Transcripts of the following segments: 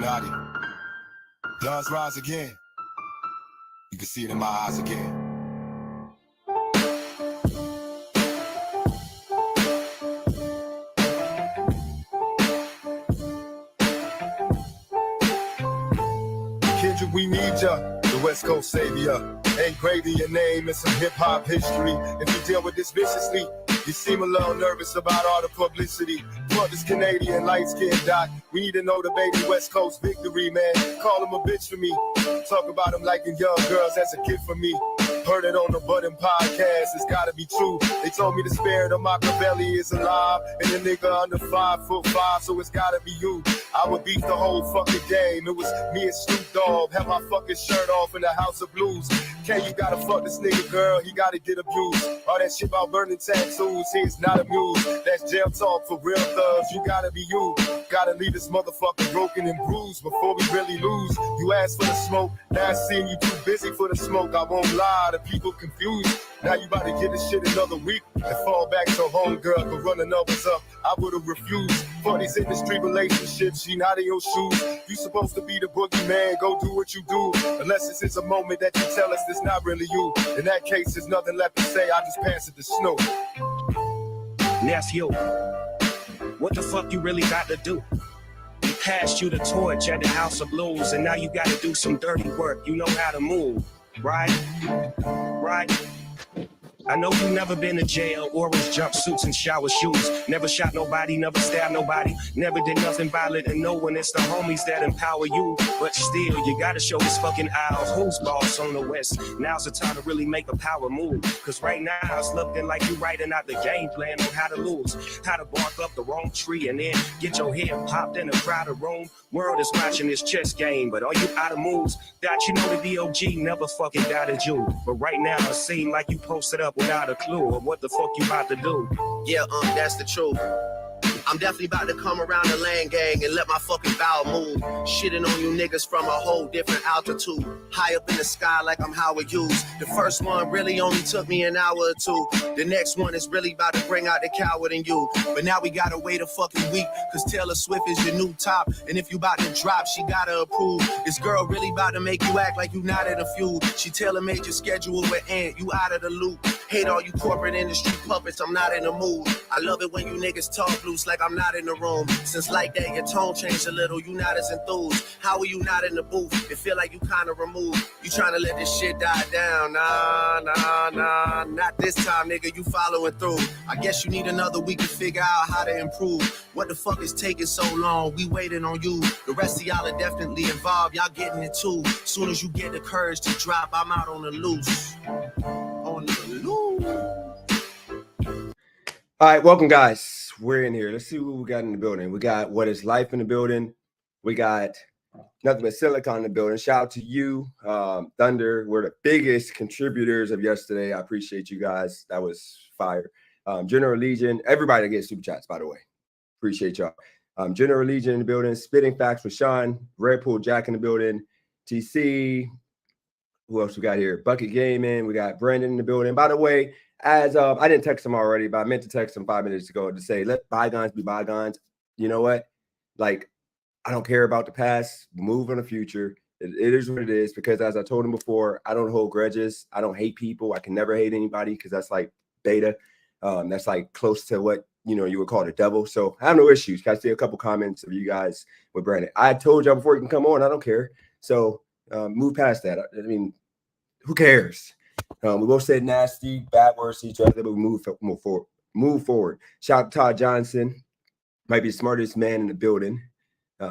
Illuminati. Does rise again. You can see it in my eyes again. Kendrick, we need ya, the West Coast savior. Ain't Grady your name and some hip-hop history. If you deal with this viciously, you seem a little nervous about all the publicity. Fuck this Canadian light-skinned doc. We need to know the baby West Coast victory, man. Call him a bitch for me. Talk about him liking young girls, that's a kid for me. Heard it on the Budden podcast, it's gotta be true. They told me the spirit of Machiavelli is alive, and the nigga under 5'5", so it's gotta be you. I would beat the whole fucking game. It was me and Snoop Dogg, had my fucking shirt off in the House of Blues. Ken, you gotta fuck this nigga, girl, he gotta get abused. All that shit about burning tattoos, he's not amused. That's jail talk for real thugs, you gotta be you. Gotta leave this motherfucker broken and bruised before we really lose. You asked for the smoke, now I seen you too busy for the smoke. I won't lie, the people confused. Now you about to get this shit another week and fall back to homegirl, but running numbers up, I would've refused. For these industry relationships, she not in your shoes. You supposed to be the boogeyman, go do what you do. Unless this is a moment that you tell us it's not really you. In that case, there's nothing left to say, I just pass it to Snoop. Nephew, what the fuck you really got to do? We passed you the torch at the House of Blues, and now you gotta do some dirty work. You know how to move, right? Right? I know you never been to jail, orange jumpsuits and shower shoes. Never shot nobody, never stabbed nobody, never did nothing violent to no one. It's the homies that empower you. But still, you gotta show this fucking aisle who's boss on the West. Now's the time to really make a power move. Cause right now, it's looking like you writing out the game plan on how to lose. How to bark up the wrong tree and then get your head popped in a crowded room. World is watching this chess game, but are you out of moves? That you know the DOG never fucking doubted you. But right now, it seems like you posted up without a clue of what the fuck you about to do. Yeah, that's the truth. I'm definitely about to come around the land gang and let my fucking bowel move. Shitting on you niggas from a whole different altitude. High up in the sky like I'm Howard Hughes. The first one really only took me an hour or two. The next one is really about to bring out the coward in you. But now we gotta wait a fucking week, cause Taylor Swift is your new top. And if you about to drop, she gotta approve. This girl really about to make you act like you not in a feud. She tailor-made your schedule with Ant, you out of the loop. Hate all you corporate industry puppets, I'm not in the mood. I love it when you niggas talk loose like I'm not in the room. Since like that, your tone changed a little, you not as enthused. How are you not in the booth? It feel like you kinda removed. You trying to let this shit die down. Nah, not this time, nigga, you following through. I guess you need another week to figure out how to improve. What the fuck is taking so long? We waiting on you. The rest of y'all are definitely involved, y'all getting it too. Soon as you get the courage to drop, I'm out on the loose. On the loose. All right, welcome, guys. We're in here. Let's see what we got in the building. We got What Is Life in the building. We got Nothing But Silicon in the building. Shout out to you, Thunder. We're the biggest contributors of yesterday. I appreciate you guys. That was fire. General Legion. Everybody that gets super chats, by the way. Appreciate y'all. General Legion in the building. Spitting Facts with Sean. Red Pool Jack in the building. TC. Who else we got here? Bucket Gaming. We got Brandon in the building. By the way, as I didn't text him already, but I meant to text him 5 minutes ago to say, let bygones be bygones. You know what? Like, I don't care about the past. Move on the future. It is what it is, because as I told him before, I don't hold grudges. I don't hate people. I can never hate anybody because that's like beta. That's like close to what, you would call the devil. So I have no issues. I see a couple comments of you guys with Brandon. I told y'all before you can come on. I don't care. So move past that. I mean, who cares? We both said nasty, bad words to each other, but we move forward. Shout out to Todd Johnson, might be the smartest man in the building.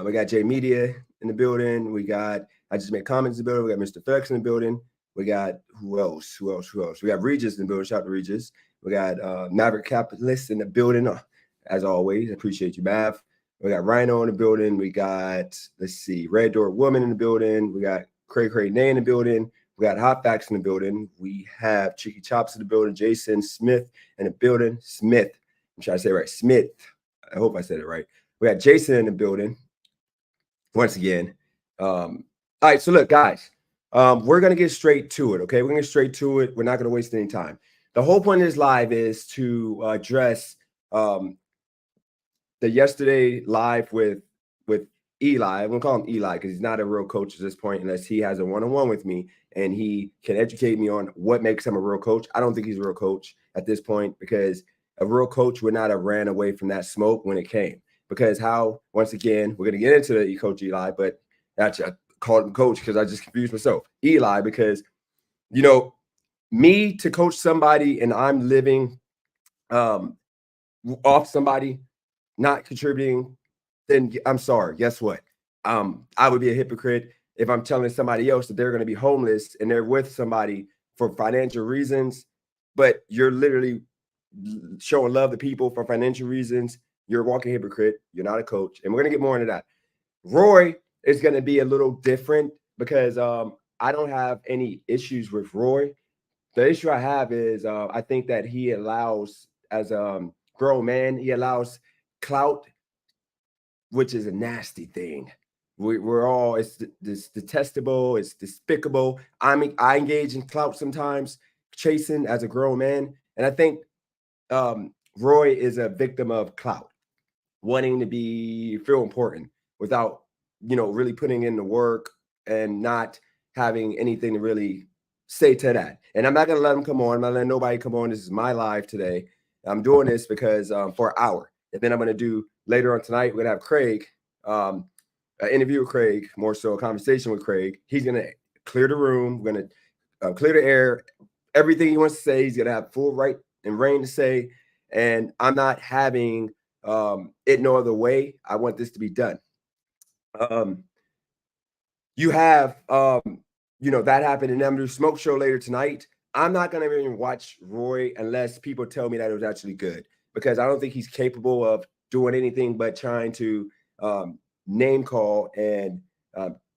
We got J Media in the building. We got, I just made comments in the building. We got Mr. Flex in the building. We got who else? We got Regis in the building. Shout out to Regis. We got Maverick Capitalist in the building. As always, I appreciate you, Mav. We got Rhino in the building. We got, let's see, Red Door Woman in the building. We got Cray Nay in the building. We got Hot Facts in the building. We have Cheeky Chops in the building. Jason Smith in the building. Smith. I'm trying to say it right. Smith. I hope I said it right. We got Jason in the building. Once again. All right. So look, guys, we're going to get straight to it. Okay. We're going to get straight to it. We're not going to waste any time. The whole point of this live is to address the yesterday live with Eli. I'm gonna call him Eli because he's not a real coach at this point unless he has a one-on-one with me and he can educate me on what makes him a real coach. I don't think he's a real coach at this point because a real coach would not have ran away from that smoke when it came. Because how, once again, we're gonna get into the coach Eli, but actually I called him coach because I just confused myself. Eli, because me to coach somebody and I'm living off somebody, not contributing, then I'm sorry. Guess what? I would be a hypocrite if I'm telling somebody else that they're going to be homeless and they're with somebody for financial reasons, but you're literally showing love to people for financial reasons. You're a walking hypocrite. You're not a coach. And we're going to get more into that. Roy is going to be a little different because I don't have any issues with Roy. The issue I have is I think that he allows, as a grown man, he allows clout, which is a nasty thing. We're all, it's detestable, it's despicable. I engage in clout sometimes, chasing as a grown man. And I think Roy is a victim of clout, wanting to feel important without, really putting in the work and not having anything to really say to that. And I'm not going to let him come on. I'm not letting nobody come on. This is my live today. I'm doing this because for an hour. And then I'm going to do later on tonight, we're going to have Craig, an interview with Craig, more so a conversation with Craig. He's going to clear the room. We're going to clear the air. Everything he wants to say, he's going to have full right and reign to say. And I'm not having it no other way. I want this to be done. You have, that happened in Emdu Smoke Show later tonight. I'm not going to even watch Roy unless people tell me that it was actually good, because I don't think he's capable of doing anything but trying to name call and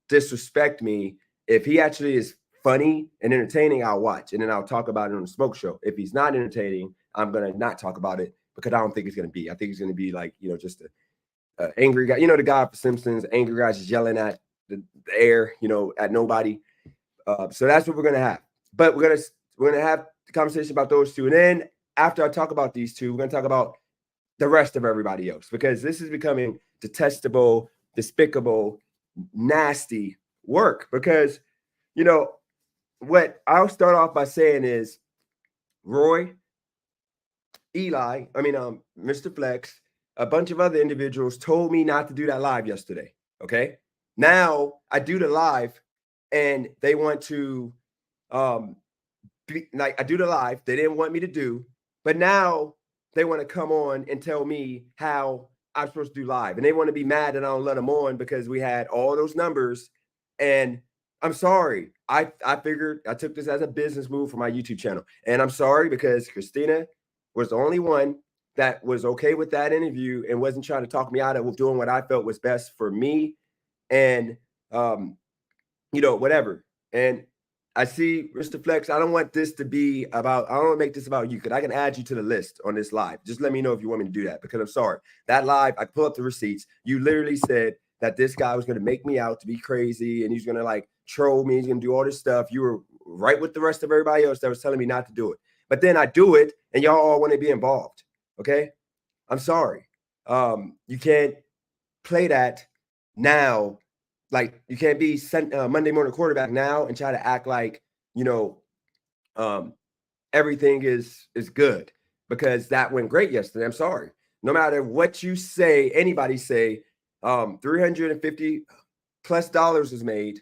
disrespect me. If he actually is funny and entertaining, I'll watch, and then I'll talk about it on the Smoke Show. If he's not entertaining, I'm going to not talk about it because I don't think it's going to be. I think he's going to be like, just a angry guy. The guy for Simpsons, angry guys just yelling at the air, at nobody. So that's what we're going to have. But we're going to have the conversation about those two. And then after I talk about these two, we're going to talk about the rest of everybody else, because this is becoming detestable, despicable, nasty work. Because, what I'll start off by saying is Roy, Mr. Flex, a bunch of other individuals told me not to do that live yesterday. Okay. Now I do the live and they want to, I do the live they didn't want me to do, but now they want to come on and tell me how I'm supposed to do live. And they want to be mad that I don't let them on because we had all those numbers. And I'm sorry. I figured I took this as a business move for my YouTube channel. And I'm sorry because Christina was the only one that was okay with that interview and wasn't trying to talk me out of doing what I felt was best for me. And, whatever. And I see Mr. Flex. I don't want this to be about, I don't want to make this about you, because I can add you to the list on this live. Just let me know if you want me to do that, because I'm sorry. That live, I pull up the receipts. You literally said that this guy was going to make me out to be crazy and he's going to troll me. He's going to do all this stuff. You were right with the rest of everybody else that was telling me not to do it. But then I do it and y'all all want to be involved. Okay. I'm sorry. You can't play that now. You can't be sent Monday morning quarterback now and try to act like, everything is good, because that went great yesterday. I'm sorry. No matter what you say, anybody say, $350+ was made,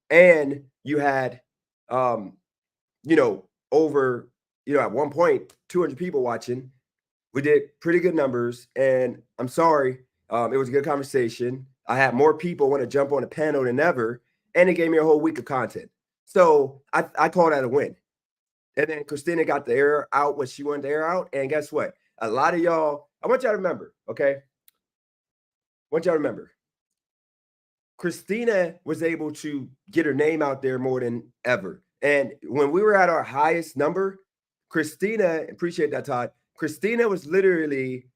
and you had, over, at one point, 200 people watching. We did pretty good numbers, and I'm sorry. It was a good conversation. I had more people want to jump on the panel than ever, and it gave me a whole week of content. So I call that a win. And then Christina got the air out what she wanted to air out. And guess what? A lot of y'all, I want y'all to remember, okay? Christina was able to get her name out there more than ever. And when we were at our highest number, Christina, appreciate that, Todd. Christina was literally,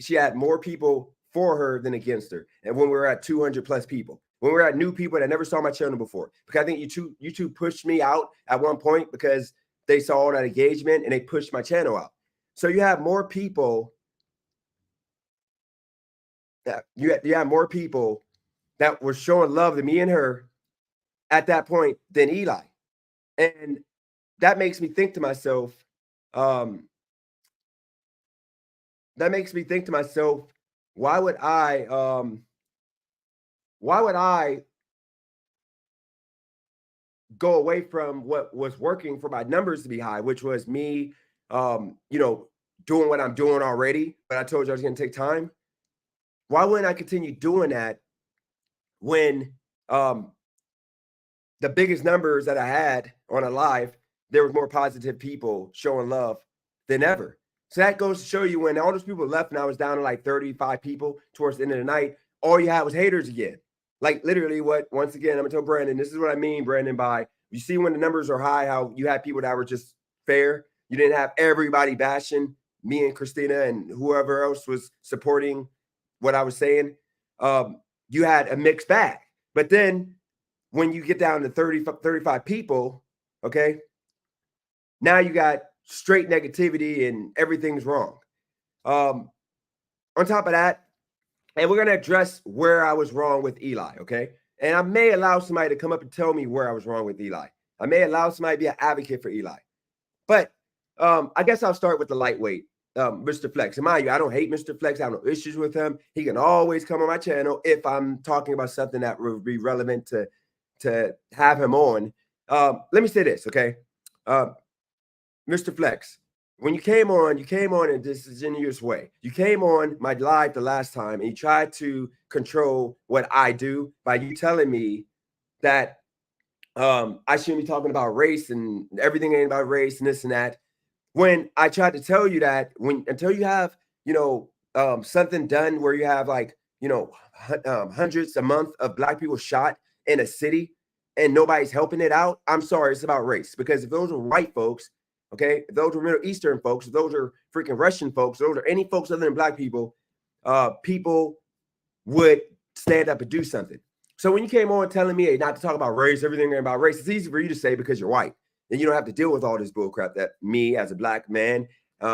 she had more people for her than against her. And when we were at 200+ people, when we were at new people that never saw my channel before, because I think YouTube pushed me out at one point because they saw all that engagement and they pushed my channel out. So you have more people you had more people that were showing love to me and her at that point than Eli. And that makes me think to myself, why would I go away from what was working for my numbers to be high, which was me, doing what I'm doing already, but I told you I was going to take time. Why wouldn't I continue doing that when the biggest numbers that I had on a live, there was more positive people showing love than ever? So that goes to show you, when all those people left and I was down to like 35 people towards the end of the night, all you had was haters again. Like literally once again, I'm going to tell Brandon, this is what I mean, Brandon, by you see when the numbers are high, how you had people that were just fair. You didn't have everybody bashing me and Christina and whoever else was supporting what I was saying. You had a mixed bag. But then when you get down to 30, 35 people, okay, now you got straight negativity and everything's wrong. On top of that, and we're going to address where I was wrong with Eli, okay? And I may allow somebody to come up and tell me where I was wrong with Eli. I may allow somebody to be an advocate for Eli. But I guess I'll start with the lightweight, Mr. Flex. And mind you, I don't hate Mr. Flex. I have no issues with him. He can always come on my channel if I'm talking about something that would be relevant to have him on. Let me say this, okay? Mr. Flex, when you came on in this disingenuous way. You came on my live the last time and you tried to control what I do by you telling me that I shouldn't be talking about race and everything ain't about race and this and that. When I tried to tell you that until you have, something done where you have like, hundreds a month of Black people shot in a city and nobody's helping it out, I'm sorry, it's about race. Because if those are white folks, okay, if those are Middle Eastern folks, if those are freaking Russian folks, those are any folks other than Black people, people would stand up and do something. So when you came on telling me not to talk about race, everything about race, it's easy for you to say because you're white. And you don't have to deal with all this bullcrap that me as a Black man,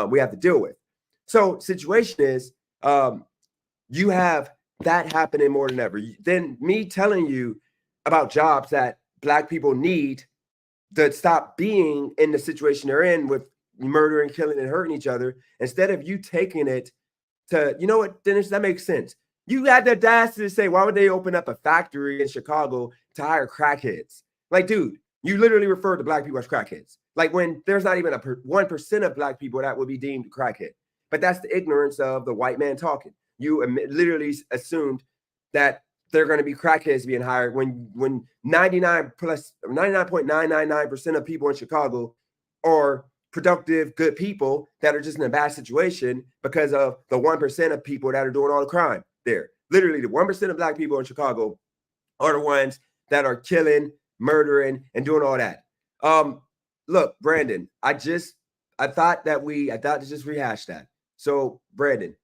we have to deal with. So situation is, you have that happening more than ever. Then me telling you about jobs that Black people need to stop being in the situation they're in with murdering, killing, and hurting each other, instead of you taking it to, you know what, Dennis, that makes sense. You had the audacity to say, why would they open up a factory in Chicago to hire crackheads? Like, dude, you literally refer to Black people as crackheads. Like when there's not even 1% of Black people that would be deemed crackhead. But that's the ignorance of the white man talking. You literally assumed that they're going to be crackheads being hired when 99.999% of people in Chicago are productive, good people that are just in a bad situation because of the 1% of people that are doing all the crime there. Literally, the 1% of Black people in Chicago are the ones that are killing, murdering, and doing all that. Look, Brandon, I thought to just rehash that. So, Brandon,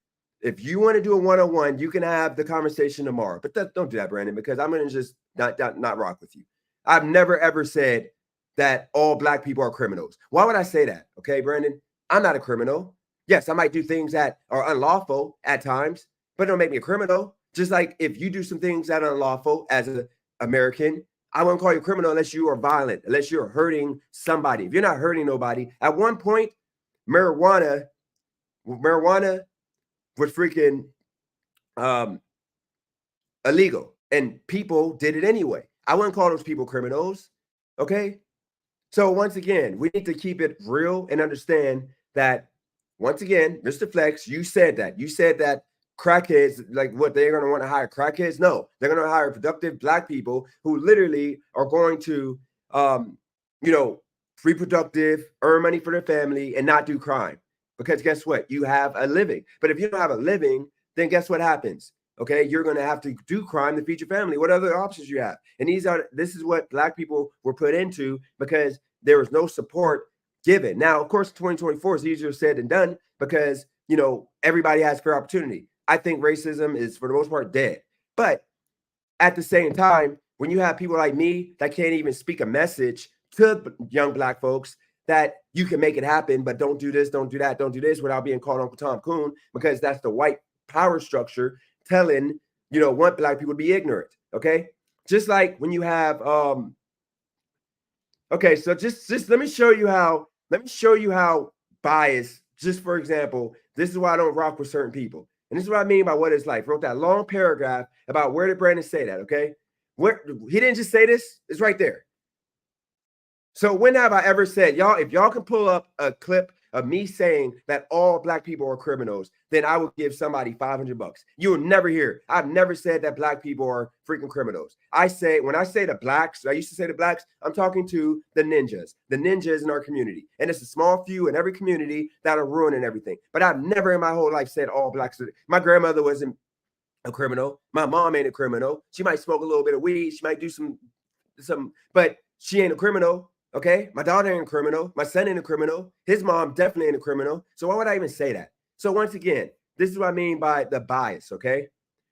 if you want to do a one-on-one, you can have the conversation tomorrow. But don't do that, Brandon, because I'm going to just not rock with you. I've never, ever said that all Black people are criminals. Why would I say that? Okay, Brandon, I'm not a criminal. Yes, I might do things that are unlawful at times, but don't make me a criminal. Just like if you do some things that are unlawful as an American, I won't call you a criminal unless you are violent, unless you're hurting somebody. If you're not hurting nobody, at one point, marijuana was freaking illegal, and people did it anyway. I wouldn't call those people criminals, okay? So once again, we need to keep it real and understand that, once again, Mr. Flex, you said that crackheads, like what, they're going to want to hire crackheads? No, they're going to hire productive Black people who literally are going to, be productive, earn money for their family, and not do crime. Because guess what? You have a living. But if you don't have a living, then guess what happens? Okay, you're going to have to do crime to feed your family. What other options you have? And this is what Black people were put into because there was no support given. Now, of course, 2024 is easier said than done because, everybody has fair opportunity. I think racism is, for the most part, dead. But at the same time, when you have people like me that can't even speak a message to young Black folks that you can make it happen, but don't do this, don't do that, don't do this without being called Uncle Tom Coon, because that's the white power structure telling, want black people to be ignorant. Okay. Just like when you have, okay, so just let me show you how bias, just for example, this is why I don't rock with certain people. And this is what I mean by what it's like. Wrote that long paragraph about where did Brandon say that, okay? Where he didn't just say this, it's right there. So when have I ever said, y'all, if y'all can pull up a clip of me saying that all black people are criminals, then I would give somebody $500. You will never hear. I've never said that black people are freaking criminals. When I say the blacks, I used to say the blacks, I'm talking to the ninjas in our community. And it's a small few in every community that are ruining everything. But I've never in my whole life said all blacks. My grandmother wasn't a criminal. My mom ain't a criminal. She might smoke a little bit of weed. She might do some, but she ain't a criminal. Okay, my daughter ain't a criminal. My son ain't a criminal. His mom definitely ain't a criminal. So why would I even say that? So once again, this is what I mean by the bias, okay?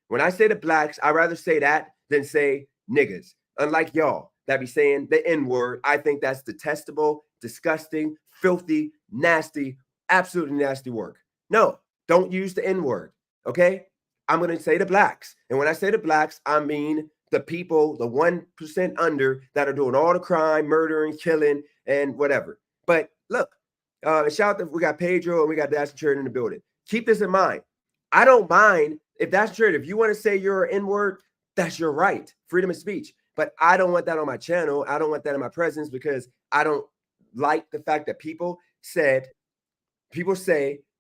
When I say the blacks, I'd rather say that than say niggas. Unlike y'all that be saying the N-word, I think that's detestable, disgusting, filthy, nasty, absolutely nasty work. No, don't use the N-word, okay? I'm going to say the blacks. And when I say the blacks, I mean the people, the 1% under that are doing all the crime, murdering, killing, and whatever. But look, shout out that we got Pedro and we got Dash Church in the building. Keep this in mind. I don't mind if that's true. If you want to say you're an N-word, that's your right. Freedom of speech. But I don't want that on my channel. I don't want that in my presence because I don't like the fact that people say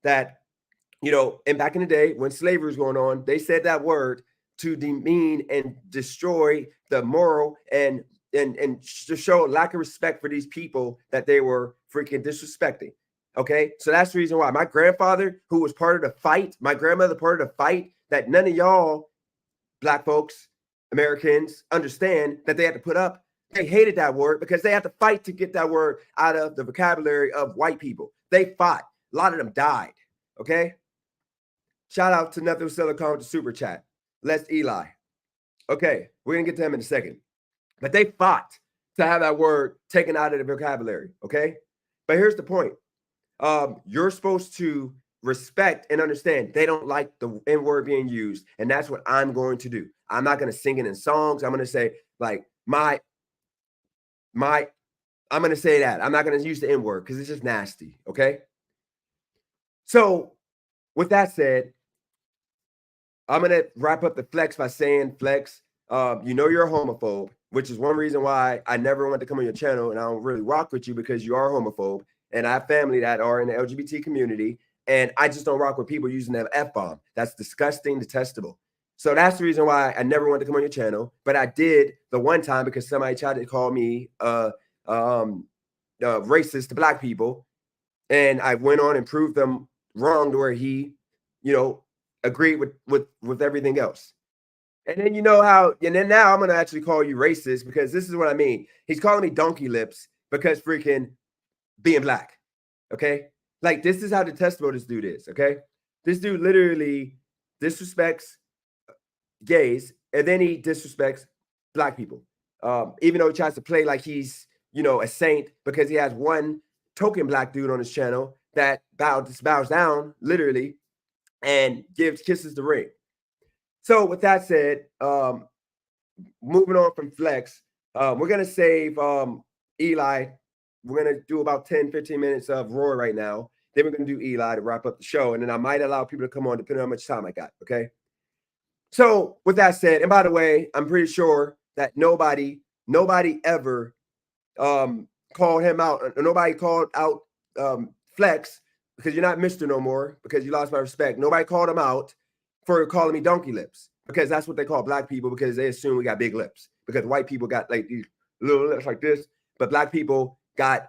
that, and back in the day when slavery was going on, they said that word to demean and destroy the moral and to show lack of respect for these people that they were freaking disrespecting. Okay, so that's the reason why my grandfather, who was part of the fight, my grandmother part of the fight, that none of y'all black folks, Americans, understand that they had to put up. They hated that word because they had to fight to get that word out of the vocabulary of white people. They fought. A lot of them died. Okay. Shout out to Nothing Silicon with the super chat. Les Eli. Okay, we're gonna get to him in a second. But they fought to have that word taken out of the vocabulary. Okay. But here's the point. You're supposed to respect and understand they don't like the N-word being used, and that's what I'm going to do. I'm not going to sing it in songs. I'm going to say like I'm going to say that. I'm not going to use the N-word because it's just nasty. Okay. So with that said, I'm going to wrap up the flex by saying, Flex, you're a homophobe, which is one reason why I never want to come on your channel and I don't really rock with you because you are a homophobe. And I have family that are in the LGBT community, and I just don't rock with people using that F-bomb. That's disgusting, detestable. So that's the reason why I never wanted to come on your channel. But I did the one time because somebody tried to call me racist to black people. And I went on and proved them wrong to where he, agreed with everything else. And then and then now I'm going to actually call you racist because this is what I mean. He's calling me donkey lips because freaking being black. Okay. Like this is how detestable this dude is. Okay. This dude literally disrespects gays and then he disrespects black people. Even though he tries to play like he's, a saint because he has one token black dude on his channel that bows down literally and gives kisses the ring. So with that said, moving on from Flex, we're going to save Eli. We're going to do about 10, 15 minutes of Roy right now. Then we're going to do Eli to wrap up the show. And then I might allow people to come on depending on how much time I got. Okay. So with that said, and by the way, I'm pretty sure that nobody ever called him out. Nobody called out Flex because you're not Mr. no more because you lost my respect. Nobody called him out for calling me donkey lips because that's what they call black people because they assume we got big lips because white people got like these little lips like this, but black people got,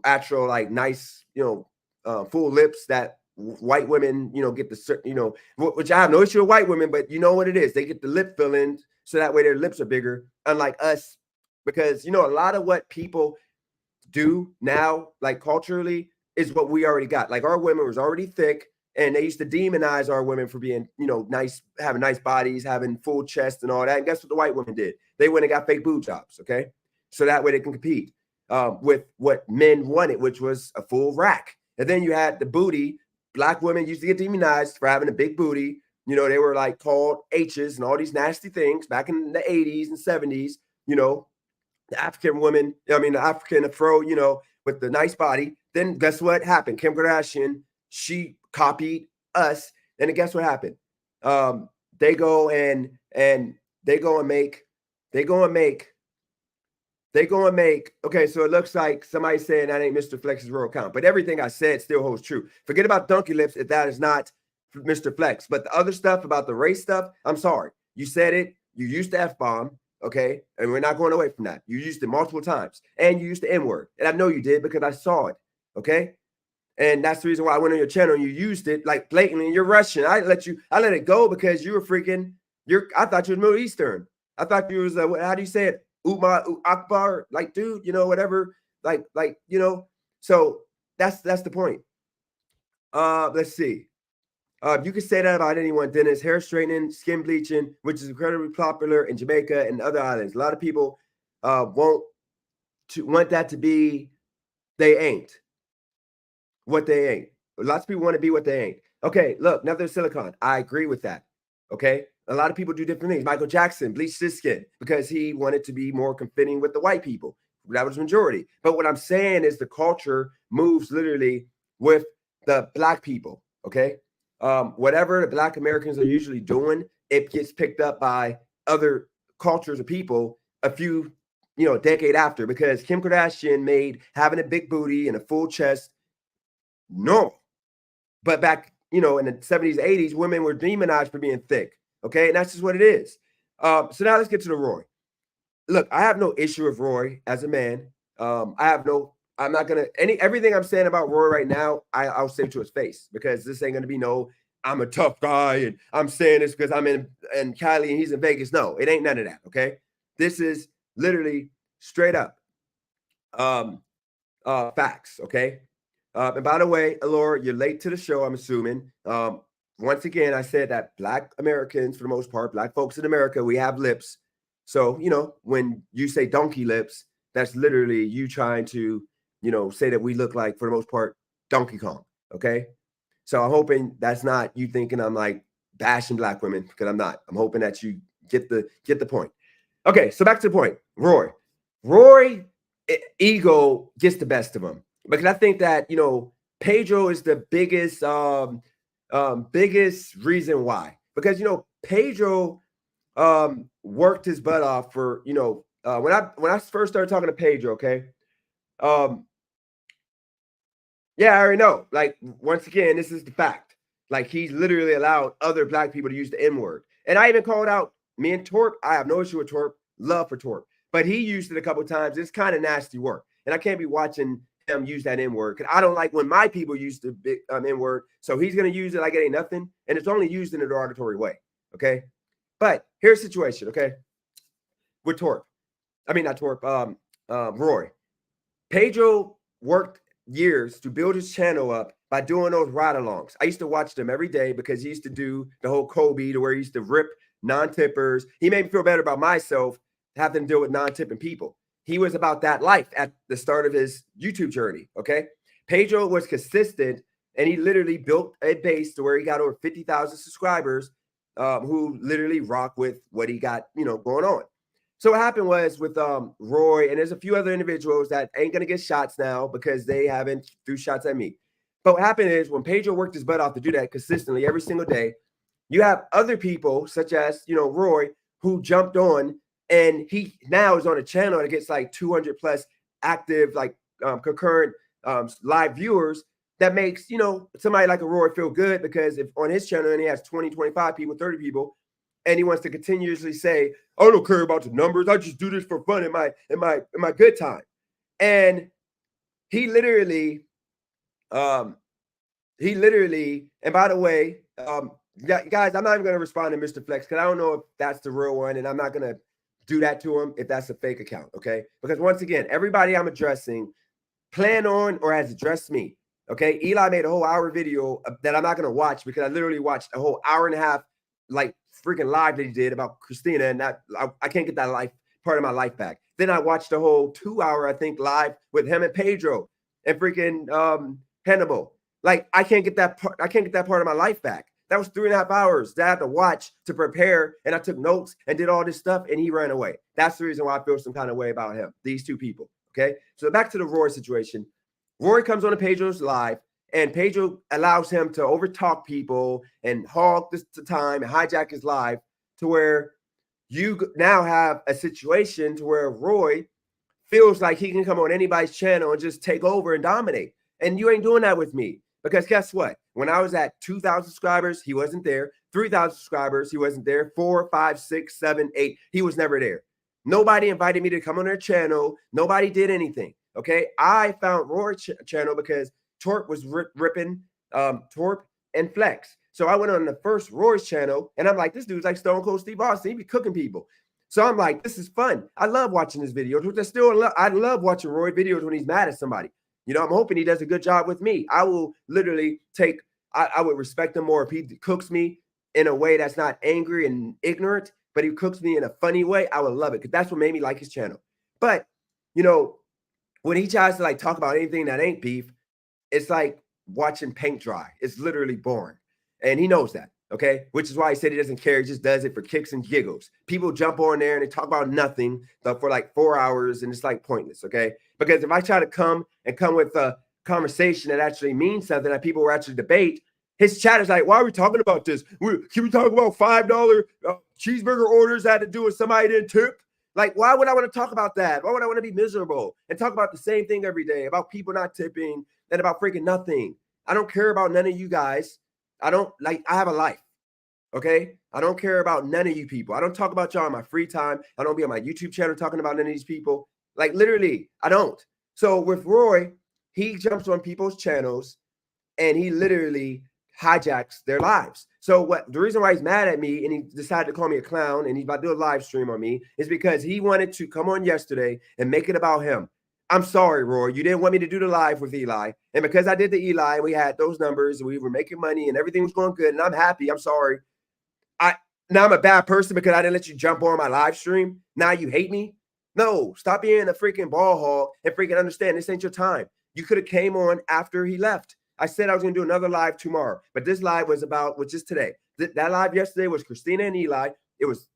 actual like nice, full lips that white women, get the, which I have no issue with white women, but you know what it is. They get the lip filling so that way their lips are bigger, unlike us, because, a lot of what people do now, like culturally, is what we already got. Like our women was already thick and they used to demonize our women for being, nice, having nice bodies, having full chest and all that. And guess what the white women did? They went and got fake boob jobs. Okay. So that way they can compete with what men wanted, which was a full rack. And then you had the booty. Black women used to get demonized for having a big booty, You know, they were like called H's and all these nasty things back in the 80s and 70s. You know, the African woman, I mean, the African afro, you know, with the nice body. Then guess what happened? Kim Kardashian, she copied us. And then guess what happened? They go and make. Okay, so it looks like somebody's saying that ain't Mr. Flex's real account, but everything I said still holds true. Forget about Donkey Lips if that is not Mr. Flex. But the other stuff about the race stuff, I'm sorry. You said it. You used the F-bomb, okay? And we're not going away from that. You used it multiple times. And you used the N-word. And I know you did because I saw it, okay? And that's the reason why I went on your channel and you used it like blatantly. And you're Russian. I let it go because you were freaking, I thought you were Middle Eastern. I thought you was, how do you say it? Umar Akbar, like, dude, you know, whatever, like, you know. So that's the point. Let's see. You can say that about anyone, Dennis. Hair straightening, skin bleaching, which is incredibly popular in Jamaica and other islands. A lot of people want that to be, they ain't what they ain't. Lots of people want to be what they ain't. Okay, look, nothing silicone. I agree with that. Okay. A lot of people do different things. Michael Jackson bleached his skin because he wanted to be more confitting with the white people. That was majority. But what I'm saying is the culture moves literally with the black people, okay? Whatever the black Americans are usually doing, it gets picked up by other cultures of people a few, you know, decade after, because Kim Kardashian made having a big booty and a full chest normal. But back, you know, in the 70s, 80s, women were demonized for being thick. Okay, and that's just what it is. So now let's get to the Roy. Look, I have no issue with Roy as a man. I'm not gonna everything I'm saying about Roy right now, I'll say to his face, because this ain't gonna be no, I'm a tough guy and I'm saying this because I'm in Cali and he's in Vegas. No, it ain't none of that. Okay, this is literally straight up facts. Okay, and by the way, Allura, you're late to the show, I'm assuming. Once again, I said that black Americans, for the most part, black folks in America, we have lips. So, you know, when you say donkey lips, that's literally you trying to, you know, say that we look like, for the most part, Donkey Kong. Okay. So I'm hoping that's not you thinking I'm like bashing black women, because I'm not. I'm hoping that you get the point. Okay. So back to the point. Roy ego gets the best of him, because I think that, you know, Pedro is the biggest reason why, because, you know, Pedro worked his butt off for, you know, when I first started talking to Pedro, okay, yeah, I already know, like, once again, this is the fact, like, he's literally allowed other black people to use the N-word. And I even called out me and Torp. I have no issue with Torp, love for Torp, but he used it a couple of times. It's kind of nasty work, and I can't be watching him use that N-word, because I don't like when my people use the big N-word. So he's going to use it like it ain't nothing, and it's only used in a derogatory way. Okay, but here's the situation. Okay, with Torp, I mean not Torp, Roy. Pedro worked years to build his channel up by doing those ride-alongs. I used to watch them every day because he used to do the whole Kobe, to where he used to rip non-tippers. He made me feel better about myself having to deal with non-tipping people. He was about that life at the start of his YouTube journey, okay? Pedro was consistent, and he literally built a base to where he got over 50,000 subscribers who literally rock with what he got, you know, going on. So what happened was with Roy, and there's a few other individuals that ain't going to get shots now because they haven't threw shots at me. But what happened is when Pedro worked his butt off to do that consistently every single day, you have other people such as, you know, Roy, who jumped on, and he now is on a channel that gets like 200 plus active, like concurrent live viewers. That makes, you know, somebody like a Roy feel good, because if on his channel and he has 20, 25 people, 30 people, and he wants to continuously say, I don't care about the numbers, I just do this for fun in my good time. And he literally, and by the way, guys, I'm not even going to respond to Mr. Flex, because I don't know if that's the real one, and I'm not going to do that to him if that's a fake account, okay? Because once again, everybody I'm addressing plan on or has addressed me, okay? Eli made a whole hour video that I'm not going to watch, because I literally watched a whole hour and a half, like, freaking live that he did about Christina, and that I can't get that life part of my life back. Then I watched a whole 2 hour, I think, live with him and Pedro and freaking Hannibal. Like, I can't get that part of my life back. That was 3.5 hours that I had to watch to prepare. And I took notes and did all this stuff, and he ran away. That's the reason why I feel some kind of way about him. These two people. Okay. So back to the Rory situation. Rory comes on to Pedro's live, and Pedro allows him to overtalk people and hog this time and hijack his live to where you now have a situation to where Roy feels like he can come on anybody's channel and just take over and dominate. And you ain't doing that with me. Because guess what? When I was at 2,000 subscribers, he wasn't there. 3,000 subscribers, he wasn't there. 4, 5, 6, 7, 8, he was never there. Nobody invited me to come on their channel. Nobody did anything. Okay. I found Rory's channel because Torp was ripping Torp and Flex. So I went on the first Rory's channel, and I'm like, this dude's like Stone Cold Steve Austin. He be cooking people. So I'm like, this is fun. I love watching his videos, which I love watching Rory videos when he's mad at somebody. You know, I'm hoping he does a good job with me. I will literally I would respect him more if he cooks me in a way that's not angry and ignorant, but he cooks me in a funny way. I would love it because that's what made me like his channel. But, you know, when he tries to like talk about anything that ain't beef, it's like watching paint dry. It's literally boring. And he knows that. Okay. Which is why he said he doesn't care. He just does it for kicks and giggles. People jump on there and they talk about nothing for like 4 hours, and it's like pointless. Okay. Because if I try to come with a conversation that actually means something that people will actually debate, his chat is like, why are we talking about this? Can we talk about $5 cheeseburger orders that had to do with somebody didn't tip? Like, why would I want to talk about that? Why would I want to be miserable and talk about the same thing every day about people not tipping and about freaking nothing? I don't care about none of you guys. I have a life. Okay. I don't care about none of you people. I don't talk about y'all in my free time. I don't be on my YouTube channel talking about none of these people. Like literally, I don't. So with Roy, he jumps on people's channels and he literally hijacks their lives. So the reason why he's mad at me and he decided to call me a clown and he's about to do a live stream on me is because he wanted to come on yesterday and make it about him. I'm sorry, Roy. You didn't want me to do the live with Eli. And because I did the Eli, we had those numbers and we were making money and everything was going good. And I'm happy. I'm sorry. Now I'm a bad person because I didn't let you jump on my live stream. Now you hate me. No, stop being a freaking ball hog and freaking understand this ain't your time. You could have came on after he left. I said I was going to do another live tomorrow, but this live was about, which is today. That live yesterday was Christina and Eli. It was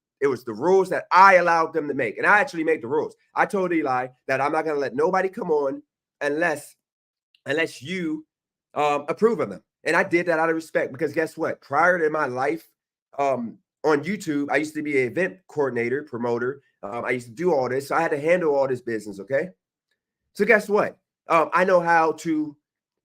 the rules that I allowed them to make. And I actually made the rules. I told Eli that I'm not going to let nobody come on unless you approve of them. And I did that out of respect because guess what? Prior to my life on YouTube, I used to be an event coordinator, promoter. I used to do all this. So I had to handle all this business. Okay. So guess what? I know how to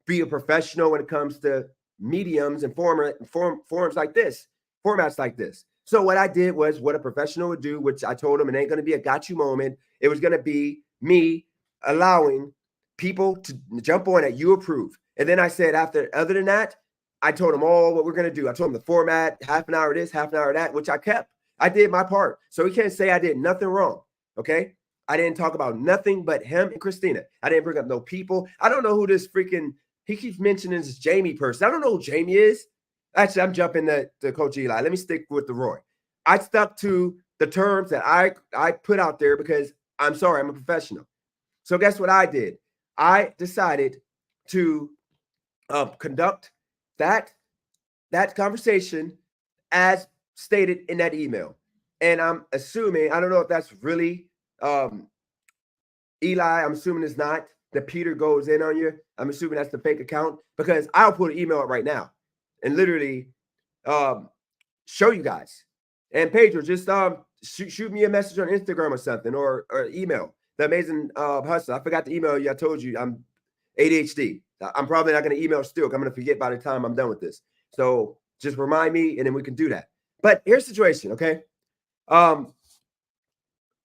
be a professional when it comes to mediums and forums like this, formats like this. So what I did was what a professional would do, which I told him it ain't going to be a got you moment. It was going to be me allowing people to jump on that you approve. And then I said, other than that, I told them all what we're going to do. I told them the format, half an hour this, half an hour that, which I kept. I did my part. So he can't say I did nothing wrong. Okay. I didn't talk about nothing but him and Christina. I didn't bring up no people. I don't know who this freaking, he keeps mentioning this Jamie person. I don't know who Jamie is. Actually, I'm jumping to Coach Eli. Let me stick with the Roy. I stuck to the terms that I put out there because I'm sorry, I'm a professional. So guess what I did? I decided to conduct that conversation as stated in that email. And I'm assuming, I don't know if that's really Eli, I'm assuming it's not that Peter goes in on you. I'm assuming that's the fake account because I'll put an email up right now and literally show you guys. And Pedro, just shoot me a message on Instagram or something or email. The Amazing Hustle. I forgot to email you. I told you I'm ADHD. I'm probably not going to email still. I'm going to forget by the time I'm done with this. So just remind me and then we can do that. But here's the situation, okay?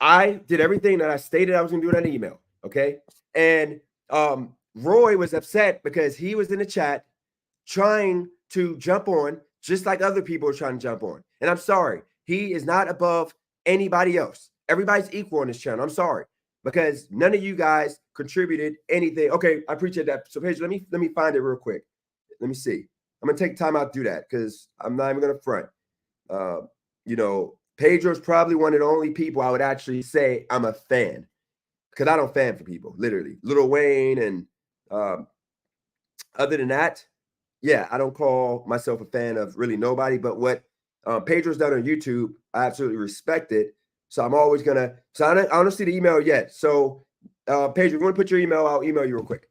I did everything that I stated I was going to do in that email, okay? And Roy was upset because he was in the chat trying to jump on just like other people are trying to jump on. And I'm sorry. He is not above anybody else. Everybody's equal on this channel. I'm sorry. Because none of you guys contributed anything. Okay, I appreciate that. So, Paige, let me find it real quick. Let me see. I'm going to take time out to do that because I'm not even going to front. You know, Pedro's probably one of the only people I would actually say I'm a fan because I don't fan for people, literally. Lil Wayne and other than that, yeah, I don't call myself a fan of really nobody, but what Pedro's done on YouTube, I absolutely respect it. So I'm always gonna. So I don't see the email yet. So Pedro, if you want to put your email, I'll email you real quick.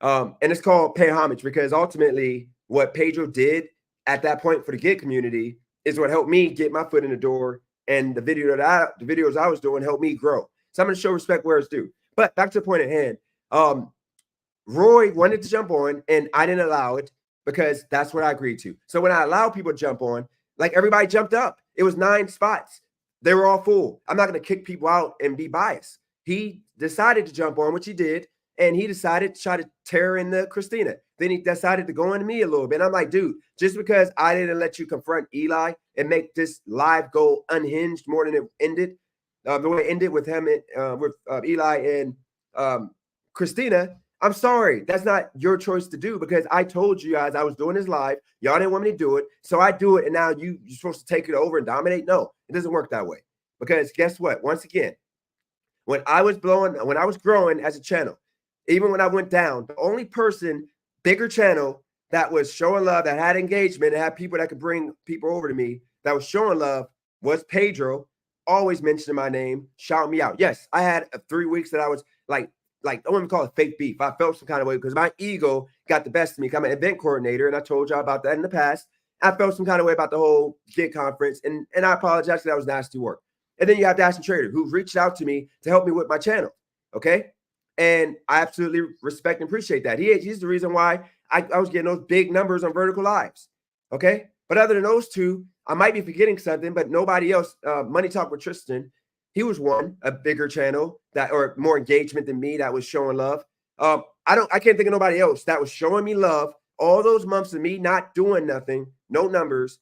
And it's called Pay Homage because ultimately what Pedro did at that point for the gig community is what helped me get my foot in the door, and the videos I was doing helped me grow. So I'm gonna show respect where it's due. But back to the point at hand. Roy wanted to jump on, and I didn't allow it because that's what I agreed to. So when I allow people to jump on, like everybody jumped up. It was 9 spots. They were all full. I'm not going to kick people out and be biased. He decided to jump on, which he did, and he decided to try to tear into Christina. Then he decided to go into me a little bit. I'm like, dude, just because I didn't let you confront Eli and make this live go unhinged more than it ended, the way it ended with him and with Eli and Christina, I'm sorry. That's not your choice to do because I told you guys I was doing this live. Y'all didn't want me to do it. So I do it. And now you're supposed to take it over and dominate. No, it doesn't work that way. Because guess what? Once again, when I was growing as a channel, even when I went down, the only person, bigger channel that was showing love, that had engagement, and had people that could bring people over to me that was showing love was Pedro, always mentioning my name, shouting me out. Yes, I had 3 weeks that I was like I wouldn't call it fake beef. I felt some kind of way because my ego got the best of me. I'm an event coordinator, and I told y'all about that in the past. I felt some kind of way about the whole gig conference, and I apologize because that was nasty work. And then you have Dashing Trader, who reached out to me to help me with my channel, okay? And I absolutely respect and appreciate that. He's the reason why I was getting those big numbers on Vertical Lives, okay? But other than those two, I might be forgetting something, but nobody else. Money Talk with Tristan, he was a bigger channel that, or more engagement than me, that was showing love. I can't think of nobody else that was showing me love all those months of me not doing nothing, no numbers.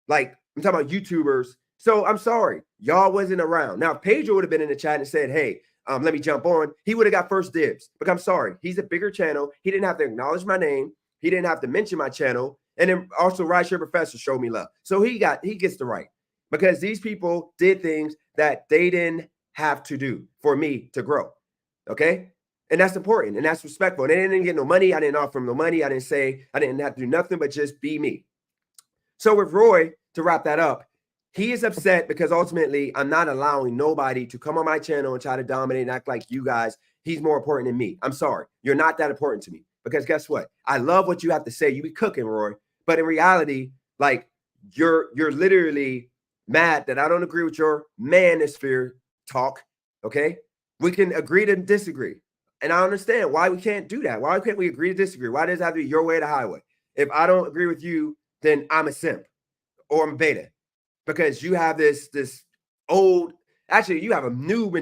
Like, I'm talking about YouTubers. So I'm sorry, y'all wasn't around. Now, if Pedro would have been in the chat and said, hey, let me jump on, he would have got first dibs. But I'm sorry, he's a bigger channel. He didn't have to acknowledge my name. He didn't have to mention my channel. And then also Rideshare Professor showed me love. So he gets the right. Because these people did things that they didn't have to do for me to grow, okay? And that's important, and that's respectful. And they didn't get no money. I didn't offer them no money. I didn't have to do nothing but just be me. So with Roy, to wrap that up, he is upset because ultimately I'm not allowing nobody to come on my channel and try to dominate and act like you guys. He's more important than me. I'm sorry. You're not that important to me. Because guess what? I love what you have to say. You be cooking, Roy. But in reality, like, you're literally mad that I don't agree with your manosphere talk, okay? We can agree to disagree. And I understand why we can't do that. Why can't we agree to disagree? Why does it have to be your way or the highway? If I don't agree with you, then I'm a simp or I'm a beta. Because you have this old, actually, you have a new,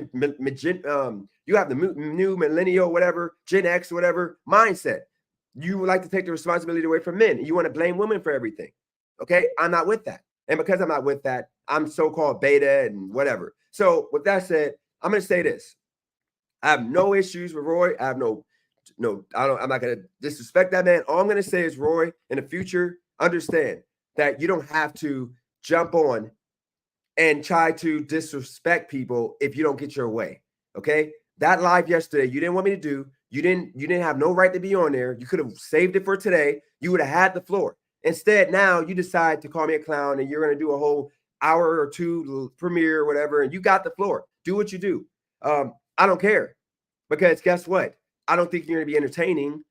you have the new millennial, whatever, Gen X, whatever mindset. You would like to take the responsibility away from men. You want to blame women for everything, okay? I'm not with that. And because I'm not with that, I'm so-called beta and whatever. So with that said, I'm going to say this. I have no issues with Roy. I have I'm not going to disrespect that man. All I'm going to say is, Roy, in the future, understand that you don't have to jump on and try to disrespect people if you don't get your way, okay? That live yesterday, you didn't want me to do. You didn't have no right to be on there. You could have saved it for today. You would have had the floor. Instead, now you decide to call me a clown and you're going to do a whole hour or two premiere or whatever, and you got the floor. Do what you do. I don't care, because guess what? I don't think you're going to be entertaining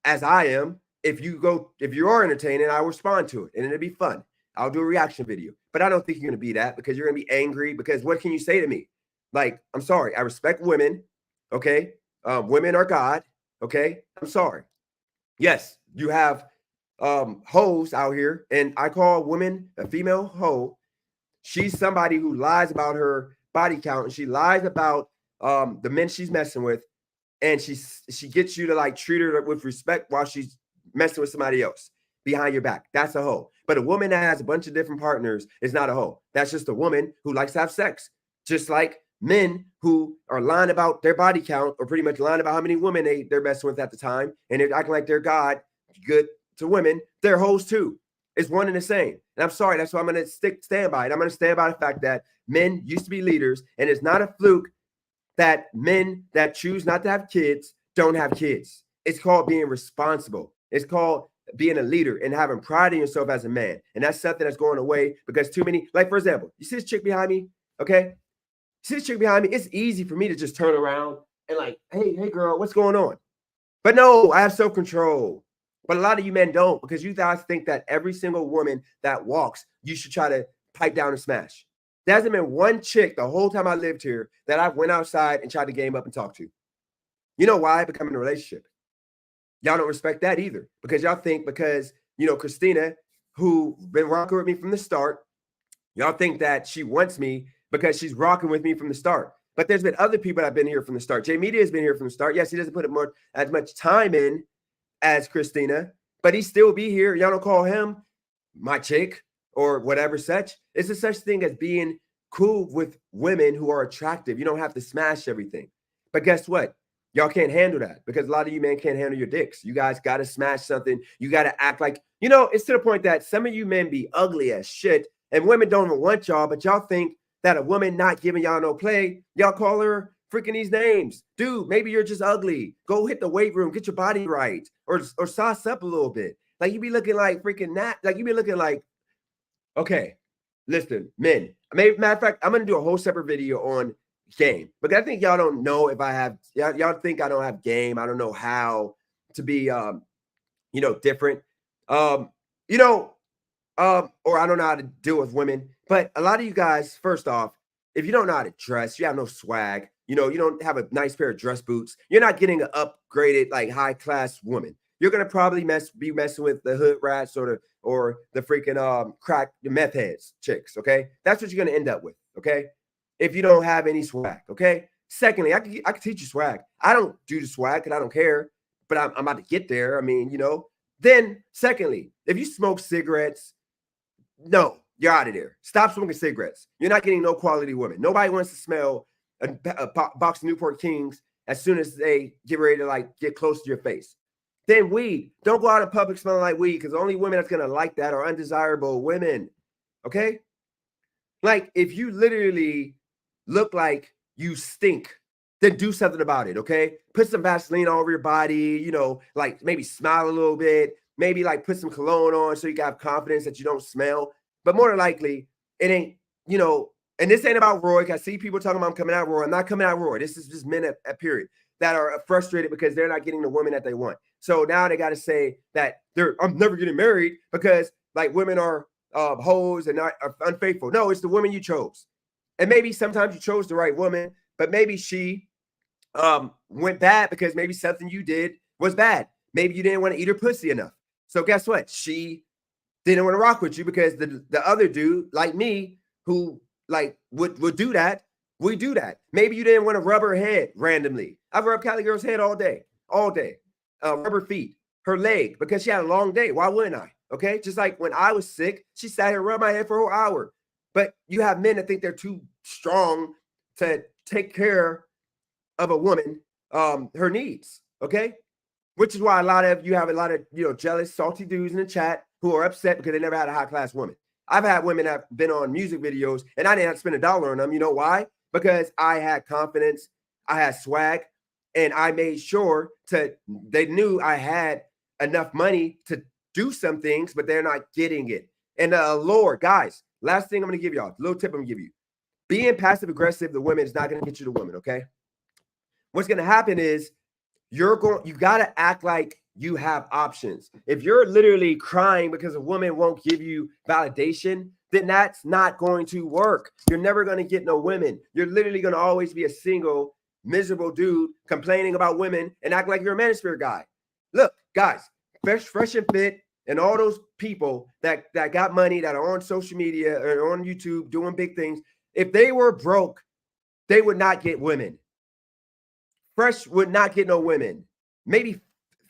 as I am. If you are entertaining, I'll respond to it and it'll be fun. I'll do a reaction video, but I don't think you're going to be that, because you're going to be angry. Because what can you say to me? Like, I'm sorry. I respect women. Okay. Women are God. Okay. I'm sorry. Yes, you have hoes out here, and I call women a female hoe. She's somebody who lies about her body count, and she lies about the men she's messing with, and she gets you to like treat her with respect while she's messing with somebody else behind your back. That's a hoe. But a woman that has a bunch of different partners is not a hoe. That's just a woman who likes to have sex. Just like men who are lying about their body count, or pretty much lying about how many women they're messing with at the time, and they're acting like they're God, good to women, they're hoes too. It's one and the same. And I'm sorry, that's why I'm going to stand by it. I'm going to stand by the fact that men used to be leaders, and it's not a fluke that men that choose not to have kids don't have kids. It's called being responsible. It's called being a leader and having pride in yourself as a man. And that's something that's going away because too many, like, for example, you see this chick behind me, okay? See this chick behind me, it's easy for me to just turn around and like, hey girl, what's going on? But no, I have self-control. But a lot of you men don't, because you guys think that every single woman that walks, you should try to pipe down and smash. There hasn't been one chick the whole time I lived here that I went outside and tried to game up and talk to. You know why? Becoming a relationship. Y'all don't respect that either, because y'all think because, you know, Christina, who been rocking with me from the start, y'all think that she wants me because she's rocking with me from the start. But there's been other people that have been here from the start. Jay Media has been here from the start. Yes, he doesn't put as much time in as Christina, but he still be here. Y'all don't call him my chick or whatever such. It's a such thing as being cool with women who are attractive. You don't have to smash everything. But guess what? Y'all can't handle that because a lot of you men can't handle your dicks. You guys got to smash something. You got to act like, you know, it's to the point that some of you men be ugly as shit and women don't even want y'all, but y'all think that a woman not giving y'all no play, y'all call her freaking these names. Dude, maybe you're just ugly. Go hit the weight room, get your body right, or sauce up a little bit. Like you be looking like freaking that. Like you be looking like, okay, listen, men. Matter of fact, I'm gonna do a whole separate video on game, because I think y'all don't know if I have. Y'all think I don't have game. I don't know how to be, you know, different. Or I don't know how to deal with women. But a lot of you guys, first off, if you don't know how to dress, you have no swag. You know, you don't have a nice pair of dress boots. You're not getting an upgraded, like high class woman. You're gonna probably be messing with the hood rats or the freaking crack meth heads chicks. Okay, that's what you're gonna end up with. Okay, if you don't have any swag. Okay. Secondly, I can teach you swag. I don't do the swag because I don't care, but I'm about to get there. I mean, you know. Then secondly, if you smoke cigarettes, no, you're out of there. Stop smoking cigarettes. You're not getting no quality women. Nobody wants to smell a box of Newport Kings as soon as they get ready to like get close to your face. Then weed. Don't go out in public smelling like weed, because the only women that's gonna like that are undesirable women. Okay? Like if you literally look like you stink, then do something about it. Okay? Put some Vaseline all over your body, you know, like maybe smile a little bit, maybe like put some cologne on so you can have confidence that you don't smell. But more than likely, it ain't, you know, and this ain't about Roy. I see people talking about I'm coming out Roy. I'm not coming out Roy. This is just men at period that are frustrated because they're not getting the women that they want. So now they got to say that I'm never getting married because like women are hoes and are unfaithful. No, it's the woman you chose. And maybe sometimes you chose the right woman, but maybe she went bad because maybe something you did was bad. Maybe you didn't want to eat her pussy enough. So guess what? She didn't want to rock with you because the other dude, like me, who like would do that, we do that. Maybe you didn't want to rub her head randomly. I've rubbed Cali girl's head all day. Rub her feet, her leg, because she had a long day. Why wouldn't I? Okay. Just like when I was sick, she sat here and rubbed my head for a whole hour. But you have men that think they're too strong to take care of a woman, her needs. Okay. Which is why you have a lot of, you know, jealous, salty dudes in the chat who are upset because they never had a high class woman. I've had women that have been on music videos and I didn't have to spend $1 on them. You know why? Because I had confidence, I had swag, and I made sure they knew I had enough money to do some things, but they're not getting it. And Lord, guys, last thing I'm going to give y'all, little tip I'm going to give you. Being passive aggressive, the women is not going to get you the woman, okay? What's going to happen is you got to act like you have options. If you're literally crying because a woman won't give you validation, then that's not going to work. You're never going to get no women. You're literally going to always be a single, miserable dude complaining about women and act like you're a manosphere guy. Look, guys, fresh and fit, and all those people that got money, that are on social media or on YouTube doing big things, if they were broke, they would not get women. Fresh would not get no women. Maybe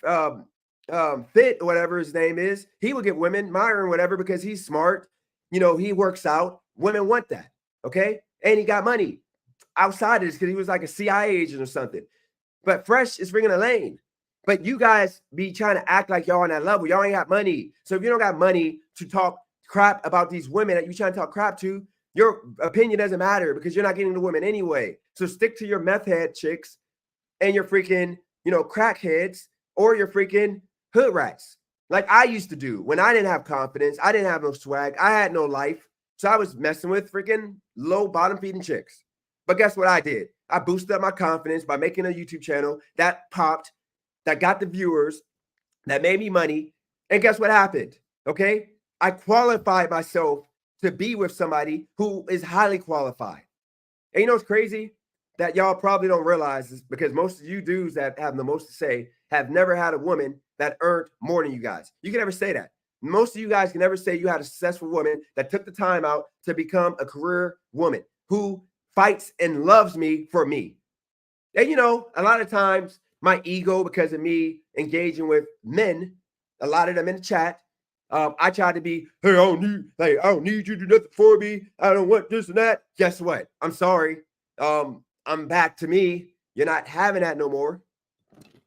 Fit, whatever his name is, he would get women, Myron, whatever, because he's smart. You know, he works out. Women want that. Okay. And he got money outside of this because he was like a CIA agent or something. But Fresh is bringing a lane. But you guys be trying to act like y'all on that level. Y'all ain't got money. So if you don't got money to talk crap about these women that you trying to talk crap to, your opinion doesn't matter because you're not getting the women anyway. So stick to your meth head chicks and your freaking, you know, crackheads or your freaking hood rats. like I used to do when I didn't have confidence. I didn't have no swag. I had no life. So I was messing with freaking low bottom feeding chicks. But guess what I did? I boosted up my confidence by making a YouTube channel that popped, that got the viewers, that made me money. And guess what happened? Okay. I qualified myself to be with somebody who is highly qualified. And you know what's crazy? That y'all probably don't realize is because most of you dudes that have the most to say have never had a woman that earned more than you guys. You can never say that. Most of you guys can never say you had a successful woman that took the time out to become a career woman who fights and loves me for me. And you know, a lot of times my ego, because of me engaging with men, a lot of them in the chat, I try to be, hey, I don't need you to do nothing for me. I don't want this and that. Guess what? I'm sorry. I'm back to me. You're not having that no more.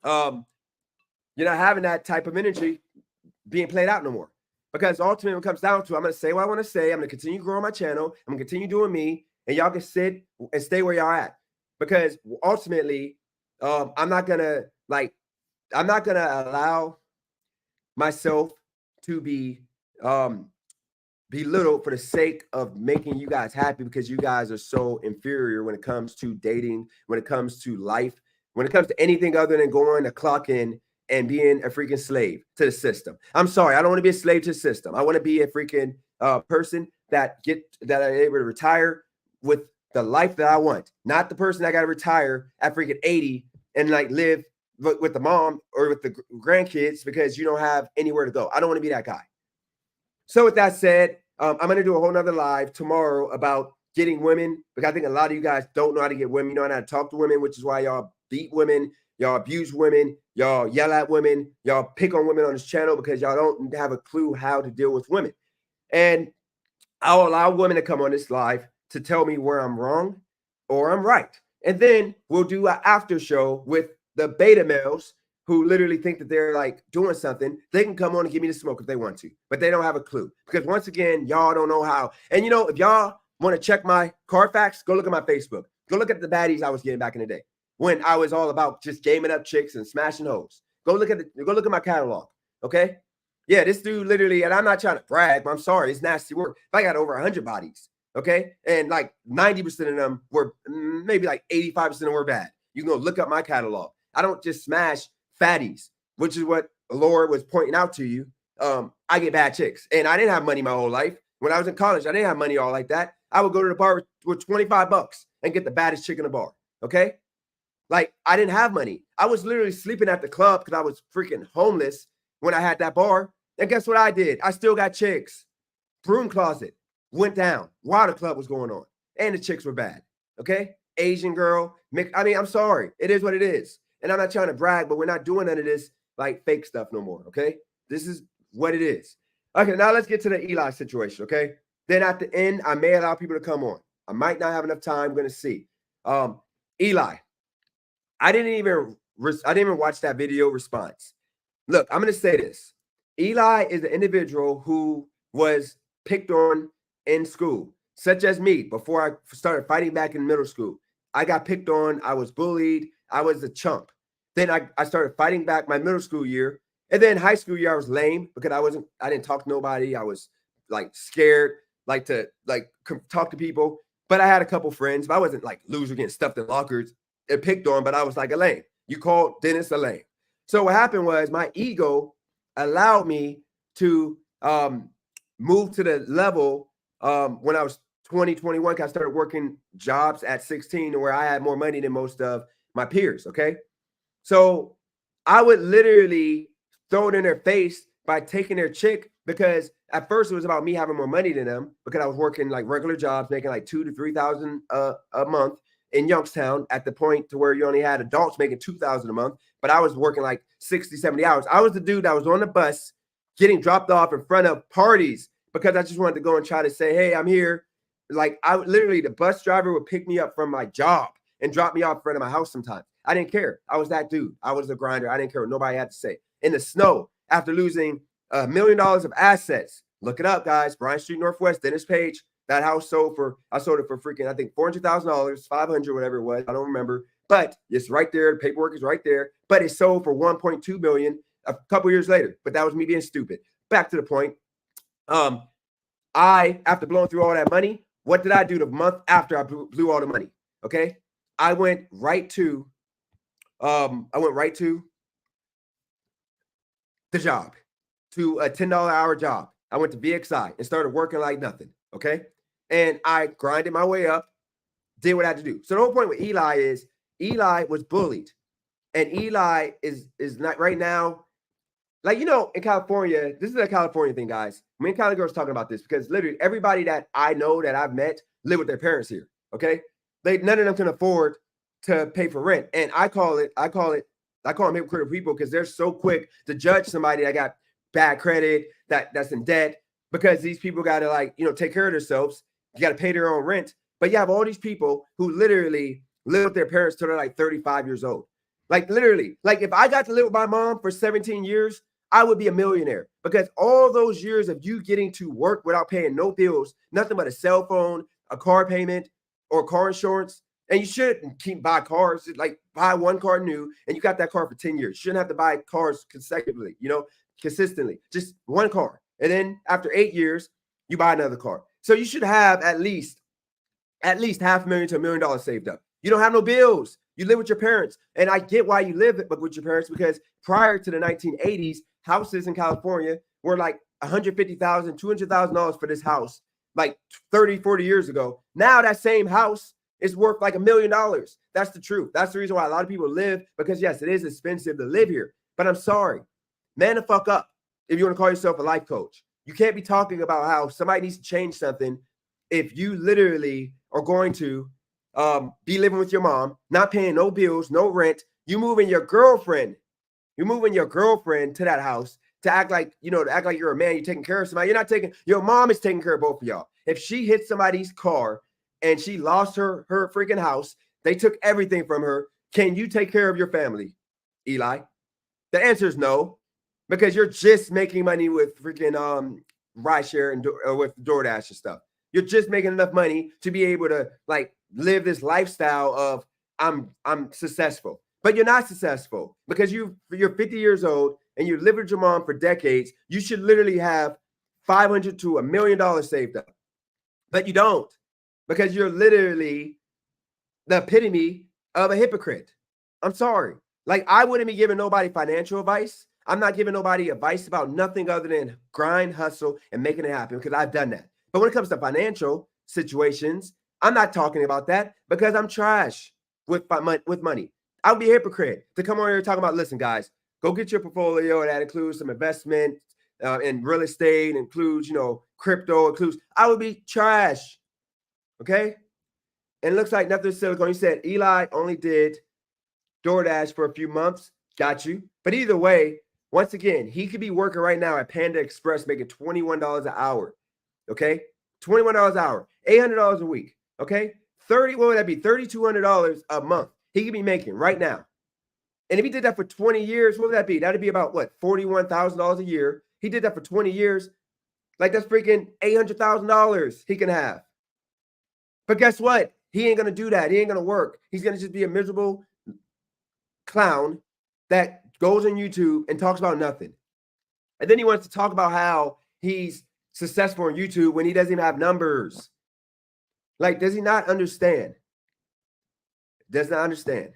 You're not having that type of energy being played out no more. Because ultimately it comes down to, I'm going to say what I want to say. I'm going to continue growing my channel. I'm going to continue doing me. And y'all can sit and stay where y'all at. Because ultimately, I'm not going to allow myself to be belittled for the sake of making you guys happy, because you guys are so inferior when it comes to dating, when it comes to life, when it comes to anything other than going to clock in and being a freaking slave to the system. I'm sorry, I don't want to be a slave to the system. I want to be a freaking person that are able to retire with the life that I want, not the person that got to retire at freaking 80 and like live with the mom or with the grandkids because you don't have anywhere to go. I don't want to be that guy. So with that said, I'm going to do a whole nother live tomorrow about getting women, because I think a lot of you guys don't know how to get women. You don't know how to talk to women, which is why y'all beat women, y'all abuse women, y'all yell at women, y'all pick on women on this channel because y'all don't have a clue how to deal with women. And I'll allow women to come on this live to tell me where I'm wrong or I'm right. And then we'll do an after show with the beta males who literally think that they're like doing something. They can come on and give me the smoke if they want to, but they don't have a clue, because once again, y'all don't know how. And you know, if y'all want to check my Carfax, go look at my Facebook. Go look at the baddies I was getting back in the day when I was all about just gaming up chicks and smashing hoes. Go look at my catalog. Okay. Yeah, this dude literally, and I'm not trying to brag, but I'm sorry, it's nasty work. I got over 100 bodies. Okay. And like 90% of them were, maybe like 85% of them were bad. You can go look up my catalog. I don't just smash fatties, which is what Laura was pointing out to you. I get bad chicks, and I didn't have money my whole life. When I was in college, I didn't have money all like that. I would go to the bar with $25 and get the baddest chick in the bar. Okay. Like, I didn't have money. I was literally sleeping at the club because I was freaking homeless when I had that bar. And guess what I did? I still got chicks. Broom closet went down while the club was going on, and the chicks were bad. Okay. Asian girl. I mean, I'm sorry. It is what it is. And I'm not trying to brag, but we're not doing none of this like fake stuff no more. Okay. This is what it is. Okay. Now let's get to the Eli situation. Okay. Then at the end, I may allow people to come on. I might not have enough time. We're going to see. Eli, I didn't even watch that video response. Look, I'm going to say this. Eli is the individual who was picked on in school, such as me. Before I started fighting back in middle school, I got picked on. I was bullied. I was a chump. Then I started fighting back my middle school year. And then high school year, I was lame because I didn't talk to nobody. I was like scared, like to talk to people. But I had a couple friends, but I wasn't like loser getting stuffed in lockers and picked on, but I was like a lame. You called Dennis a lame. So what happened was my ego allowed me to move to the level when I was 20, 21, because I started working jobs at 16 where I had more money than most of my peers. Okay. So I would literally throw it in their face by taking their chick, because at first it was about me having more money than them, because I was working like regular jobs, making like $2,000 to $3,000 a month in Youngstown, at the point to where you only had adults making $2,000 a month, but I was working like 60, 70 hours. I was the dude that was on the bus getting dropped off in front of parties because I just wanted to go and try to say, hey, I'm here. Like, I would literally, the bus driver would pick me up from my job and drop me off in front of my house sometimes. I didn't care. I was that dude. I was a grinder. I didn't care what nobody had to say. In the snow, after losing $1 million of assets, look it up, guys. Bryant Street Northwest, Dennis Page. That house I sold it for freaking, I think $400,000, $500, whatever it was. I don't remember. But it's right there. The paperwork is right there. But it sold for $1.2 million a couple years later, but that was me being stupid. Back to the point. After blowing through all that money, what did I do the month after I blew all the money? Okay. I went right to the job, to a $10 hour job. I went to VXI and started working like nothing. Okay. And I grinded my way up, did what I had to do. So the whole point with Eli is Eli was bullied. And Eli is not right now. Like, you know, in California, this is a California thing, guys. Me and Cali Girls talking about this because literally everybody that I know that I've met live with their parents here. Okay. None of them can afford to pay for rent. And I call them hypocritical people because they're so quick to judge somebody that got bad credit, that's in debt, because these people got to, like, you know, take care of themselves. You got to pay their own rent. But you have all these people who literally live with their parents till they're like 35 years old. Like, literally, like if I got to live with my mom for 17 years, I would be a millionaire, because all those years of you getting to work without paying no bills, nothing but a cell phone, a car payment, or car insurance. And you shouldn't keep buy cars, like buy one car new and you got that car for 10 years. You shouldn't have to buy cars consecutively, you know, consistently, just one car. And then after 8 years, you buy another car. So you should have at least $500,000 to $1 million saved up. You don't have no bills. You live with your parents. And I get why you live with your parents, because prior to the 1980s, houses in California were like $150,000, $200,000 for this house, like 30, 40 years ago. Now that same house is worth like $1 million. That's the truth. That's the reason why a lot of people live, because yes, it is expensive to live here. But I'm sorry, man, the fuck up if you want to call yourself a life coach. You can't be talking about how somebody needs to change something if you literally are going to be living with your mom, not paying no bills, no rent. You moving your girlfriend to that house to act like, you know, to act like you're a man, you're taking care of somebody. You're not taking, your mom is taking care of both of y'all. If she hit somebody's car and she lost her freaking house, they took everything from her. Can you take care of your family, Eli? The answer is no, because you're just making money with freaking rideshare and with DoorDash and stuff. You're just making enough money to be able to like live this lifestyle of I'm successful. But you're not successful, because you're 50 years old and you lived with your mom for decades. You should literally have $500,000 to $1 million saved up. But you don't, because you're literally the epitome of a hypocrite. I'm sorry. Like, I wouldn't be giving nobody financial advice. I'm not giving nobody advice about nothing other than grind, hustle, and making it happen, because I've done that. But when it comes to financial situations, I'm not talking about that, because I'm trash with money. I would be a hypocrite to come on here and talk about, listen, guys, go get your portfolio. That includes some investment in real estate, includes, you know, crypto, includes. I would be trash. Okay. And it looks like nothing silicone. You said Eli only did DoorDash for a few months. Got you. But either way, once again, he could be working right now at Panda Express making $21 an hour. Okay. $21 an hour, $800 a week. Okay. What would that be? $3,200 a month. He could be making right now. And if he did that for 20 years, what would that be? That'd be about what? $41,000 a year. He did that for 20 years. Like, that's freaking $800,000 he can have. But guess what? He ain't going to do that. He ain't going to work. He's going to just be a miserable clown that goes on YouTube and talks about nothing. And then he wants to talk about how he's successful on YouTube when he doesn't even have numbers. Like, does he not understand? Does not understand.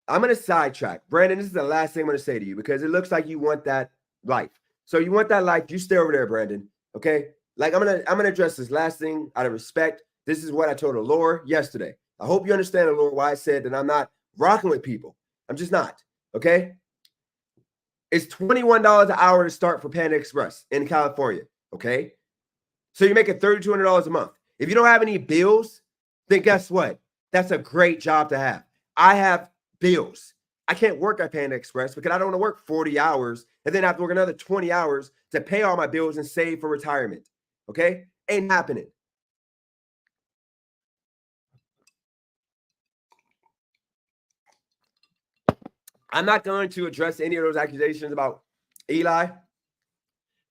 I'm going to sidetrack. Brandon, this is the last thing I'm going to say to you, because it looks like you want that life. So you want that life. You stay over there, Brandon. Okay? Like, I'm going to address this last thing out of respect. This is what I told Allure yesterday. I hope you understand, Allure, why I said that I'm not rocking with people. I'm just not. Okay? It's $21 an hour to start for Panda Express in California. Okay? So you're making $3,200 a month. If you don't have any bills, then guess what? That's a great job to have. I have bills. I can't work at Panda Express because I don't want to work 40 hours and then have to work another 20 hours to pay all my bills and save for retirement. Okay? Ain't happening. I'm not going to address any of those accusations about Eli.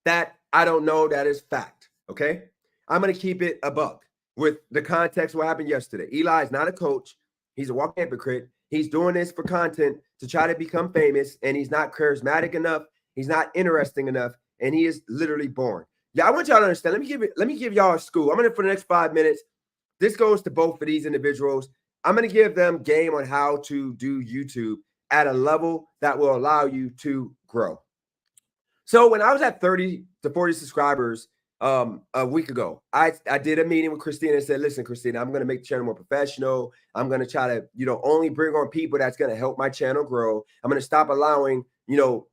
That I don't know, that is fact. Okay? I'm going to keep it a buck with the context of what happened yesterday. Eli is not a coach. He's a walking hypocrite. He's doing this for content to try to become famous, and he's not charismatic enough. He's not interesting enough, and he is literally boring. Yeah, I want y'all to understand. Let me give y'all a school. I'm gonna, for the next 5 minutes, this goes to both of these individuals. I'm gonna give them game on how to do YouTube at a level that will allow you to grow. So when I was at 30 to 40 subscribers a week ago, I did a meeting with Christina and said, listen, Christina, I'm going to make the channel more professional. I'm going to try to, only bring on people that's going to help my channel grow. I'm going to stop allowing,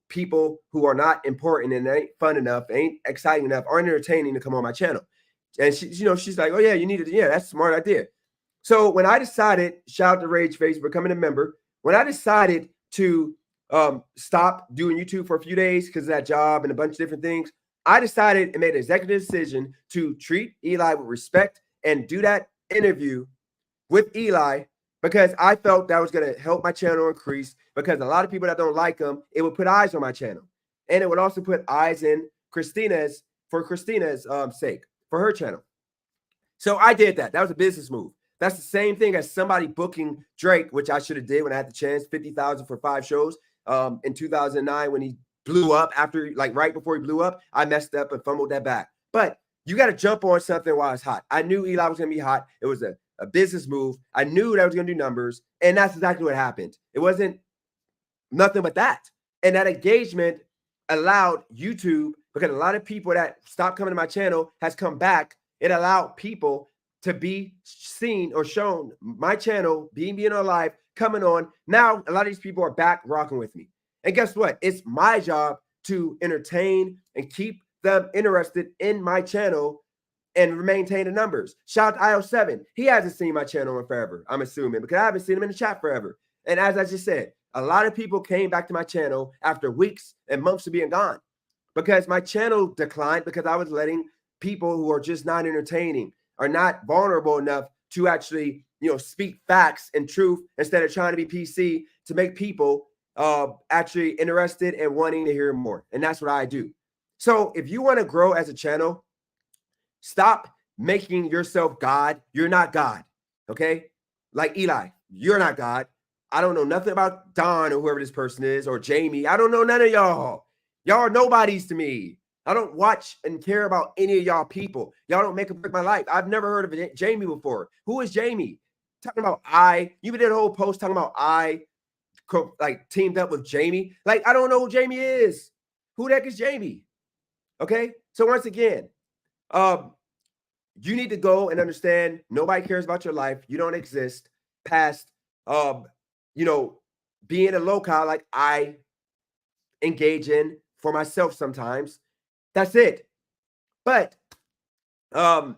people who are not important and ain't fun enough, ain't exciting enough, aren't entertaining to come on my channel. And she, she's like, oh yeah, you need to, yeah, that's a smart idea. So when I decided, shout out to Rageface for becoming a member, when I decided to stop doing YouTube for a few days because of that job and a bunch of different things, I decided and made an executive decision to treat Eli with respect and do that interview with Eli because I felt that was going to help my channel increase, because a lot of people that don't like him, it would put eyes on my channel. And it would also put eyes in Christina's sake, for her channel. So I did that. That was a business move. That's the same thing as somebody booking Drake, which I should have did when I had the chance, 50,000 for 5 shows. In 2009, when he blew up, right before he blew up, I messed up and fumbled that back. But you got to jump on something while it's hot. I knew Eli was going to be hot. It was a business move. I knew that I was going to do numbers, and that's exactly what happened. It wasn't nothing but that. And that engagement allowed YouTube, because a lot of people that stopped coming to my channel has come back. It allowed people to be seen or shown my channel being on live, coming on. Now, a lot of these people are back rocking with me. And guess what? It's my job to entertain and keep them interested in my channel and maintain the numbers. Shout out to IO7. He hasn't seen my channel in forever, I'm assuming, because I haven't seen him in the chat forever. And as I just said, a lot of people came back to my channel after weeks and months of being gone because my channel declined because I was letting people who are just not entertaining, are not vulnerable enough to actually, speak facts and truth instead of trying to be PC to make people actually interested and wanting to hear more. And that's what I do. So if you want to grow as a channel, stop making yourself God. You're not God. Okay. Like Eli, you're not God. I don't know nothing about Don or whoever this person is, or Jamie. I don't know none of y'all. Y'all are nobodies to me. I don't watch and care about any of y'all people. Y'all don't make or break my life. I've never heard of Jamie before. Who is Jamie? Talking about you did a whole post talking about teamed up with Jamie. Like, I don't know who Jamie is. Who the heck is Jamie? Okay. So once again, you need to go and understand nobody cares about your life. You don't exist past, being a local like I engage in for myself sometimes. That's it. But, as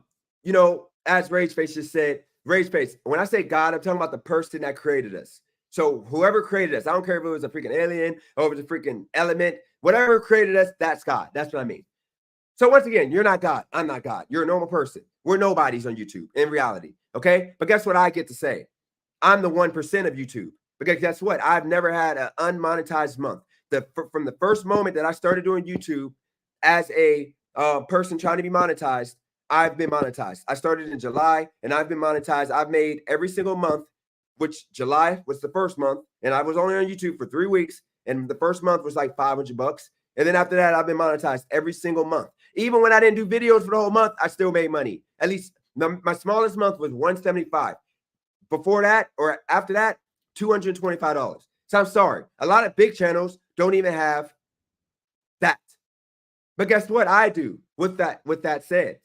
Rageface just said, Rageface, when I say God, I'm talking about the person that created us. So whoever created us, I don't care if it was a freaking alien or if it was a freaking element, whatever created us, that's God. That's what I mean. So once again, you're not God. I'm not God. You're a normal person. We're nobodies on YouTube in reality. Okay. But guess what I get to say? I'm the 1% of YouTube, because guess what? I've never had an unmonetized month. From the first moment that I started doing YouTube as a person trying to be monetized, I've been monetized. I started in July and I've been monetized. I've made every single month, which July was the first month, and I was only on YouTube for 3 weeks, and the first month was like $500. And then after that, I've been monetized every single month. Even when I didn't do videos for the whole month, I still made money. At least my smallest month was $175. Before that or after that, $225. So I'm sorry. A lot of big channels don't even have that. But guess what I do with that said?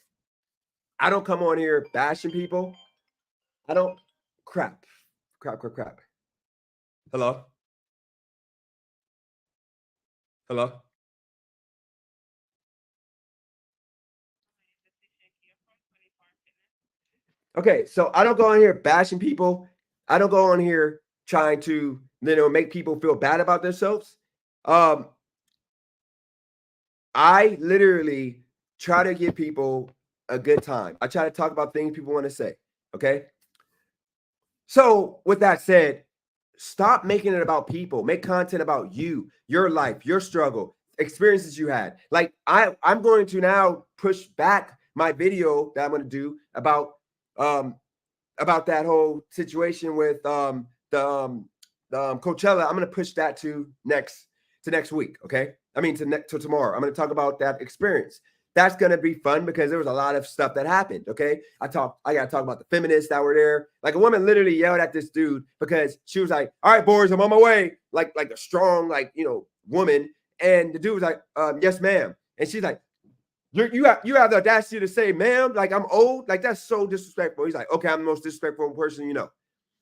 I don't come on here bashing people. I don't crap. Hello? Okay, so I don't go on here bashing people. I don't go on here trying to, make people feel bad about themselves. I literally try to give people a good time. I try to talk about things people want to say. Okay. So with that said, stop making it about people. Make content about you, your life, your struggle, experiences you had. Like I'm going to now push back my video that I'm going to do about that whole situation with the Coachella, I'm gonna push that to next week. Okay, I mean to tomorrow. I'm gonna talk about that experience. That's gonna be fun because there was a lot of stuff that happened. Okay, I gotta talk about the feminists that were there. Like a woman literally yelled at this dude because she was like, "All right, boys, I'm on my way." Like a strong, like, you know, woman, and the dude was like, "Yes, ma'am," and she's like, You have the audacity to say, "Ma'am, like I'm old." Like that's so disrespectful. He's like, "Okay, I'm the most disrespectful person you know."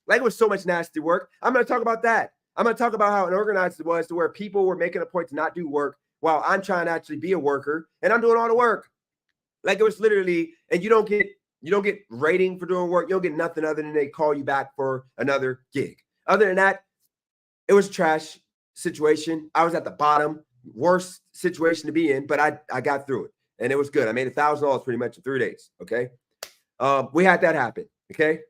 Like it was so much nasty work. I'm going to talk about that. I'm going to talk about how unorganized it was to where people were making a point to not do work while I'm trying to actually be a worker and I'm doing all the work. Like it was literally, and you don't get rating for doing work. You don't get nothing other than they call you back for another gig. Other than that, it was a trash situation. I was at the bottom, worst situation to be in, but I got through it and it was good. I made $1,000 pretty much in 3 days. Okay. We had that happen. Okay.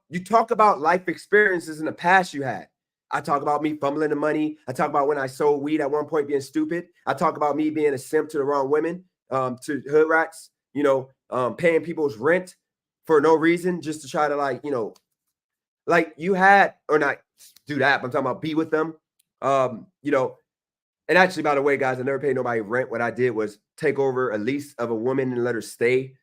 You talk about life experiences in the past you had. I talk about me fumbling the money. I talk about when I sold weed at one point being stupid. I talk about me being a simp to the wrong women, to hood rats, you know, paying people's rent for no reason just to try to, like, you know, like you had, or not do that, but I'm talking about be with them. You know, and actually, by the way, guys, I never paid nobody rent. What I did was take over a lease of a woman and let her stay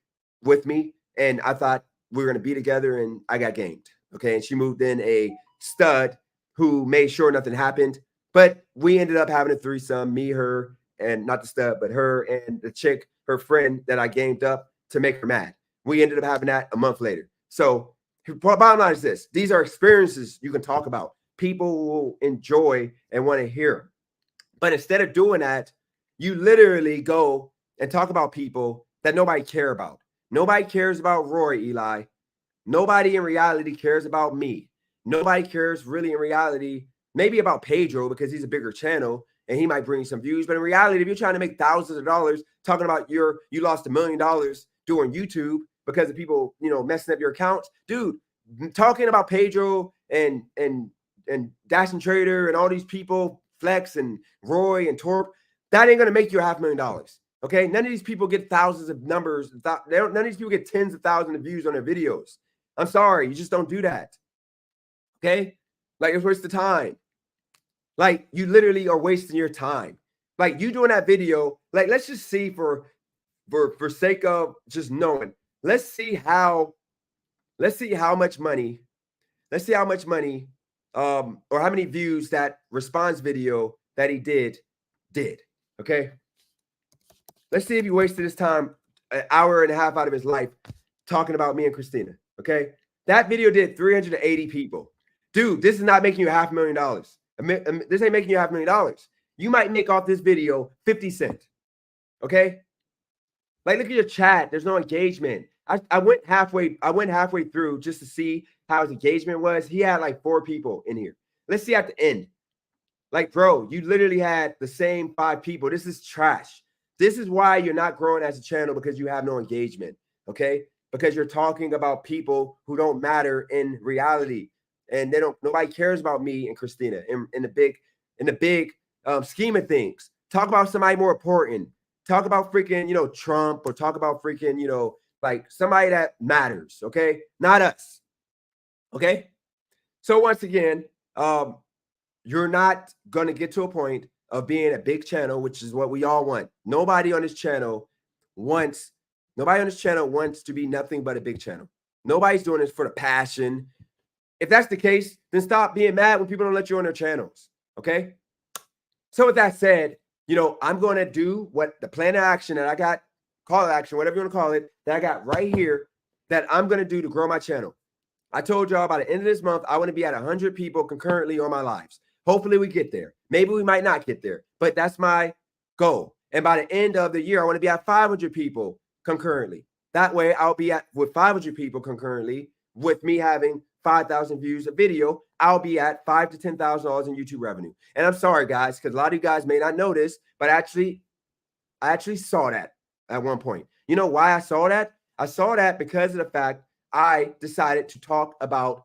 with me. And I thought we were going to be together, and I got gamed. Okay. And she moved in a stud who made sure nothing happened. But we ended up having a threesome, me, her, and not the stud, but her and the chick, her friend that I gamed up to make her mad. We ended up having that a month later. So bottom line is this. These are experiences you can talk about. People will enjoy and want to hear. But instead of doing that, you literally go and talk about people that nobody care about. Nobody cares about Roy, Eli. Nobody in reality cares about me. Nobody cares really in reality, maybe about Pedro because he's a bigger channel and he might bring some views. But in reality, if you're trying to make thousands of dollars talking about you lost $1 million doing YouTube because of people, you know, messing up your accounts, dude, talking about Pedro and Dash and Trader and all these people, Flex and Roy and Torp, that ain't going to make you $500,000. Okay, none of these people get thousands of numbers. None of these people get tens of thousands of views on their videos. I'm sorry, you just don't do that. Okay, like it's a waste of time. Like you literally are wasting your time. Like you doing that video. Like let's just see for sake of just knowing. Let's see how much money. Let's see how much money, or how many views that response video that he did. Okay. Let's see if he wasted his time, an hour and a half out of his life, talking about me and Christina. Okay. That video did 380 people. Dude, this is not making you $500,000. This ain't making you $500,000. You might make off this video 50 cents. Okay. Like, look at your chat. There's no engagement. I went halfway through just to see how his engagement was. He had like 4 people in here. Let's see at the end. Like, bro, you literally had the same 5 people. This is trash. This is why you're not growing as a channel, because you have no engagement, okay? Because you're talking about people who don't matter in reality, and nobody cares about me and Christina in the big scheme of things. Talk about somebody more important. Talk about freaking, you know, Trump, or talk about freaking, you know, like somebody that matters, okay? Not us, okay? So once again, you're not going to get to a point of being a big channel, which is what we all want. Nobody on this channel wants to be nothing but a big channel. Nobody's doing this for the passion. If that's the case, then stop being mad when people don't let you on their channels. Okay. So with that said, you know, I'm going to do what the plan of action that I got, call to action, whatever you want to call it, that I got right here, that I'm going to do to grow my channel. I told y'all by the end of this month, I want to be at 100 people concurrently on my lives. Hopefully we get there. Maybe we might not get there, but that's my goal. And by the end of the year, I want to be at 500 people concurrently. That way I'll be with 500 people concurrently, with me having 5,000 views a video. I'll be at $5,000 to $10,000 in YouTube revenue. And I'm sorry, guys, because a lot of you guys may not know this, but I actually saw that at one point. You know why I saw that? I saw that because of the fact I decided to talk about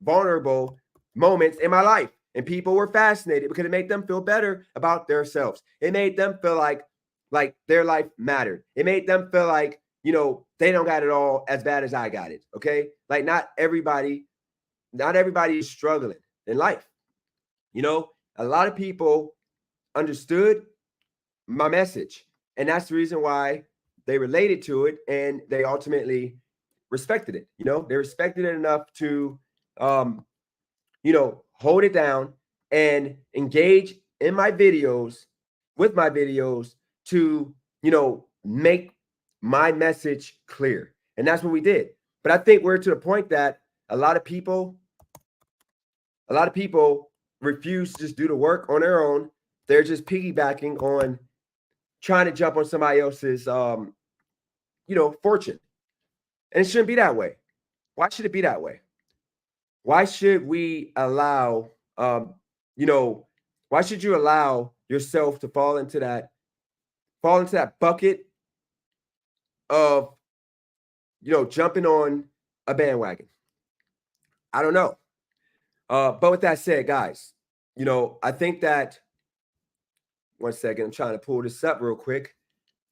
vulnerable moments in my life. And people were fascinated because it made them feel better about themselves. It made them feel like their life mattered. It made them feel like, you know, they don't got it all as bad as I got it. Okay. Like not everybody is struggling. in life. You know, a lot of people understood my message, and that's the reason why they related to it, and they ultimately respected it. You know, they respected it enough to, you know, hold it down and engage in my videos, with my videos, to, you know, make my message clear. And that's what we did. But I think we're to the point that a lot of people refuse to just do the work on their own. They're just piggybacking on trying to jump on somebody else's, you know, fortune. And it shouldn't be that way. Why should it be that way? Why should we allow, you know, why should you allow yourself to fall into that bucket of, you know, jumping on a bandwagon? I don't know. But with that said, guys, you know, I think that, one second, I'm trying to pull this up real quick.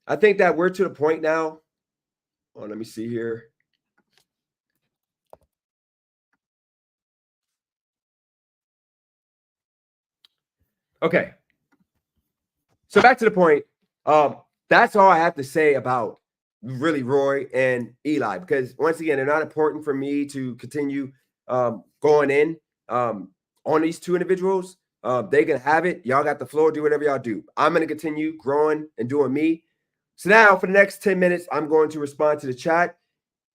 I think that we're to the point now. Oh, let me see here. Okay. So back to the point. That's all I have to say about really Roy and Eli, because once again, they're not important for me to continue going in on these two individuals. They can have it. Y'all got the floor. Do whatever y'all do. I'm going to continue growing and doing me. So now for the next 10 minutes, I'm going to respond to the chat.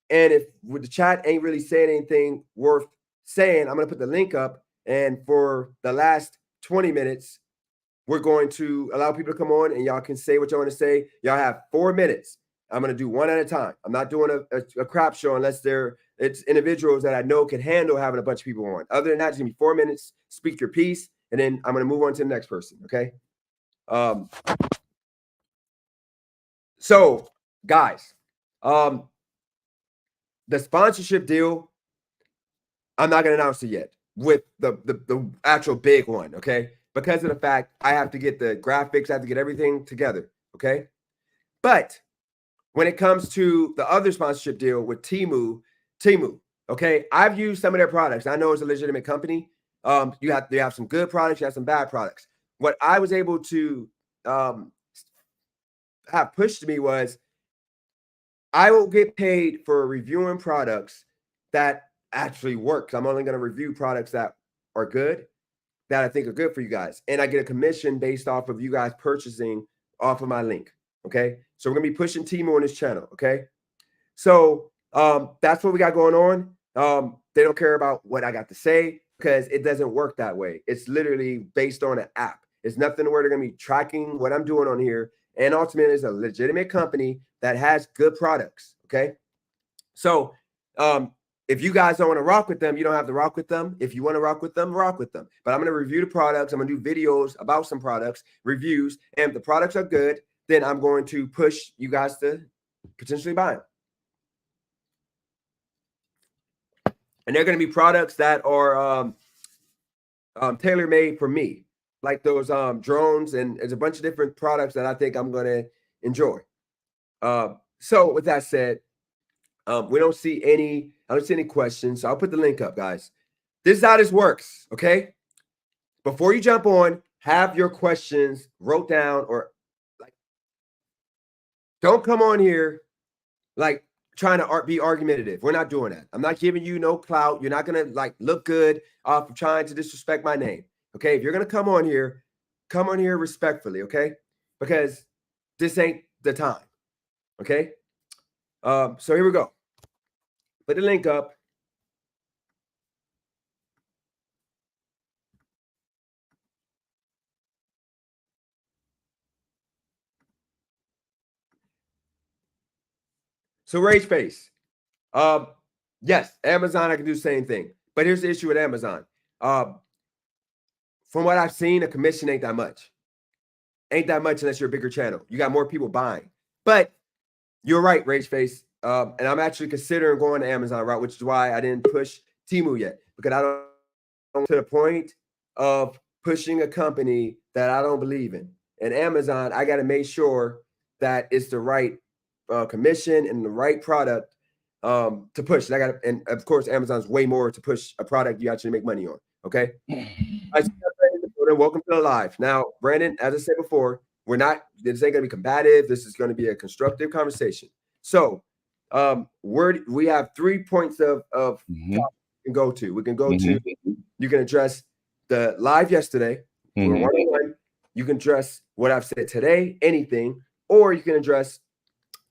And if the chat ain't really saying anything worth saying, I'm going to put the link up. And for the last 20 minutes, we're going to allow people to come on and y'all can say what y'all want to say. Y'all have 4 minutes. I'm going to do one at a time. I'm not doing a crap show unless it's individuals that I know can handle having a bunch of people on. Other than that, it's going to be 4 minutes. Speak your piece. And then I'm going to move on to the next person. Okay. So guys, the sponsorship deal, I'm not going to announce it yet with the actual big one. Okay. Because of the fact I have to get the graphics, I have to get everything together. Okay. But when it comes to the other sponsorship deal with Temu, okay, I've used some of their products. I know it's a legitimate company. They have some good products, you have some bad products. What I was able to have pushed me was I will get paid for reviewing products that actually work. I'm only going to review products that are good, that I think are good for you guys. And I get a commission based off of you guys purchasing off of my link. Okay. So we're going to be pushing Temu on this channel. Okay. So that's what we got going on. They don't care about what I got to say because it doesn't work that way. It's literally based on an app. It's nothing where they're going to be tracking what I'm doing on here. And ultimately, it's a legitimate company that has good products. Okay. So if you guys don't want to rock with them, you don't have to rock with them. If you want to rock with them, rock with them. But I'm going to review the products. I'm going to do videos about some products, reviews. And if the products are good, then I'm going to push you guys to potentially buy them. And they're going to be products that are tailor-made for me, like those drones, and there's a bunch of different products that I think I'm going to enjoy. So with that said, I don't see any questions. So I'll put the link up, guys. This is how this works, okay? Before you jump on, have your questions wrote down, or like, don't come on here like trying to be argumentative. We're not doing that. I'm not giving you no clout. You're not going to like look good off of trying to disrespect my name. Okay. If you're going to come on here respectfully. Okay. Because this ain't the time. Okay. So here we go. Put the link up. So Rage Face. Yes, Amazon, I can do the same thing. But here's the issue with Amazon. From what I've seen, a commission ain't that much. Ain't that much unless you're a bigger channel. You got more people buying. But you're right, Rage Face. And I'm actually considering going the Amazon route, which is why I didn't push Temu yet. Because I don't to the point of pushing a company that I don't believe in. And Amazon, I got to make sure that it's the right commission and the right product to push. And of course, Amazon's way more to push a product you actually make money on. Okay. I see that, Brandon. Welcome to the live. Now, Brandon, as I said before, this ain't gonna be combative. This is gonna be a constructive conversation. So we have 3 points of topic we can go to. We can go to, you can address the live yesterday. We're one-on-one. You can address what I've said today, anything, or you can address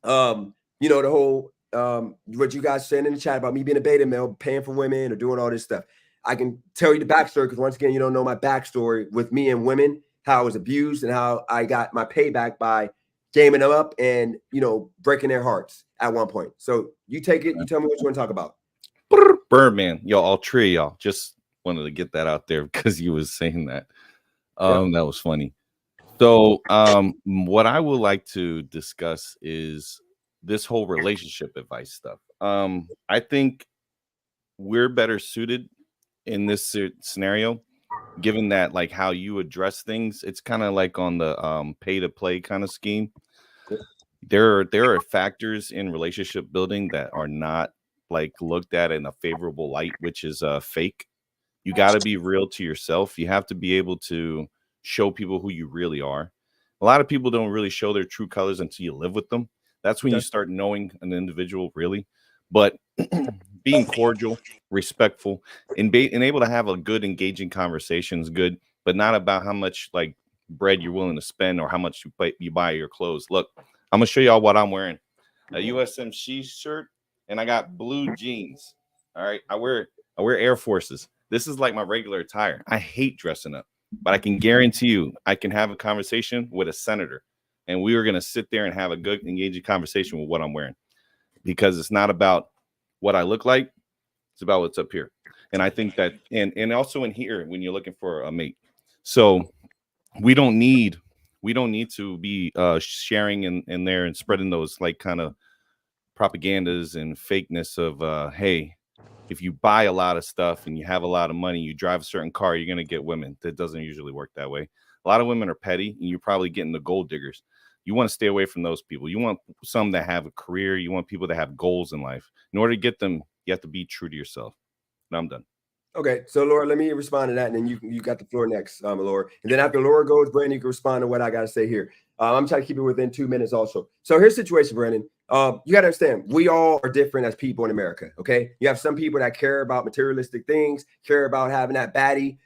the whole what you guys saying in the chat about me being a beta male, paying for women or doing all this stuff. I can tell you the backstory because once again, you don't know my backstory with me and women, how I was abused and how I got my payback by gaming them up and breaking their hearts at one point. So you take it, you tell me what you want to talk about. Birdman, yo, all three of y'all. Just wanted to get that out there because you was saying that. That was funny. So what I would like to discuss is this whole relationship advice stuff. I think we're better suited in this scenario, given that like how you address things, it's kind of like on the pay to play kind of scheme. There are factors in relationship building that are not like looked at in a favorable light, which is fake. You got to be real to yourself. You have to be able to show people who you really are. A lot of people don't really show their true colors until you live with them. That's when you start knowing an individual really. But being cordial, respectful, and able to have a good, engaging conversation is good, but not about how much like bread you're willing to spend or how much you buy your clothes. Look, I'm gonna show y'all what I'm wearing: a USMC shirt, and I got blue jeans. All right, I wear Air Forces. This is like my regular attire. I hate dressing up, but I can guarantee you, I can have a conversation with a senator, and we are gonna sit there and have a good, engaging conversation with what I'm wearing, because it's not about what I look like. It's about what's up here. And I think that, and also in here, when you're looking for a mate. So we don't need to be sharing in there and spreading those like kind of propagandas and fakeness of, hey, if you buy a lot of stuff and you have a lot of money, you drive a certain car, you're going to get women. That doesn't usually work that way. A lot of women are petty, and you're probably getting the gold diggers. You want to stay away from those people. You want some that have a career. You want people that have goals in life. In order to get them, you have to be true to yourself. Now I'm done. Okay, so Laura, let me respond to that, and then you got the floor next, Laura. And then after Laura goes, Brandon, you can respond to what I got to say here. I'm trying to keep it within 2 minutes also. So here's the situation, Brandon. You got to understand, we all are different as people in America, okay? You have some people that care about materialistic things, care about having that baddie,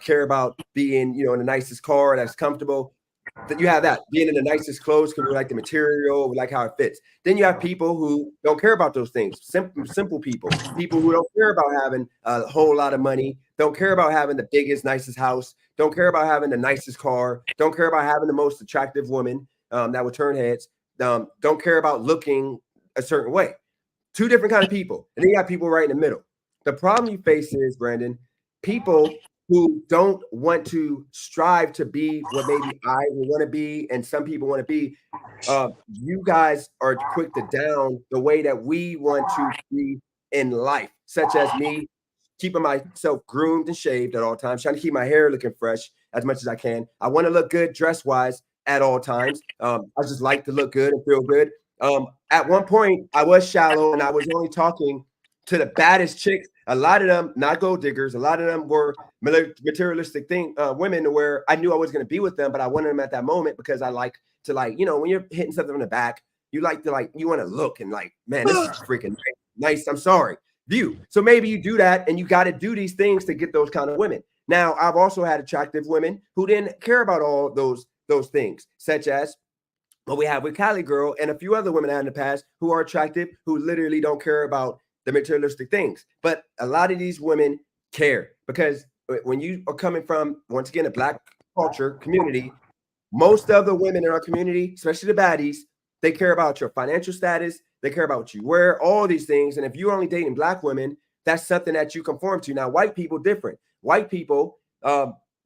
care about being, in the nicest car that's comfortable. Then you have that being in the nicest clothes because we like the material, we like how it fits. Then you have people who don't care about those things. Simple people who don't care about having a whole lot of money, don't care about having the biggest, nicest house, don't care about having the nicest car, don't care about having the most attractive woman that would turn heads, don't care about looking a certain way. Two different kind of people. And then you got people right in the middle. The problem you face is, Brandon, people who don't want to strive to be what maybe I would want to be, and some people want to be. You guys are quick to down the way that we want to be in life, such as me keeping myself groomed and shaved at all times, trying to keep my hair looking fresh as much as I can. I want to look good dress-wise at all times. I just like to look good and feel good. At one point, I was shallow, and I was only talking to the baddest chicks. A lot of them, not gold diggers, a lot of them were materialistic women where I knew I was going to be with them, but I wanted them at that moment because I like to, when you're hitting something in the back, you like to, you want to look and man, this is freaking nice. I'm sorry. View. So maybe you do that, and you got to do these things to get those kind of women. Now, I've also had attractive women who didn't care about all those things, such as what we have with Cali Girl and a few other women I had in the past who are attractive, who literally don't care about the materialistic things. But a lot of these women care, because when you are coming from, once again, a Black culture community, most of the women in our community, especially the baddies, they care about your financial status. They care about what you wear, all these things. And if you're only dating Black women, that's something that you conform to. Now, white people, different. White people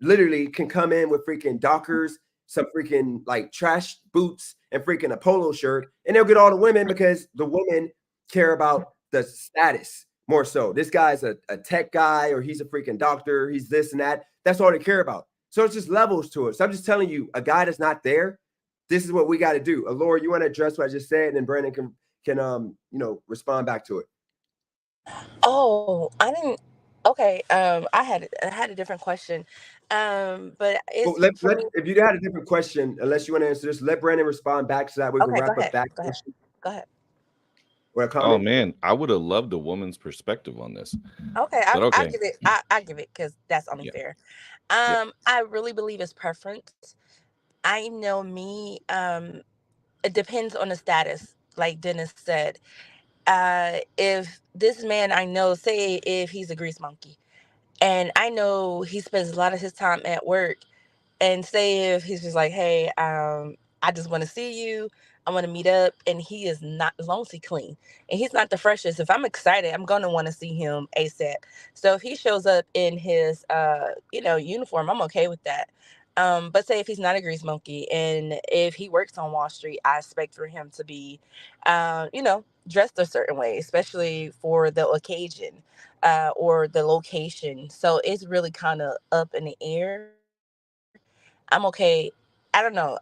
literally can come in with freaking Dockers, some freaking trash boots, and freaking a polo shirt, and they'll get all the women because the women care about the status more so. This guy's a tech guy, or he's a freaking doctor, he's this and that. That's all they care about. So it's just levels to it. So I'm just telling you, a guy that's not there, this is what we got to do. Laura, you want to address what I just said, and then Brandon can respond back to it. Oh, I didn't Okay. I had a different question. But Well, it's for let me. if you had a different question, unless you want to answer this, let Brandon respond back so that we can Okay, go wrap up ahead. that Go ahead. question Go ahead. or a Oh comment. man, I would have loved a woman's perspective on this, Okay, but I okay, give it. I give it because that's only yeah, fair. yeah. I really believe it's preference. I know me. It depends on the status. Like Dennis said, if this man I know, say if he's a grease monkey, and I know he spends a lot of his time at work, and say if he's just like, hey, I just want to see you, I want to meet up, and he is not, as long as he clean and he's not the freshest, if I'm excited, I'm gonna want to see him ASAP. So if he shows up in his uniform, I'm okay with that. But say if he's not a grease monkey and if he works on Wall Street, I expect for him to be dressed a certain way, especially for the occasion or the location. So it's really kind of up in the air. I'm okay. I don't know.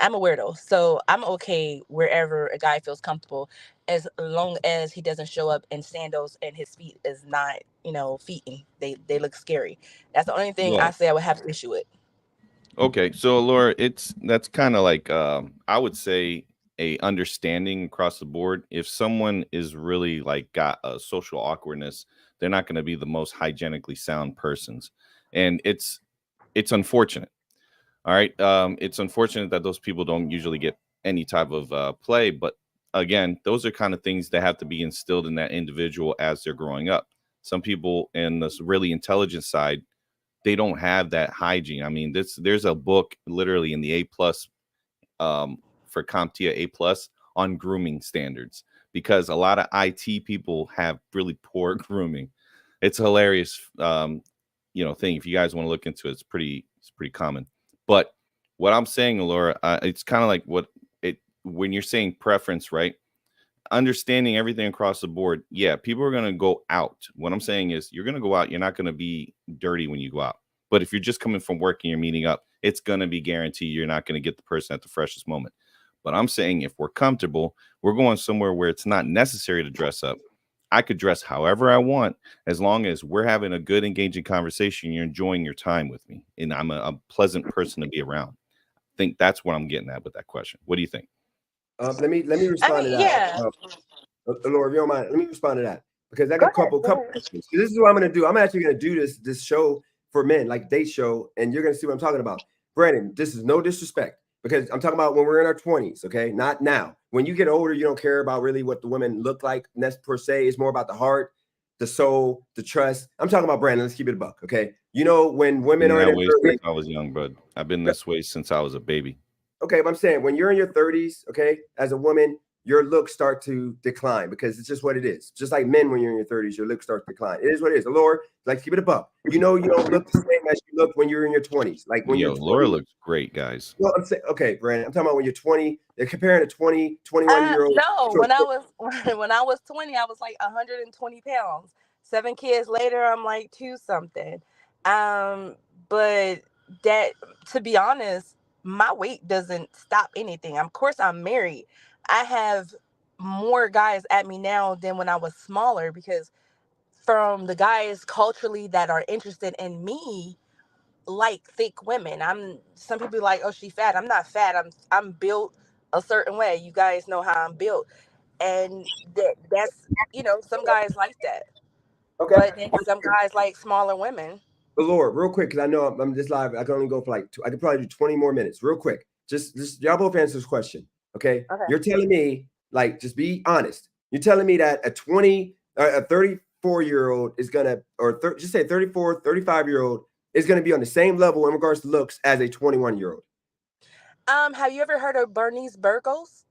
I'm a weirdo, so I'm okay wherever a guy feels comfortable, as long as he doesn't show up in sandals and his feet is not, feeting. They look scary. That's the only thing I Well, say I would have an issue with. okay, so Laura, that's kind of like I would say a understanding across the board. If someone is really like got a social awkwardness, they're not going to be the most hygienically sound persons, and it's unfortunate. All right, it's unfortunate that those people don't usually get any type of play, but again, those are kind of things that have to be instilled in that individual as they're growing up. Some people in this really intelligent side, they don't have that hygiene. I mean, there's a book literally in the A plus for CompTIA A plus on grooming standards because a lot of IT people have really poor grooming. It's a hilarious, thing. If you guys want to look into it, it's pretty common. But what I'm saying, Laura, it's kind of like when you're saying preference, right? Understanding everything across the board. Yeah, people are going to go out. What I'm saying is you're going to go out. You're not going to be dirty when you go out. But if you're just coming from work and you're meeting up, it's going to be guaranteed you're not going to get the person at the freshest moment. But I'm saying if we're comfortable, we're going somewhere where it's not necessary to dress up. I could dress however I want as long as we're having a good, engaging conversation. You're enjoying your time with me, and I'm a pleasant person to be around. I think that's what I'm getting at with that question. What do you think? Let me I respond to mean, that. yeah. Laura, if you don't mind, let me respond to that because I Go got a ahead. couple Go couple ahead. questions. This is what I'm gonna do. I'm actually gonna do this show for men, like date show, and you're gonna see what I'm talking about. Brandon, this is no disrespect because I'm talking about when we're in our 20s, okay? Not now. When you get older, you don't care about really what the women look like per se. It's more about the heart, the soul, the trust. I'm talking about Brandon. Let's keep it a buck, okay? You know, when women Been are in that their way 30s, since I was young, bud. I've been this way since I was a baby. okay, but I'm saying when you're in your 30s, okay, as a woman, your looks start to decline because it's just what it is. Just like men, when you're in your 30s, your looks start to decline. It is what it is. Lord, like keep it above. You know, you don't look the same as you look when you're in your 20s. Like when you're Yo, Laura 20. looks great, guys. Well, I'm saying, okay, Brandon, I'm talking about when you're 20. They're comparing a 20, 21-year-old No, to when I was when I was 20, I was like 120 pounds. 7 kids later, I'm like two something. Um, but that, to be honest, my weight doesn't stop anything. Of course, I'm married. I have more guys at me now than when I was smaller because from the guys culturally that are interested in me, like thick women. I'm Some people be like, oh, she fat. I'm not fat. I'm built a certain way. You guys know how I'm built, and that's some guys like that, okay. but then some guys like smaller women. But Lord, real quick, because I know I'm this live. I can only go for like I could probably do 20 more minutes. Real quick. Just y'all both answer this question. Okay. Okay. You're telling me, like, just be honest. You're telling me that a 34-year-old is gonna, just say 34, 35-year-old is gonna be on the same level in regards to looks as a 21-year-old. Have you ever heard of Bernice Burgos?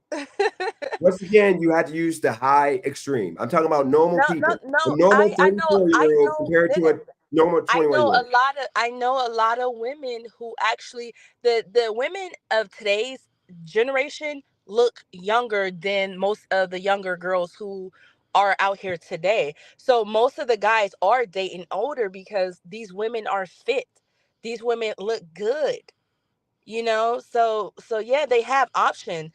Once again, you had to use the high extreme. I'm talking about normal No, no, people. A no. normal I know. I 34-year-old know, compared to a Dennis. normal I know a 21-year-old. lot of I know a lot of women who actually, the women of today's generation look younger than most of the younger girls who are out here today. So most of the guys are dating older because these women are fit. These women look good. So yeah, they have options.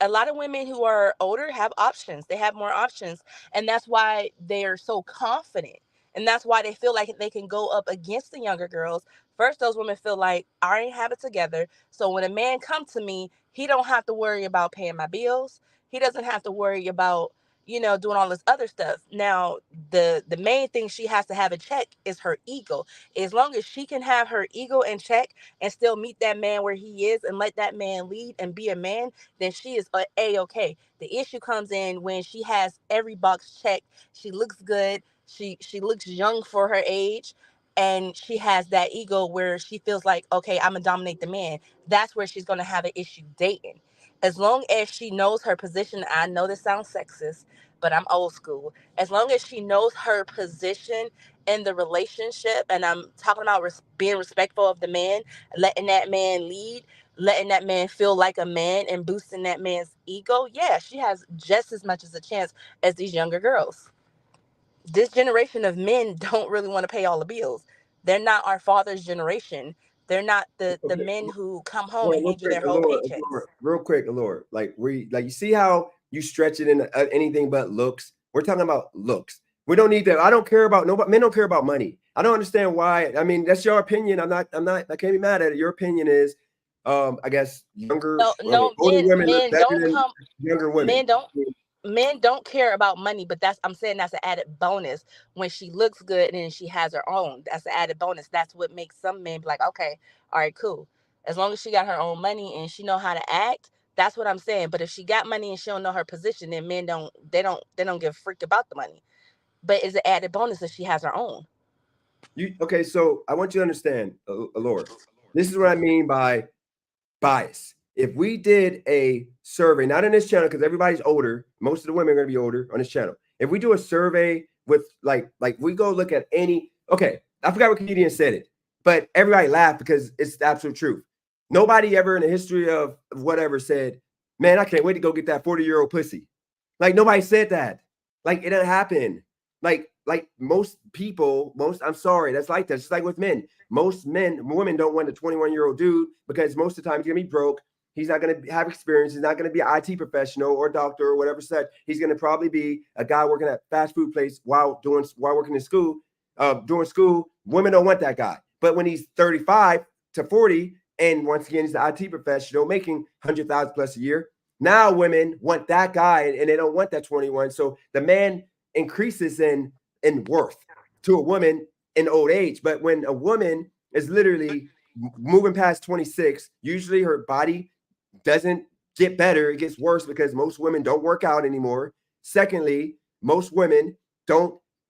A lot of women who are older have options. They have more options, and that's why they are so confident, And that's why they feel like they can go up against the younger girls. First, those women feel like I already have it together. So when a man comes to me, he don't have to worry about paying my bills. He doesn't have to worry about, doing all this other stuff. Now, the main thing she has to have in check is her ego. As long as she can have her ego in check and still meet that man where he is and let that man lead and be a man, then she is A-okay. The issue comes in when she has every box checked. She looks good. She looks young for her age, and she has that ego where she feels like, okay, I'm gonna dominate the man. That's where she's gonna have an issue dating. As long as she knows her position, I know this sounds sexist, but I'm old school. As long as she knows her position in the relationship, and I'm talking about being respectful of the man, letting that man lead, letting that man feel like a man, and boosting that man's ego, yeah, she has just as much as a chance as these younger girls. This generation of men don't really want to pay all the bills. They're not our father's generation. They're not the Okay. men who come home Well, and hand you their whole paychecks. real quick, Allure. Like you see how you stretch it in anything but looks. We're talking about looks. We don't need that. I don't care about nobody. Men don't care about money. I don't understand why. I mean, that's your opinion. I can't be mad at it. Your opinion is, I guess older women look better than younger women. Men don't care about money, but I'm saying that's an added bonus. When she looks good and she has her own, that's an added bonus. That's what makes some men be like, okay, all right, cool. As long as she got her own money and she know how to act, that's what I'm saying. But if she got money and she don't know her position, then men don't give a freak about the money. But it's an added bonus if she has her own. Okay, so I want you to understand, Allure. This is what I mean by bias. If we did a survey, not in this channel, because everybody's older, most of the women are going to be older on this channel. If we do a survey with like we go look at okay, I forgot what comedian said it, but everybody laughed because it's the absolute truth. Nobody ever in the history of whatever said, man, I can't wait to go get that 40-year-old pussy. Like nobody said that. Like it didn't happen. Like most people, I'm sorry, that's like that. It's like with men. Women don't want a 21-year-old dude because most of the time he's gonna be broke. He's not going to have experience. He's not going to be an IT professional or doctor or whatever said. He's going to probably be a guy working at fast food place while working in school, doing school. Women don't want that guy. But when he's 35 to 40, and once again, he's an IT professional making $100,000 plus a year. Now women want that guy and they don't want that 21. So the man increases in worth to a woman in old age. But when a woman is literally moving past 26, usually her body doesn't get better, it gets worse because most women don't work out anymore. Secondly, most women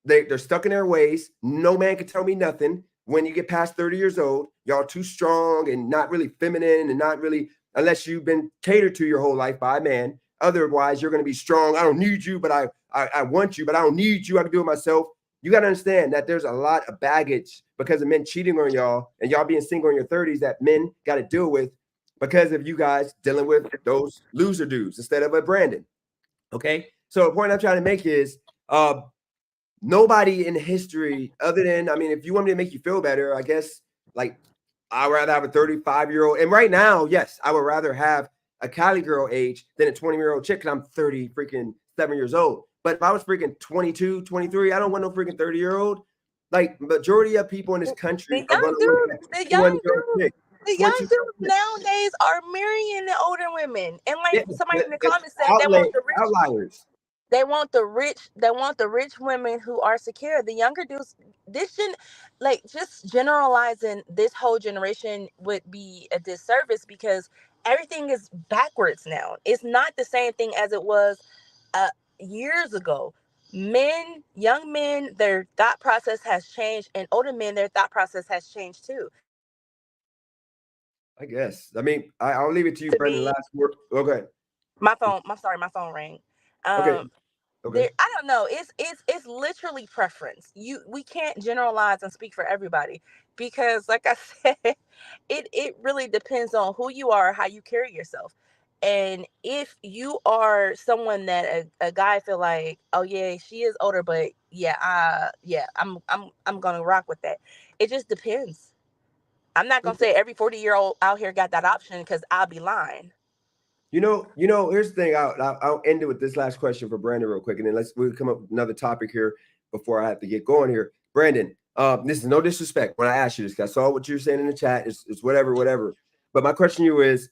they're stuck in their ways. No man can tell me nothing. When you get past 30 years old, y'all too strong and not really feminine and not really, unless you've been catered to your whole life by a man. Otherwise, you're going to be strong. I don't need you, but I want you, but I don't need you. I can do it myself. You got to understand that there's a lot of baggage because of men cheating on y'all and y'all being single in your 30s that men got to deal with because of you guys dealing with those loser dudes instead of a Brandon. Okay. So the point I'm trying to make is nobody in history other than, I mean, if you want me to make you feel better, I guess like I'd rather have a 35-year-old. And right now, yes, I would rather have a Cali girl age than a 20-year-old chick because I'm 7 years old. But if I was freaking 22, 23, I don't want no freaking 30-year-old. Like majority of people in this country are going to want the young dudes nowadays are marrying the older women. And like somebody in the comments said, they want the rich outliers. They want the rich women who are secure. The younger dudes, just generalizing this whole generation would be a disservice because everything is backwards now. It's not the same thing as it was years ago. Young men, their thought process has changed, and older men, their thought process has changed too. I guess. I mean, I'll leave it to you, Brendan. Last word. Okay. My phone rang. Okay. I don't know. It's literally preference. We can't generalize and speak for everybody because, like I said, it really depends on who you are, how you carry yourself. And if you are someone that a guy feel like, oh yeah, she is older, but I'm gonna rock with that. It just depends. I'm not gonna say every 40-year-old out here got that option because I'll be lying. You know, here's the thing. I'll end it with this last question for Brandon real quick, and then we'll come up with another topic here before I have to get going here. Brandon, this is no disrespect when I asked you this. I saw what you were saying in the chat. It's whatever. But my question to you is,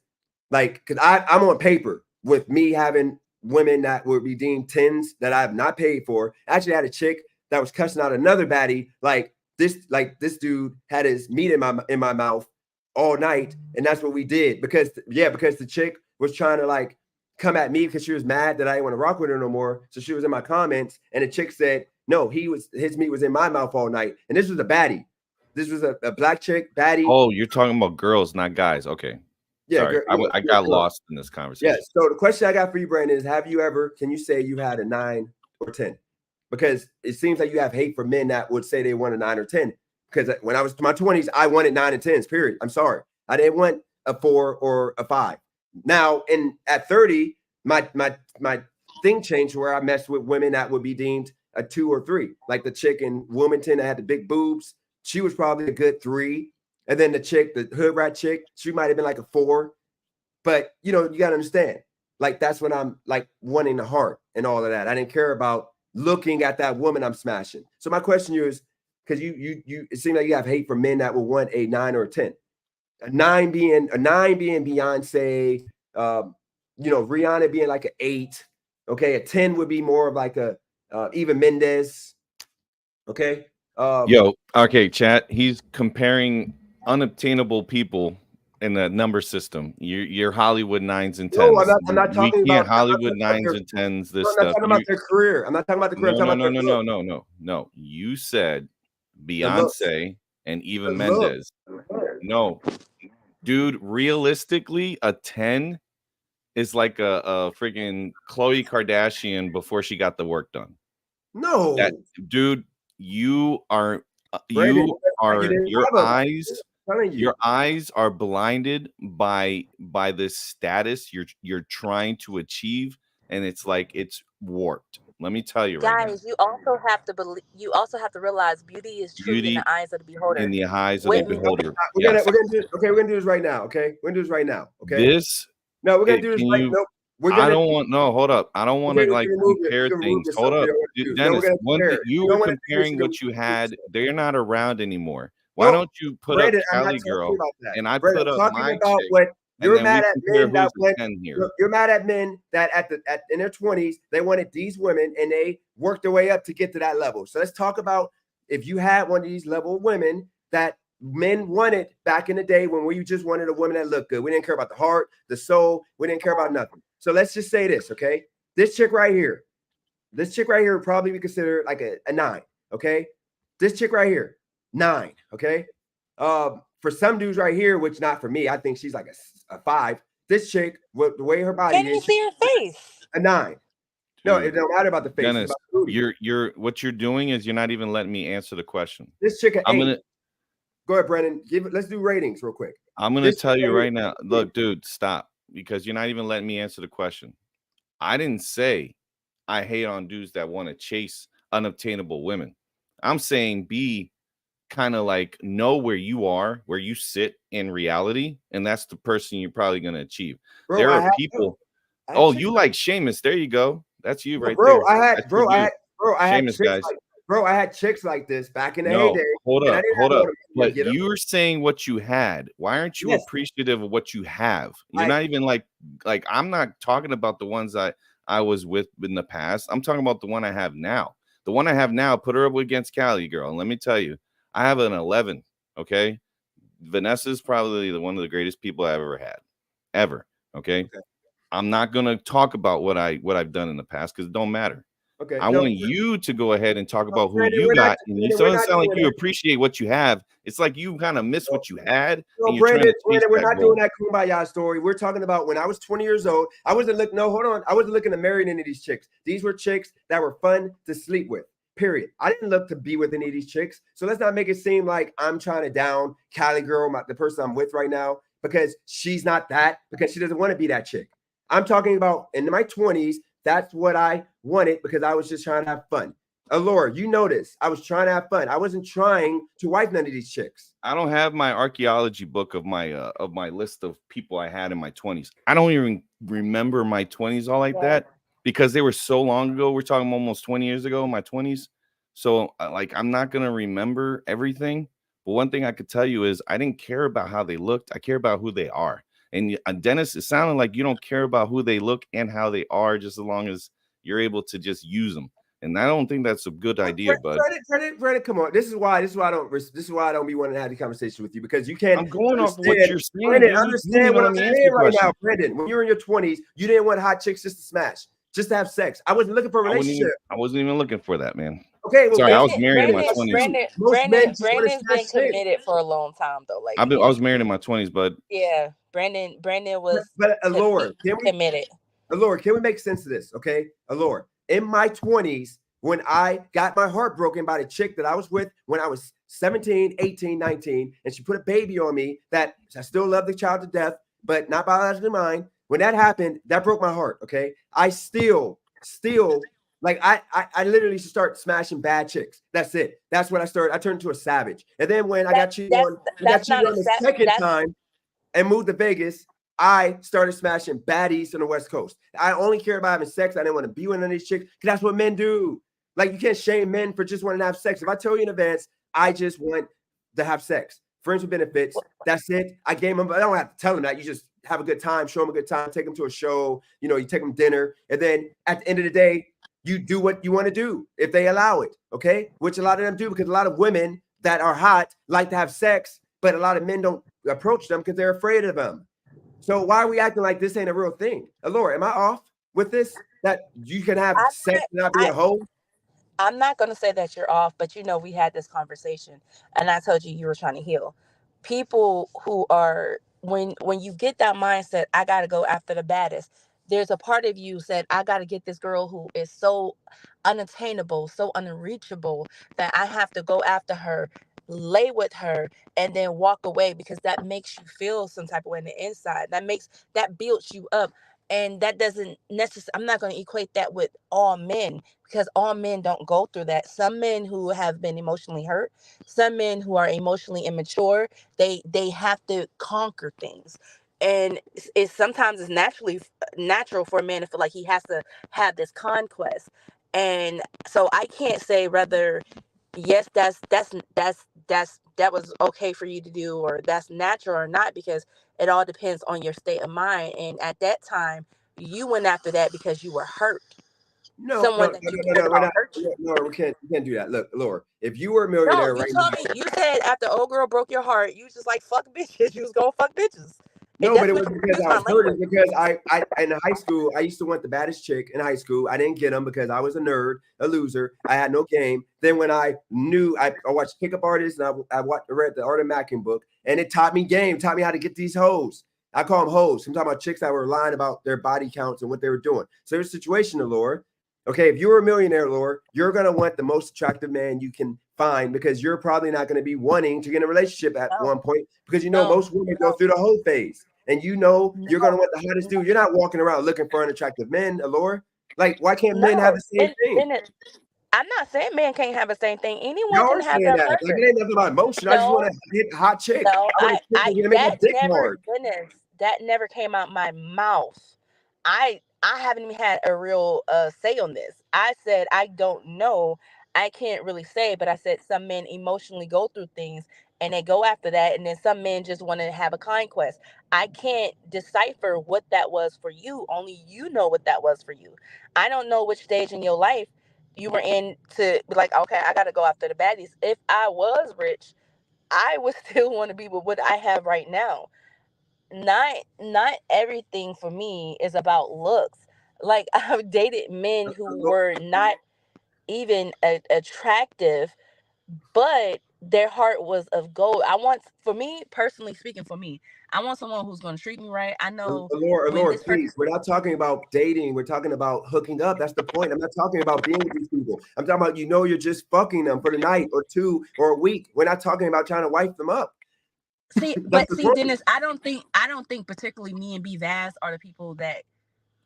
like, because I'm on paper with me having women that would be deemed 10s that I have not paid for. I actually had a chick that was cussing out another baddie. Like this dude had his meat in my mouth all night, and that's what we did because the chick was trying to like come at me because she was mad that I didn't want to rock with her no more. So she was in my comments, and the chick said, no, his meat was in my mouth all night. And this was a baddie. This was a black chick baddie. Oh, you're talking about girls, not guys. Okay. Yeah. Sorry. I got lost in this conversation. Yeah. So the question I got for you, Brandon, is can you say you had a 9 or 10? Because it seems like you have hate for men that would say they want a 9 or 10. Because when I was in my 20s, I wanted 9 and 10s, period. I'm sorry. I didn't want a 4 or a 5. Now, at 30, my thing changed where I messed with women that would be deemed a 2 or 3. Like the chick in Wilmington that had the big boobs. She was probably a good 3. And then the hood rat chick, she might have been like a 4. But, you got to understand, like, that's when I'm like wanting the heart and all of that. I didn't care about looking at that woman I'm smashing. So my question to you is, because you it seems like you have hate for men that will want a 9 or a 10. A 9 being Beyonce, Rihanna being like an 8. Okay, a 10 would be more of like a Eva Mendes. Okay. Okay, chat. He's comparing unobtainable people in the number system. You're Hollywood 9s and 10s. No, I'm not talking about Hollywood 9s and 10s. This stuff. I'm not talking about their career. I'm not talking about the career. No. You said Beyonce and Eva Mendes. No, dude. Realistically, a 10 is like a freaking Khloe Kardashian before she got the work done. No, dude. Your eyes are blinded by this status you're trying to achieve, and it's like it's warped. Let me tell you, guys, you also have to realize beauty is truly in the eyes of the beholder. In the eyes of the beholder. We're gonna do this right now. Okay, we're gonna do this right now. Okay. We're gonna do this right now. Hold up. I don't want to like compare things. Hold up. Dennis, you were comparing what you had. They're not around anymore. Why don't you put up Cali Girl and I put up my chick? You're mad at men that you're mad at men that in their 20s they wanted these women and they worked their way up to get to that level. So let's talk about if you had one of these level of women that men wanted back in the day when we just wanted a woman that looked good. We didn't care about the heart, the soul. We didn't care about nothing. So let's just say this, okay? This chick right here would probably be considered like a 9, okay? This chick right here, 9, okay? For some dudes right here, which not for me, I think she's like a 5. This chick, with the way her body is, can you see her face? A 9. No, it don't matter about the face. Dennis, what you're doing is you're not even letting me answer the question. This chick, go ahead, Brennan. Let's do ratings real quick. I'm gonna tell you right now. Look, dude, stop, because you're not even letting me answer the question. I didn't say I hate on dudes that want to chase unobtainable women. I'm saying be kind of like know where you are, where you sit in reality, and that's the person you're probably gonna achieve. Bro, there are people. You like Sheamus? There you go. That's you right there. I had chicks like this back in the heyday. Hold up. But you're saying what you had. Why aren't you appreciative of what you have? You're not even like I'm not talking about the ones I was with in the past. I'm talking about the one I have now. The one I have now, put her up against Cali Girl. And let me tell you, I have an 11. Okay. Vanessa's probably one of the greatest people I've ever had. Ever. Okay. I'm not gonna talk about what I've done in the past because it don't matter. Okay. I want you to go ahead and talk about who you got. And you doesn't sound like you appreciate what you have. It's like you kind of miss what you had. No, Brandon, we're not doing that kumbaya story. We're talking about when I was 20 years old. I wasn't looking. No, hold on. I wasn't looking to marry any of these chicks. These were chicks that were fun to sleep with. Period. I didn't look to be with any of these chicks. So let's not make it seem like I'm trying to down Cali Girl, the person I'm with right now, because she's not that. Because she doesn't want to be that chick. I'm talking about in my 20s. That's what I wanted because I was just trying to have fun. Allure, you know this. I was trying to have fun. I wasn't trying to wife none of these chicks. I don't have my archaeology book of my list of people I had in my 20s. I don't even remember my 20s all like that because they were so long ago. We're talking almost 20 years ago, my 20s. So like, I'm not going to remember everything. But one thing I could tell you is I didn't care about how they looked. I care about who they are. And Dennis, it sounded like you don't care about who they look and how they are, just as long as you're able to just use them. And I don't think that's a good idea, bud. Brandon, come on. This is why I don't be wanting to have the conversation with you, because you can't. I'm going off of what you're saying. Brandon, understand what I'm saying right now, Brandon. When you were in your 20s, you didn't want hot chicks just to smash, just to have sex. I wasn't looking for a relationship. I wasn't even looking for that, man. Okay, well, sorry, I was married in my 20s. Brandon's been committed for a long time, though. Like, I was married in my 20s, bud. Yeah, Brandon was. But Allure, committed. Allure, can we make sense of this? Okay, Allure. In my 20s, when I got my heart broken by the chick that I was with when I was 17, 18, 19, and she put a baby on me that I still love the child to death, but not biologically mine. When that happened, that broke my heart. Okay, I still like I literally start smashing bad chicks. That's it. That's when I started. I turned into a savage. And then when I got cheated on the second time and moved to Vegas, I started smashing baddies on the West Coast. I only care about having sex. I didn't want to be with none of these chicks because that's what men do. Like, you can't shame men for just wanting to have sex. If I tell you in advance, I just want to have sex, friends with benefits, that's it. I gave them. I don't have to tell them that. You just have a good time, show them a good time, take them to a show. You know, you take them dinner, and then at the end of the day, you do what you want to do if they allow it. Okay, which a lot of them do, because a lot of women that are hot like to have sex, but a lot of men don't approach them because they're afraid of them. So why are we acting like this ain't a real thing? Allure, am I off with this? That you can have sex and not be a hoe? I'm not going to say that you're off, but we had this conversation, and I told you were trying to heal. People who are, when you get that mindset, I got to go after the baddest. There's a part of you said, I got to get this girl who is so unattainable, so unreachable, that I have to go after her, lay with her, and then walk away, because that makes you feel some type of way on the inside. That builds you up. And that doesn't necessarily, I'm not going to equate that with all men, because all men don't go through that. Some men who have been emotionally hurt, some men who are emotionally immature, they have to conquer things. And it's sometimes it's natural for a man to feel like he has to have this conquest. And so I can't say whether, yes, that was okay for you to do, or that's natural or not, because it all depends on your state of mind. And at that time, you went after that because you were hurt. No, we can't do that. Look, Laura, if you were a millionaire you said after old girl broke your heart, you was just like, fuck bitches. You was going fuck bitches. No, but it was because I was hurt. Because I in high school, I used to want the baddest chick in high school. I didn't get them because I was a nerd, a loser. I had no game. Then when I knew, I watched Pickup Artists, and I read the Art of Macking book, and it taught me game, taught me how to get these hoes. I call them hoes. I'm talking about chicks that were lying about their body counts and what they were doing. So there's a situation, Laura. Okay, if you were a millionaire, Laura, you're going to want the most attractive man you can find, because you're probably not going to be wanting to get in a relationship at one point, because most women go through the whole phase. And you're going to want the hottest dude. You're not walking around looking for unattractive men, Allure. Like, why can't men have the same thing? I'm not saying men can't have the same thing. Anyone can have that. Like, it ain't nothing about emotion. I just want to hit a hot chick. No, that never came out my mouth. I haven't even had a real say on this. I said I don't know. I can't really say, but I said some men emotionally go through things and they go after that, and then some men just want to have a conquest. I can't decipher what that was for you. Only you know what that was for you. I don't know which stage in your life you were in to be like, okay, I got to go after the baddies. If I was rich, I would still want to be with what I have right now. Not everything for me is about looks. Like, I've dated men who were not even attractive, but their heart was of gold. For me, personally speaking, I want someone who's going to treat me right. I know. Allure, please. We're not talking about dating. We're talking about hooking up. That's the point. I'm not talking about being with these people. I'm talking about, you're just fucking them for the night or two or a week. We're not talking about trying to wipe them up. See, Dennis, I don't think particularly me and B Vaz are the people that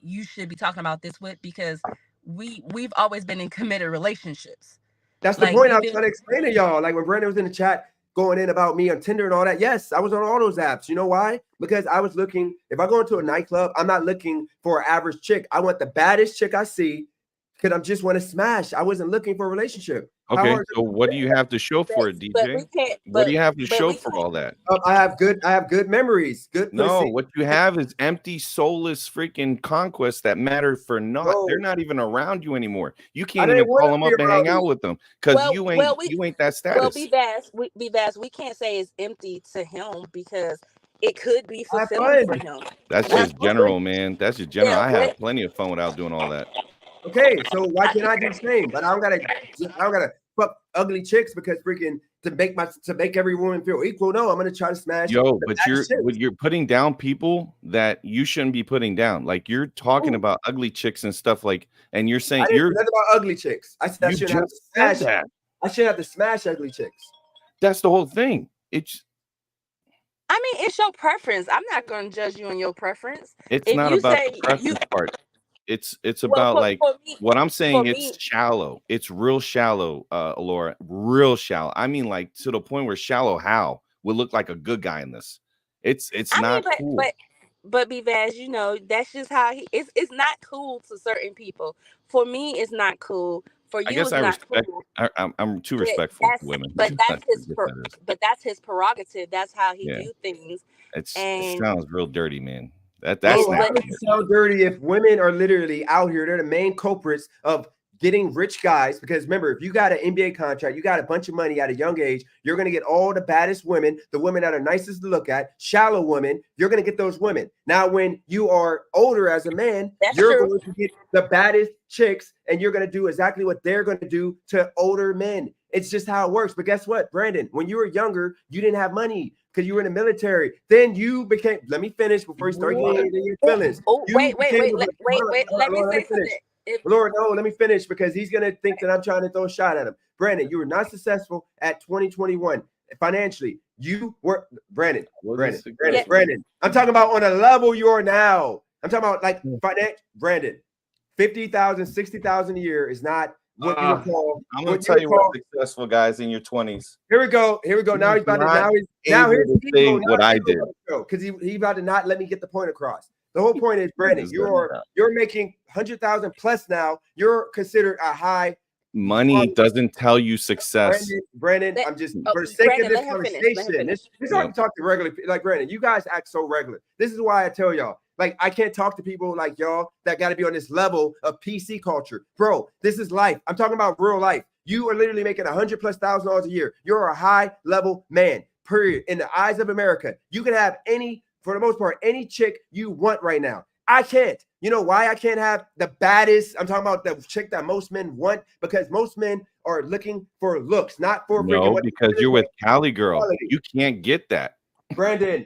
you should be talking about this with, because we've always been in committed relationships. That's the point I was trying to explain to y'all. Like, when Brandon was in the chat going in about me on Tinder and all that, yes, I was on all those apps. You know why? Because I was looking, if I go into a nightclub, I'm not looking for an average chick. I want the baddest chick I see, because I just want to smash. I wasn't looking for a relationship. How Okay, hard so what do you have to show for it, But we DJ? can't. What do you have to But show we for can't. all that? I have good memories, good No, pussy. what you have is empty, soulless freaking conquests that matter for naught. They're Bro, not even around you anymore. You I can't didn't even want call to them be up and hang around out you. with them because Well, you well, ain't that well, status. be vast. We can't say it's empty to him because it could be I have fulfilling for fun. him. That's That's just what. general, man. That's just general. Yeah. I have plenty of fun without doing all that. Okay, so why can't I do the same? But I don't gotta fuck ugly chicks because freaking to make every woman feel equal. No, I'm gonna try to smash. Yo, the but baddest chicks. you're putting down people that you shouldn't be putting down. Like you're talking Ooh. about ugly chicks and stuff like, and you're I saying didn't say nothing about ugly chicks. I said I you shouldn't have to just said smash. that. I shouldn't have to smash ugly chicks. That's the whole thing. It's I mean, it's your preference. I'm not going to judge you on your preference. It's If not you about say the preference part. It's well, about like for me, what I'm for saying. me, It's shallow. It's real shallow, Laura. Real shallow. I mean, like to the point where Shallow Hal would look like a good guy in this. It's I mean, not cool. but Bivaz, you know, that's just how he. It's not cool to certain people. For me, it's not cool. For I you, guess it's I not respect. cool. I'm too But respectful to women. I forget that is. but that's his prerogative. That's how he Yeah, view things. it And sounds real dirty, man. That's Bro, how but does nasty. it sound dirty if women are literally out here? They're the main culprits of getting rich guys. Because remember, if you got an NBA contract, you got a bunch of money at a young age, you're going to get all the baddest women, the women that are nicest to look at, shallow women. You're going to get those women. Now, when you are older as a man, that's you're true. going to get the baddest chicks, and you're going to do exactly what they're going to do to older men. It's just how it works. But guess what, Brandon? When you were younger, you didn't have money because you were in the military. Then you became. Let me finish before you start getting into your feelings. Oh, You wait. became a- Let Lord, me let say me finish. something. If Lord, no, let me finish because he's gonna think that I'm trying to throw a shot at him. Brandon, you were not successful at 2021 financially. You were Brandon. I'm talking about on a level you are now. I'm talking about like finance. Brandon, 50,000, 60,000 a year is not what you would call. I'm gonna tell you what successful guys in your 20s. Here we go. Now he's about to. Now here's say what I did because he about to not let me get the point across. The whole point is, Brandon, you're making 100,000 plus now. You're considered a high. Money doesn't tell you success. Brandon, I'm just for the sake of this conversation. This is how I talk to regular people. Like Brandon, you guys act so regular. This is why I tell y'all. Like, I can't talk to people like y'all that got to be on this level of PC culture. Bro, this is life. I'm talking about real life. You are literally making $100,000+ a year. You're a high level man, period. In the eyes of America, you can have for the most part, any chick you want right now. I can't. You know why I can't have the baddest? I'm talking about the chick that most men want because most men are looking for looks, not for freaking. Because you're with Cali Girl. Quality. You can't get that. Brandon,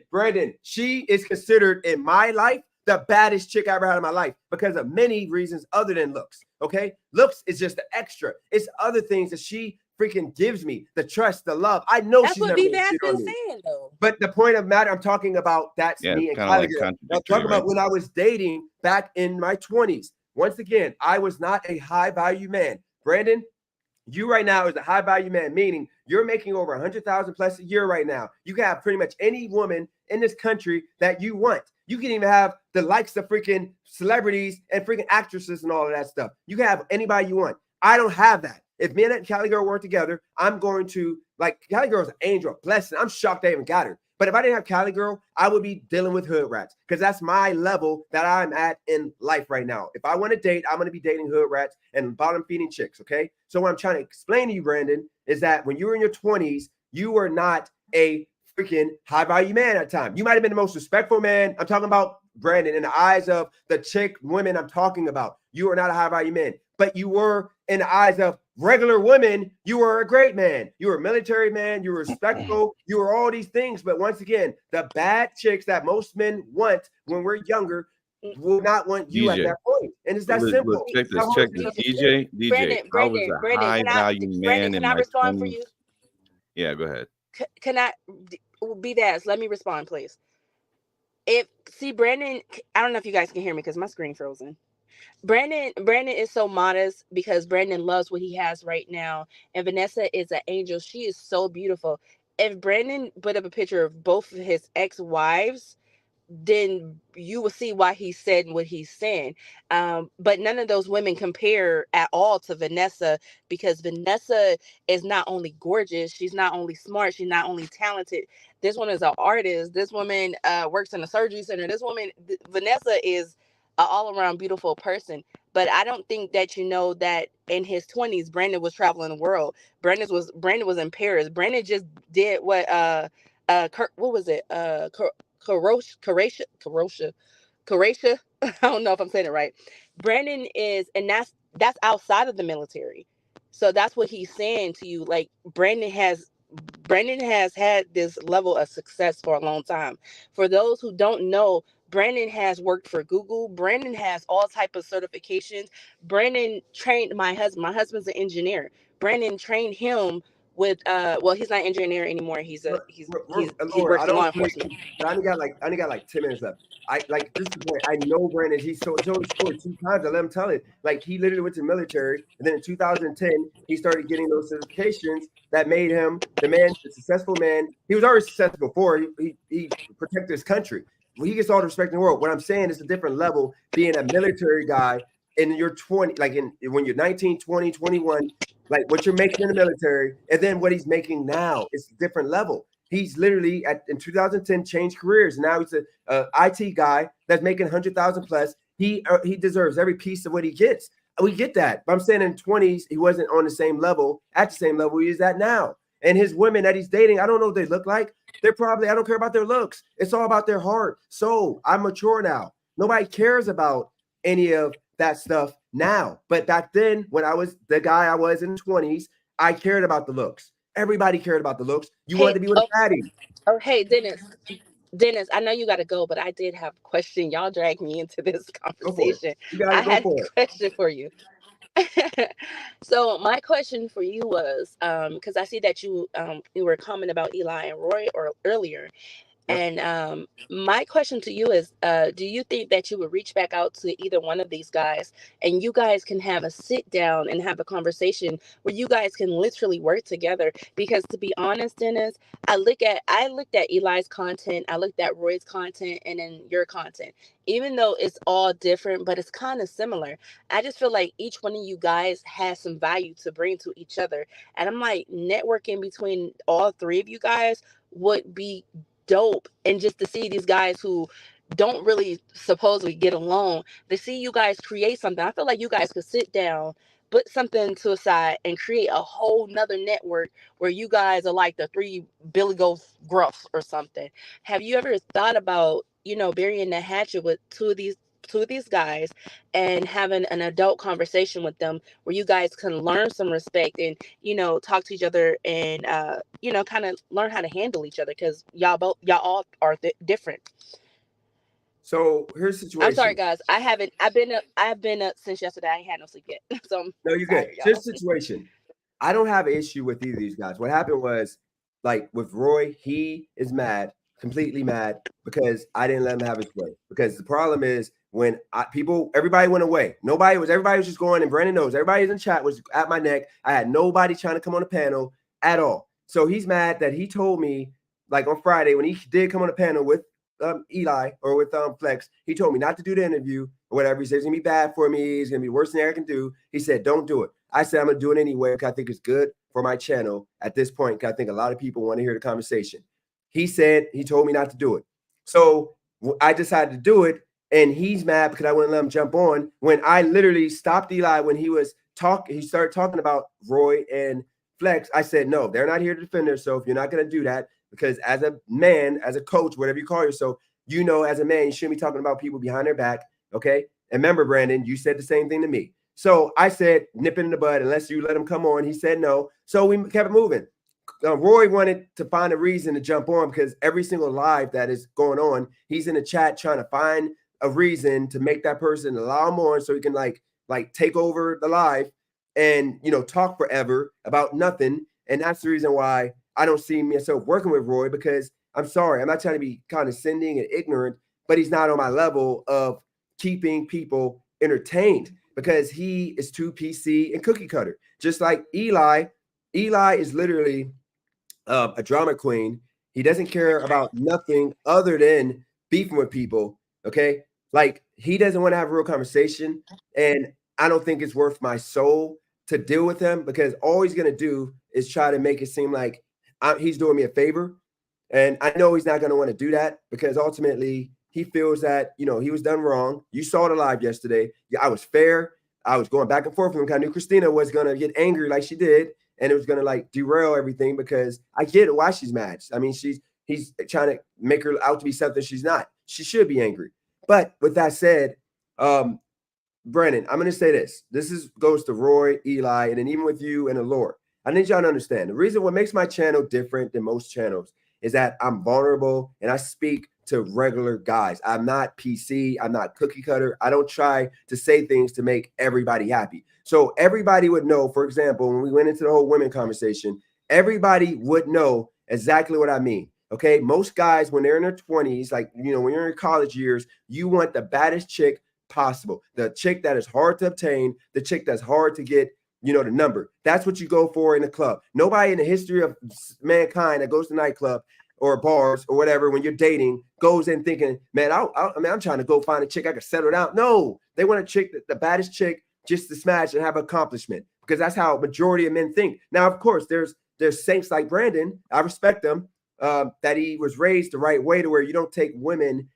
she is considered in my life the baddest chick I ever had in my life because of many reasons other than looks. Okay, looks is just the extra. It's other things that she freaking gives me, the trust, the love. I know that's she's what never been saying though. But the point of matter, I'm talking about that's me and Cali Girl. I'm talking about when I was dating back in my 20s. Once again, I was not a high value man. Brandon, you right now is a high value man, meaning you're making over 100,000 plus a year right now. You can have pretty much any woman in this country that you want. You can even have the likes of freaking celebrities and freaking actresses and all of that stuff. You can have anybody you want. I don't have that. If me and Cali Girl work together, I'm going to Cali Girl's an angel, a blessing. I'm shocked they even got her. But if I didn't have Cali Girl, I would be dealing with hood rats because that's my level that I'm at in life right now. If I want to date, I'm going to be dating hood rats and bottom feeding chicks. Okay. So what I'm trying to explain to you, Brandon, is that when you were in your 20s, you were not a freaking high value man at the time. You might have been the most respectful man. I'm talking about Brandon in the eyes of the chick women I'm talking about. You are not a high value man, but you were in the eyes of regular women, you were a great man. You were a military man. You were respectful. You were all these things. But once again, the bad chicks that most men want when we're younger will not want you DJ. At that point. And it's that simple. Look, check this. DJ. I was a high value man in my 20s. For you? Yeah, go ahead. Can I be that? Let me respond, please. Brandon, I don't know if you guys can hear me because my screen frozen. Brandon is so modest because Brandon loves what he has right now. And Vanessa is an angel. She is so beautiful. If Brandon put up a picture of both of his ex-wives, then you will see why he's said what he's saying. But none of those women compare at all to Vanessa, because Vanessa is not only gorgeous, she's not only smart, she's not only talented. This one is an artist. This woman works in a surgery center. This woman, Vanessa, is an all-around beautiful person. But I don't think that you know that in his 20s, Brandon was traveling the world. Brandon was in Paris. Brandon just did what what was it? Croatia. I don't know if I'm saying it right. Brandon is, and that's outside of the military. So that's what he's saying to you. Like Brandon has had this level of success for a long time. For those who don't know, Brandon has worked for Google. Brandon has all type of certifications. Brandon trained my husband. My husband's an engineer. Brandon trained him with well, he's not an engineer anymore. He Lord, works I in law don't think, enforcement. but I only got like 10 minutes left. I like this is the point. I know Brandon. He's told the story 2 times. I let him tell it. Like he literally went to the military, and then in 2010 he started getting those certifications that made him the successful man. He was already successful before. He protected his country. Well, he gets all the respect in the world. What I'm saying is a different level. Being a military guy in your 20, like when you're 19, 20, 21. Like what you're making in the military, and then what he's making now is a different level. He's literally in 2010 changed careers. Now he's a IT guy that's making 100,000 plus. He deserves every piece of what he gets. We get that, but I'm saying in 20s he wasn't on the same level he is at now. And his women that he's dating, I don't know what they look like. They're probably, I don't care about their looks. It's all about their heart. So I'm mature now. Nobody cares about any of that stuff now. But back then, when I was the guy I was in the 20s, I cared about the looks. Everybody cared about the looks. You wanted to be with a fatty. Oh, hey, Dennis, I know you got to go, but I did have a question. Y'all dragged me into this conversation. I had a question for you. So my question for you was, because I see that you were commenting about Eli and Roy earlier. And my question to you is, do you think that you would reach back out to either one of these guys and you guys can have a sit down and have a conversation where you guys can literally work together? Because to be honest, Dennis, I looked at Eli's content, I looked at Roy's content, and then your content. Even though it's all different, but it's kind of similar. I just feel like each one of you guys has some value to bring to each other. And I'm like, networking between all three of you guys would be dope. And just to see these guys who don't really supposedly get along, to see you guys create something, I feel like you guys could sit down, put something to the side, and create a whole nother network where you guys are like the three Billy Goat Gruffs or something. Have you ever thought about, burying the hatchet with two of these guys and having an adult conversation with them where you guys can learn some respect and talk to each other and kind of learn how to handle each other, because y'all all are different. So here's the situation. I'm sorry, guys. I've been up since yesterday. I ain't had no sleep yet. So no, you're good. Here's the situation. I don't have an issue with either of these guys. What happened was, like with Roy, he is mad, completely mad, because I didn't let him have his way. Because the problem is when everybody went away. Everybody was just going, and Brandon knows, everybody in chat was at my neck. I had nobody trying to come on the panel at all. So he's mad that he told me, like on Friday, when he did come on the panel with Eli or with Flex, he told me not to do the interview or whatever. He said it's gonna be bad for me. It's gonna be worse than I can do. He said, don't do it. I said, I'm gonna do it anyway because I think it's good for my channel at this point, because I think a lot of people want to hear the conversation. He told me not to do it. So I decided to do it, and he's mad because I wouldn't let him jump on when I literally stopped Eli when he started talking about Roy and Flex. I said, no, they're not here to defend themselves. You're not gonna do that. Because as a man, as a coach, whatever you call yourself, as a man, you shouldn't be talking about people behind their back, okay? And remember, Brandon, you said the same thing to me. So I said, nip it in the bud, unless you let him come on. He said no. So we kept it moving. Roy wanted to find a reason to jump on because every single live that is going on, he's in the chat trying to find a reason to make that person allow him on so he can like take over the live and, talk forever about nothing. And that's the reason why I don't see myself working with Roy, because I'm sorry, I'm not trying to be condescending and ignorant, but he's not on my level of keeping people entertained, because he is too PC and cookie cutter. Just like Eli. Eli is literally a drama queen. He doesn't care about nothing other than beefing with people. Okay, like he doesn't want to have a real conversation, and I don't think it's worth my soul to deal with him because all he's gonna do is try to make it seem like he's doing me a favor, and I know he's not gonna want to do that because ultimately he feels that he was done wrong. You saw it live yesterday. Yeah, I was fair. I was going back and forth with him. I knew Christina was gonna get angry like she did, and it was gonna like derail everything because I get why she's mad. I mean, he's trying to make her out to be something she's not. She should be angry. But with that said, Brandon, I'm gonna say this. This goes to Roy, Eli, and then even with you and Allure. I need y'all to understand the reason what makes my channel different than most channels is that I'm vulnerable and I speak to regular guys. I'm not PC. I'm not cookie cutter. I don't try to say things to make everybody happy. So everybody would know, for example, when we went into the whole women conversation, everybody would know exactly what I mean. Okay. Most guys, when they're in their 20s, like, when you're in your college years, you want the baddest chick possible, the chick that is hard to obtain, the chick that's hard to get, the number. That's what you go for in a club. Nobody in the history of mankind that goes to nightclub or bars or whatever, when you're dating, goes in thinking, man, I'm trying to go find a chick I can settle down. No, they want a chick, the baddest chick, just to smash and have accomplishment, because that's how majority of men think. Now, of course, there's saints like Brandon. I respect them, that he was raised the right way to where you don't take women.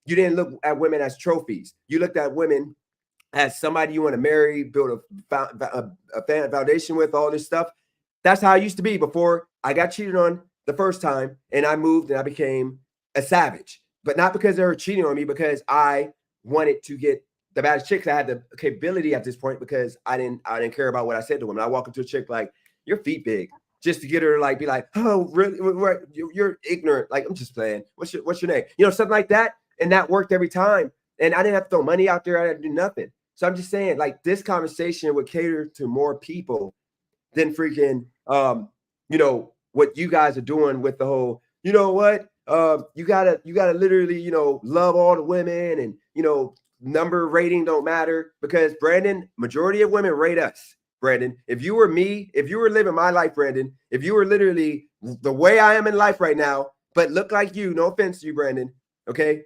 You didn't look at women as trophies. You looked at women as somebody you want to marry, build a foundation with, all this stuff. That's how I used to be before I got cheated on the first time and I moved and I became a savage. But not because they were cheating on me, because I wanted to get the baddest chicks. I had the capability at this point because I didn't care about what I said to women. I walk into a chick like, your feet big, just to get her to like be like, oh, really? You're ignorant. Like, I'm just playing. What's your name? Something like that. And that worked every time. And I didn't have to throw money out there. I didn't do nothing. So I'm just saying, like, this conversation would cater to more people than freaking, what you guys are doing with the whole, you gotta literally, love all the women and, number rating don't matter, because Brandon, majority of women rate us. Brandon, if you were me, if you were living my life, Brandon, if you were literally the way I am in life right now, but look like you, no offense to you, Brandon, okay,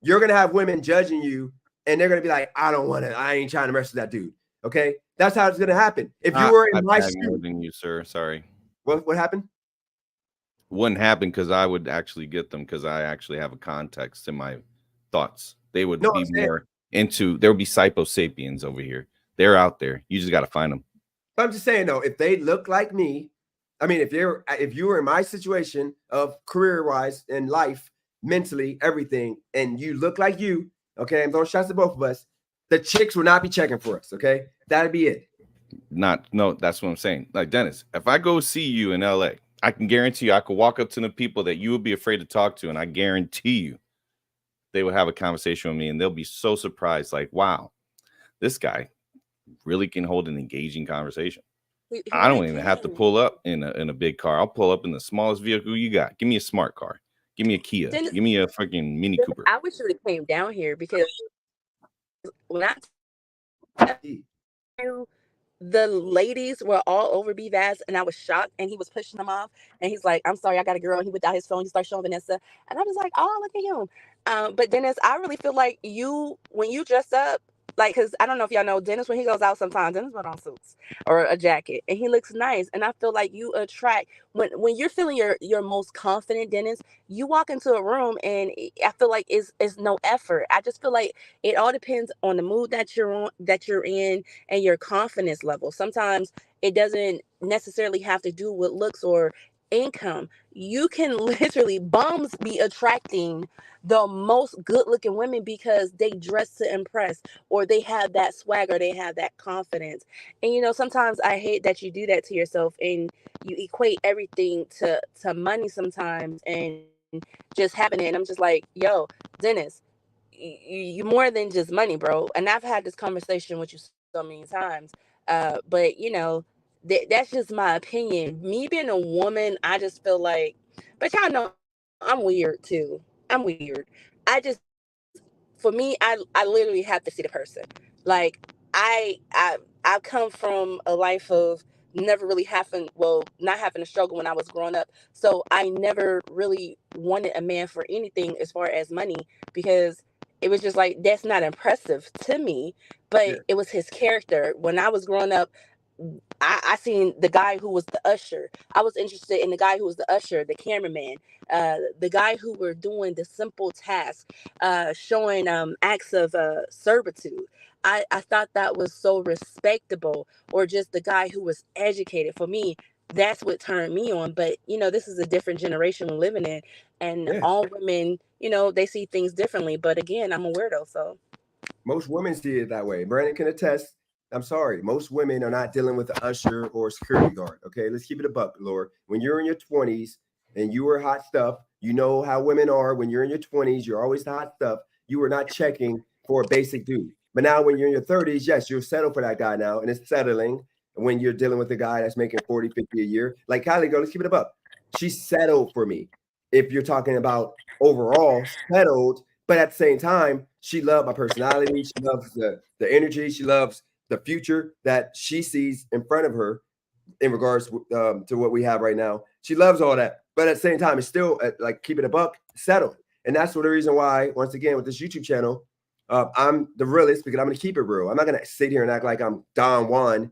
you're going to have women judging you and they're going to be like, I ain't trying to mess with that dude. Okay. That's how it's going to happen. If you were in my shoes. More than you, sir. Sorry. What happened? Wouldn't happen because I would actually get them, because I actually have a context in my thoughts. They would be more into, there would be sapiens over here. They're out there. You just got to find them. But I'm just saying, though, if they look like me, I mean, if you were in my situation of career-wise in life, mentally, everything, and you look like you, okay, I'm throwing shots at both of us, the chicks will not be checking for us, okay? That'd be it. No, that's what I'm saying. Like, Dennis, if I go see you in LA, I can guarantee you I could walk up to the people that you would be afraid to talk to, and I guarantee you they would have a conversation with me, and they'll be so surprised, like, wow, this guy really can hold an engaging conversation. I don't even have to pull up in a big car. I'll pull up in the smallest vehicle you got. Give me a smart car. Give me a Kia. Give me a freaking Mini Cooper. I wish you would have came down here, because when I the ladies were all over B Vaz, and I was shocked, and he was pushing them off, and he's like, I'm sorry, I got a girl, and he whipped out his phone, he started showing Vanessa, and I was like, oh, look at him. But Dennis, I really feel like when you dress up, like, because I don't know if y'all know Dennis, when he goes out sometimes, Dennis put on suits or a jacket, and he looks nice, and I feel like you attract, when you're feeling your most confident, Dennis, you walk into a room, and I feel like it's no effort. I just feel like it all depends on the mood that you're in, and your confidence level. Sometimes it doesn't necessarily have to do with looks or income. You can literally, bums be attracting the most good looking women because they dress to impress, or they have that swagger, they have that confidence. And sometimes I hate that you do that to yourself, and you equate everything to money sometimes, and just having it. And I'm just like, yo, Dennis, you more than just money, bro. And I've had this conversation with you so many times, but that's just my opinion. Me being a woman, I just feel like, but y'all know I'm weird too. I'm weird. For me, I literally have to see the person. Like, I've come from a life of never really not having a struggle when I was growing up. So I never really wanted a man for anything as far as money, because it was just like, that's not impressive to me. But Yeah. it was his character. When I was growing up, I seen the guy who was the usher. I was interested in the guy who was the usher, the cameraman, the guy who were doing the simple tasks, showing acts of servitude. I thought that was so respectable. Or just the guy who was educated. For me, that's what turned me on. But this is a different generation we're living in, and Yeah. all women, they see things differently. But again, I'm a weirdo, so. Most women see it that way. Brandon can attest. I'm sorry. Most women are not dealing with an usher or a security guard. Okay, let's keep it a buck, Lord. When you're in your 20s and you were hot stuff, you know how women are. When you're in your 20s, you're always the hot stuff. You were not checking for a basic dude. But now when you're in your 30s, yes, you'll settle for that guy now, and it's settling. When you're dealing with a guy that's making 40, 50 a year, like Kylie, go, let's keep it a buck. She settled for me. If you're talking about overall settled, but at the same time, she loved my personality. She loves the energy. She loves the future that she sees in front of her in regards to what we have right now. She loves all that. But at the same time, it's still like keep it a buck, settled. And that's the reason why, once again, with this YouTube channel, I'm the realist, because I'm going to keep it real. I'm not going to sit here and act like I'm Don Juan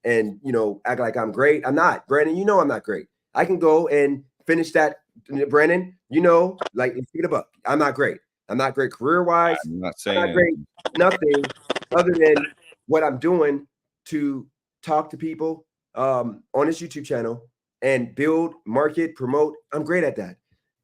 and, act like I'm great. I'm not. Brandon, I'm not great. I can go and finish that. Brandon, like keep it a buck. I'm not great. I'm not great career-wise. I'm not saying I'm not great nothing other than what I'm doing to talk to people on this YouTube channel and build, market, promote. I'm great at that.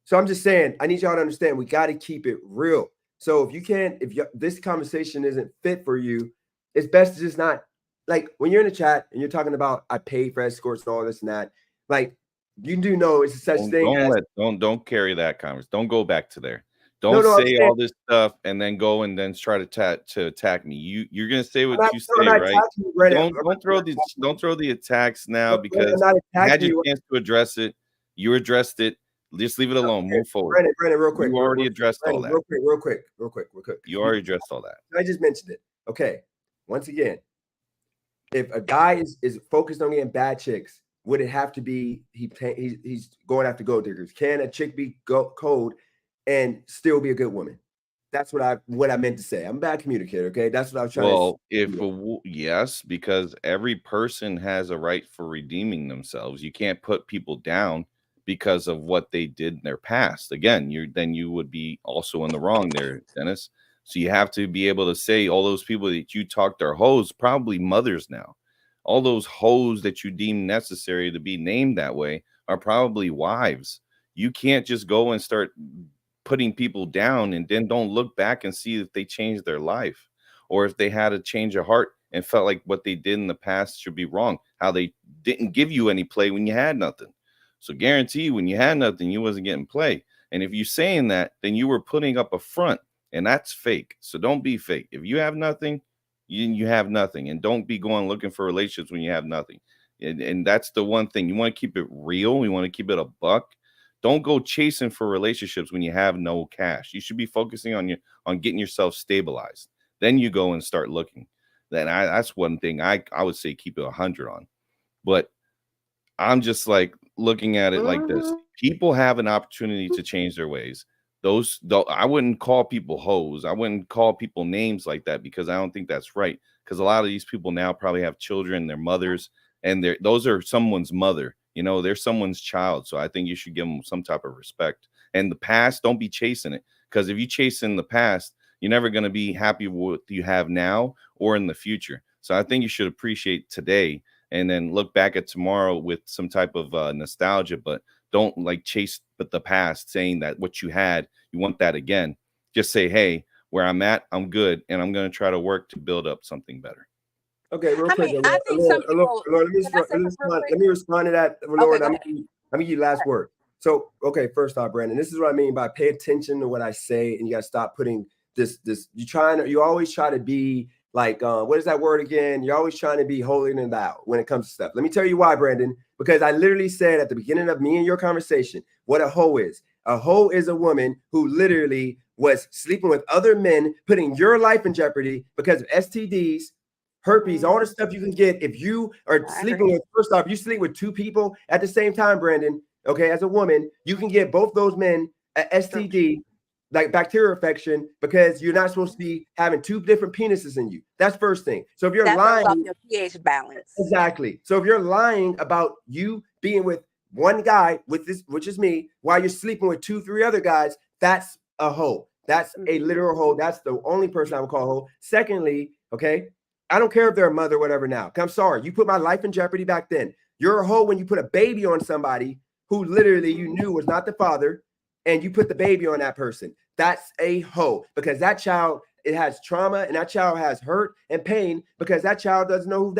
So I'm just saying, I need y'all to understand, we got to keep it real. So if this conversation isn't fit for you, it's best to just not, like, when you're in the chat and you're talking about I paid for escorts and all this and that, like, you do know it's a such thing. Don't carry that conversation. Don't go back to there. Don't say all this stuff and then go and then try to attack me. You're gonna say what you say, right? Don't throw the attacks now, because you had your chance to address it. You addressed it. Just leave it alone. Move forward. Brandon, real quick. You already addressed all that. Real quick. You already addressed all that. I just mentioned it. Okay. Once again, if a guy is focused on getting bad chicks, would it have to be he's going after gold diggers? Can a chick be cold and still be a good woman? That's what I meant to say. I'm a bad communicator. Okay, that's what I was trying to say. Yes, because every person has a right for redeeming themselves. You can't put people down because of what they did in their past. Again, you would be also in the wrong there, Dennis. So you have to be able to say all those people that you talked are hoes, probably mothers now. All those hoes that you deem necessary to be named that way are probably wives. You can't just go and start putting people down and then don't look back and see if they changed their life, or if they had a change of heart and felt like what they did in the past should be wrong, how they didn't give you any play when you had nothing. So guarantee when you had nothing, you wasn't getting play. And if you're saying that, then you were putting up a front, and that's fake. So don't be fake. If you have nothing, you have nothing, and don't be going looking for relationships when you have nothing. And that's the one thing. You want to keep it real. You want to keep it a buck. Don't go chasing for relationships when you have no cash. You should be focusing on getting yourself stabilized. Then you go and start looking. That's one thing I would say keep it 100 on. But I'm just like looking at it like this. People have an opportunity to change their ways. I wouldn't call people hoes. I wouldn't call people names like that, because I don't think that's right. Because a lot of these people now probably have children, their mothers, and those are someone's mother. They're someone's child. So I think you should give them some type of respect. And the past, don't be chasing it. Because if you chase in the past, you're never going to be happy with what you have now or in the future. So I think you should appreciate today and then look back at tomorrow with some type of nostalgia, but don't like chase the past, saying that what you had, you want that again. Just say, hey, where I'm at, I'm good, and I'm going to try to work to build up something better. Okay, real quick. I think some people. Let me respond to that, Lauren. I'm gonna give you last word. So, okay, first off, Brandon, this is what I mean by pay attention to what I say, and you got to stop putting this. You always try to be like, what is that word again? You're always trying to be holier than thou when it comes to stuff. Let me tell you why, Brandon, because I literally said at the beginning of me and your conversation what a hoe is. A hoe is a woman who literally was sleeping with other men, putting your life in jeopardy because of STDs, herpes, all the stuff you can get if you are sleeping with, first off, you sleep with two people at the same time, Brandon, okay, as a woman, you can get both those men a STD, like bacterial infection, because you're not supposed to be having two different penises in you. That's first thing. So if you're lying, off your pH balance. Exactly. So if you're lying about you being with one guy with this, which is me, while you're sleeping with 2-3 other guys, that's a hoe. That's a literal hoe. That's the only person I would call a hoe. Secondly, okay, I don't care if they're a mother or whatever now. I'm sorry. You put my life in jeopardy back then. You're a hoe when you put a baby on somebody who literally you knew was not the father, and you put the baby on that person. That's a hoe, because that child, it has trauma, and that child has hurt and pain because that child doesn't know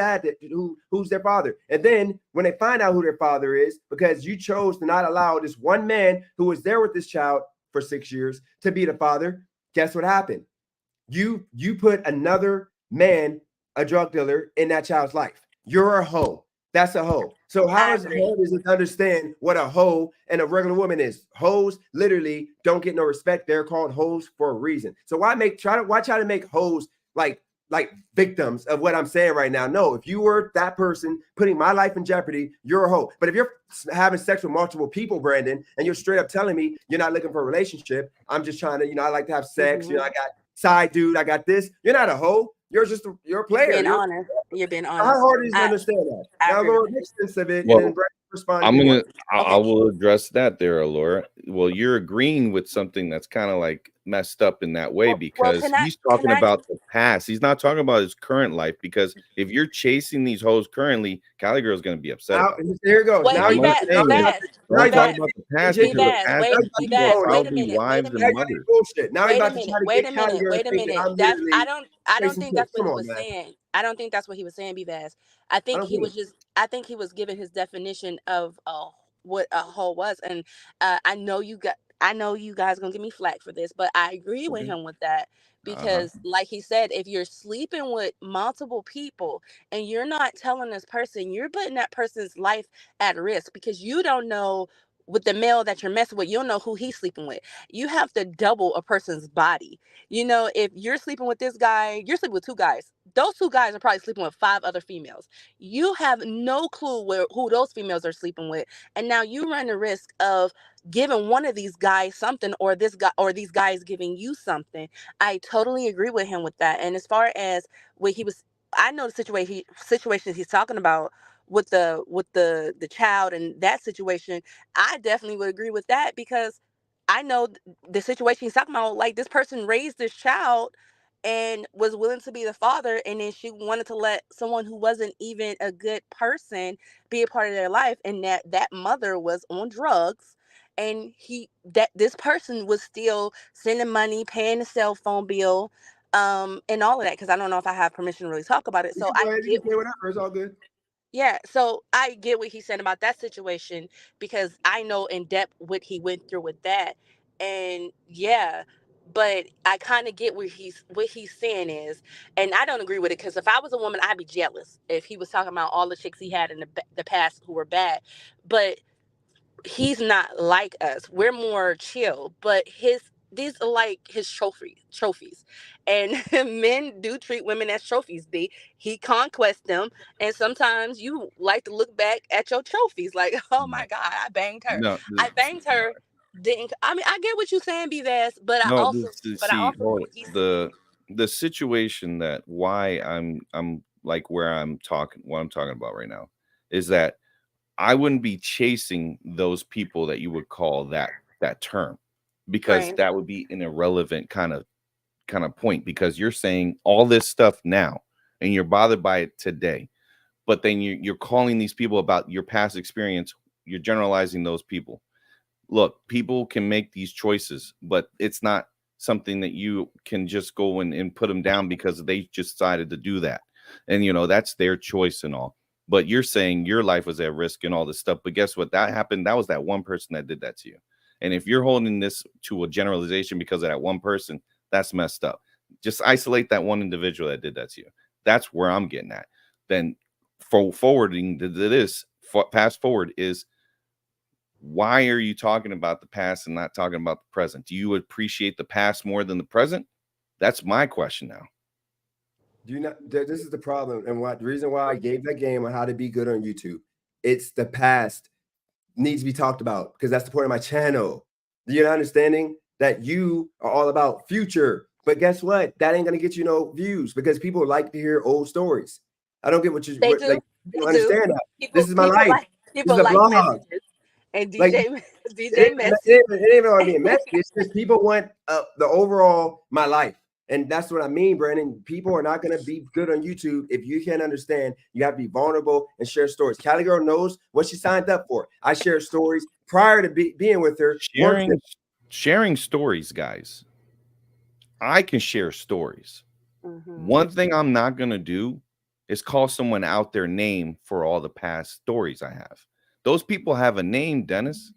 who's their father. And then when they find out who their father is, because you chose to not allow this one man who was there with this child for 6 years to be the father, guess what happened? You put another man, a drug dealer, in that child's life. You're a hoe. That's a hoe. So how is it to understand what a hoe and a regular woman is? Hoes literally don't get no respect. They're called hoes for a reason. So why try to make hoes like victims of what I'm saying right now? No, if you were that person putting my life in jeopardy, you're a hoe. But if you're having sex with multiple people, Brandon, and you're straight up telling me you're not looking for a relationship, I'm just trying to, I like to have sex. I got side dude, I got this. You're not a hoe. You're a player. You're being honest. How hard is it to understand that? Now, Laura, make sense of it, and then respond. I will address that there, Laura. Well, you're agreeing with something that's kind of like messed up in that way, because he's talking about the past. He's not talking about his current life, because if you're chasing these hoes currently, Cali Girl is going to be upset. There you go. Wait, now you're talking about the past. Wait a minute. Wait a minute. I don't think that's what he was saying. I don't think that's what he was saying, B-Vaz. I think he was giving his definition of what a hoe was, and I know you guys gonna give me flack for this, but I agree with him with that, because like he said, if you're sleeping with multiple people and you're not telling this person, you're putting that person's life at risk, because you don't know, with the male that you're messing with, you don't know who he's sleeping with. You have to double a person's body. If you're sleeping with this guy, you're sleeping with two guys. Those two guys are probably sleeping with 5 other females. You have no clue who those females are sleeping with. And now you run the risk of giving one of these guys something, or this guy or these guys giving you something. I totally agree with him with that. And as far as what I know the situations he's talking about with the child and that situation, I definitely would agree with that, because I know the situation he's talking about. Like, this person raised this child and was willing to be the father, and then she wanted to let someone who wasn't even a good person be a part of their life, and that mother was on drugs, and this person was still sending money, paying the cell phone bill, and all of that, because I don't know if I have permission to really talk about it. So I get whatever, it's all good. Yeah, so I get what he's saying about that situation, because I know in depth what he went through with that. And yeah, but I kind of get what he's saying is, and I don't agree with it, because if I was a woman, I'd be jealous if he was talking about all the chicks he had in the past who were bad. But he's not like us. We're more chill, but these are like his trophies, and men do treat women as trophies. He conquests them, and sometimes you like to look back at your trophies like, oh my God, I banged her. I banged her. I get what you're saying, B-Vaz, but the situation that why I'm like what I'm talking about right now is that I wouldn't be chasing those people that you would call that term, because that would be an irrelevant kind of point, because you're saying all this stuff now and you're bothered by it today, but then you're calling these people about your past experience. You're generalizing those people. Look, people can make these choices, but it's not something that you can just go and put them down because they just decided to do that. And that's their choice and all. But you're saying your life was at risk and all this stuff. But guess what? That happened. That was that one person that did that to you. And if you're holding this to a generalization because of that one person, that's messed up. Just isolate that one individual that did that to you. That's where I'm getting at. Then forwarding to this, fast forward is, why are you talking about the past and not talking about the present? Do you appreciate the past more than the present? That's my question now. Do you not? This is the problem, and the reason why I gave that game on how to be good on YouTube. It's the past needs to be talked about because that's the point of my channel. You're not understanding that you are all about future, but guess what? That ain't gonna get you no views because people like to hear old stories. I don't get what you They do. like. They You understand that? People, this is my life. People this is a like blog. messages. And DJ, Like, DJ message. It ain't even want to be a message. It's just people want the overall my life. And that's what I mean, Brandon. People are not going to be good on YouTube if you can't understand. You have to be vulnerable and share stories. Cali Girl knows what she signed up for. I share stories prior to being with her. Sharing stories, guys. I can share stories. Mm-hmm. One thing I'm not going to do is call someone out their name for all the past stories I have. Those people have a name, Dennis.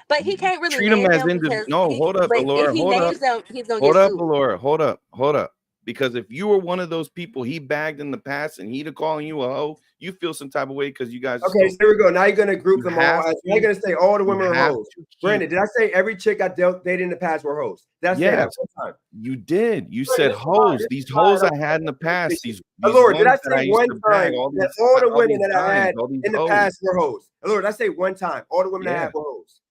But he can't really treat them as no. Hold up, Allura. Hold up. Them, he's gonna hold get up, sued. Allura. Hold up. Because if you were one of those people he bagged in the past and he'd calling you a hoe, you feel some type of way because you guys. Okay, so here we go. Now you're gonna group them all. You're gonna say all the women are hoes. Brandon, did I say every chick I dated in the past were hoes? That's yes, you did. You said hoes. These hoes I had in the past. These Allura, did I say one time that all the women that I had in the past were hoes? Allura, did I say one time all the women I had were hoes?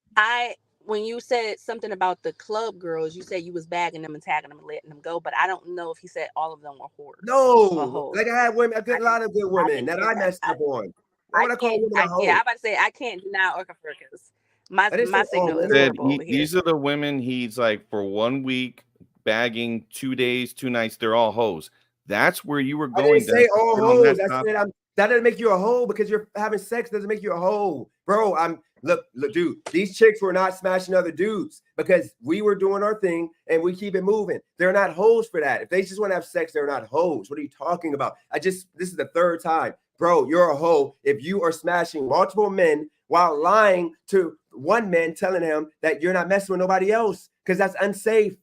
When you said something about the club girls, you said you was bagging them and tagging them and letting them go, but I don't know if he said all of them were whores. No, like I had women, a lot of good women that I messed up on. I'm about to say I can't deny Okafor because my signal is horrible over here. These are the women he's like for 1 week bagging, 2 days, 2 nights. They're all hoes. That's where you were going. I didn't say all hoes. That doesn't make you a hoe because you're having sex doesn't make you a hoe, bro. Look, dude. These chicks were not smashing other dudes because we were doing our thing and we keep it moving. They're not hoes for that. If they just want to have sex, they're not hoes. What are you talking about? This is the third time, bro. You're a hoe if you are smashing multiple men while lying to one man, telling him that you're not messing with nobody else because that's unsafe.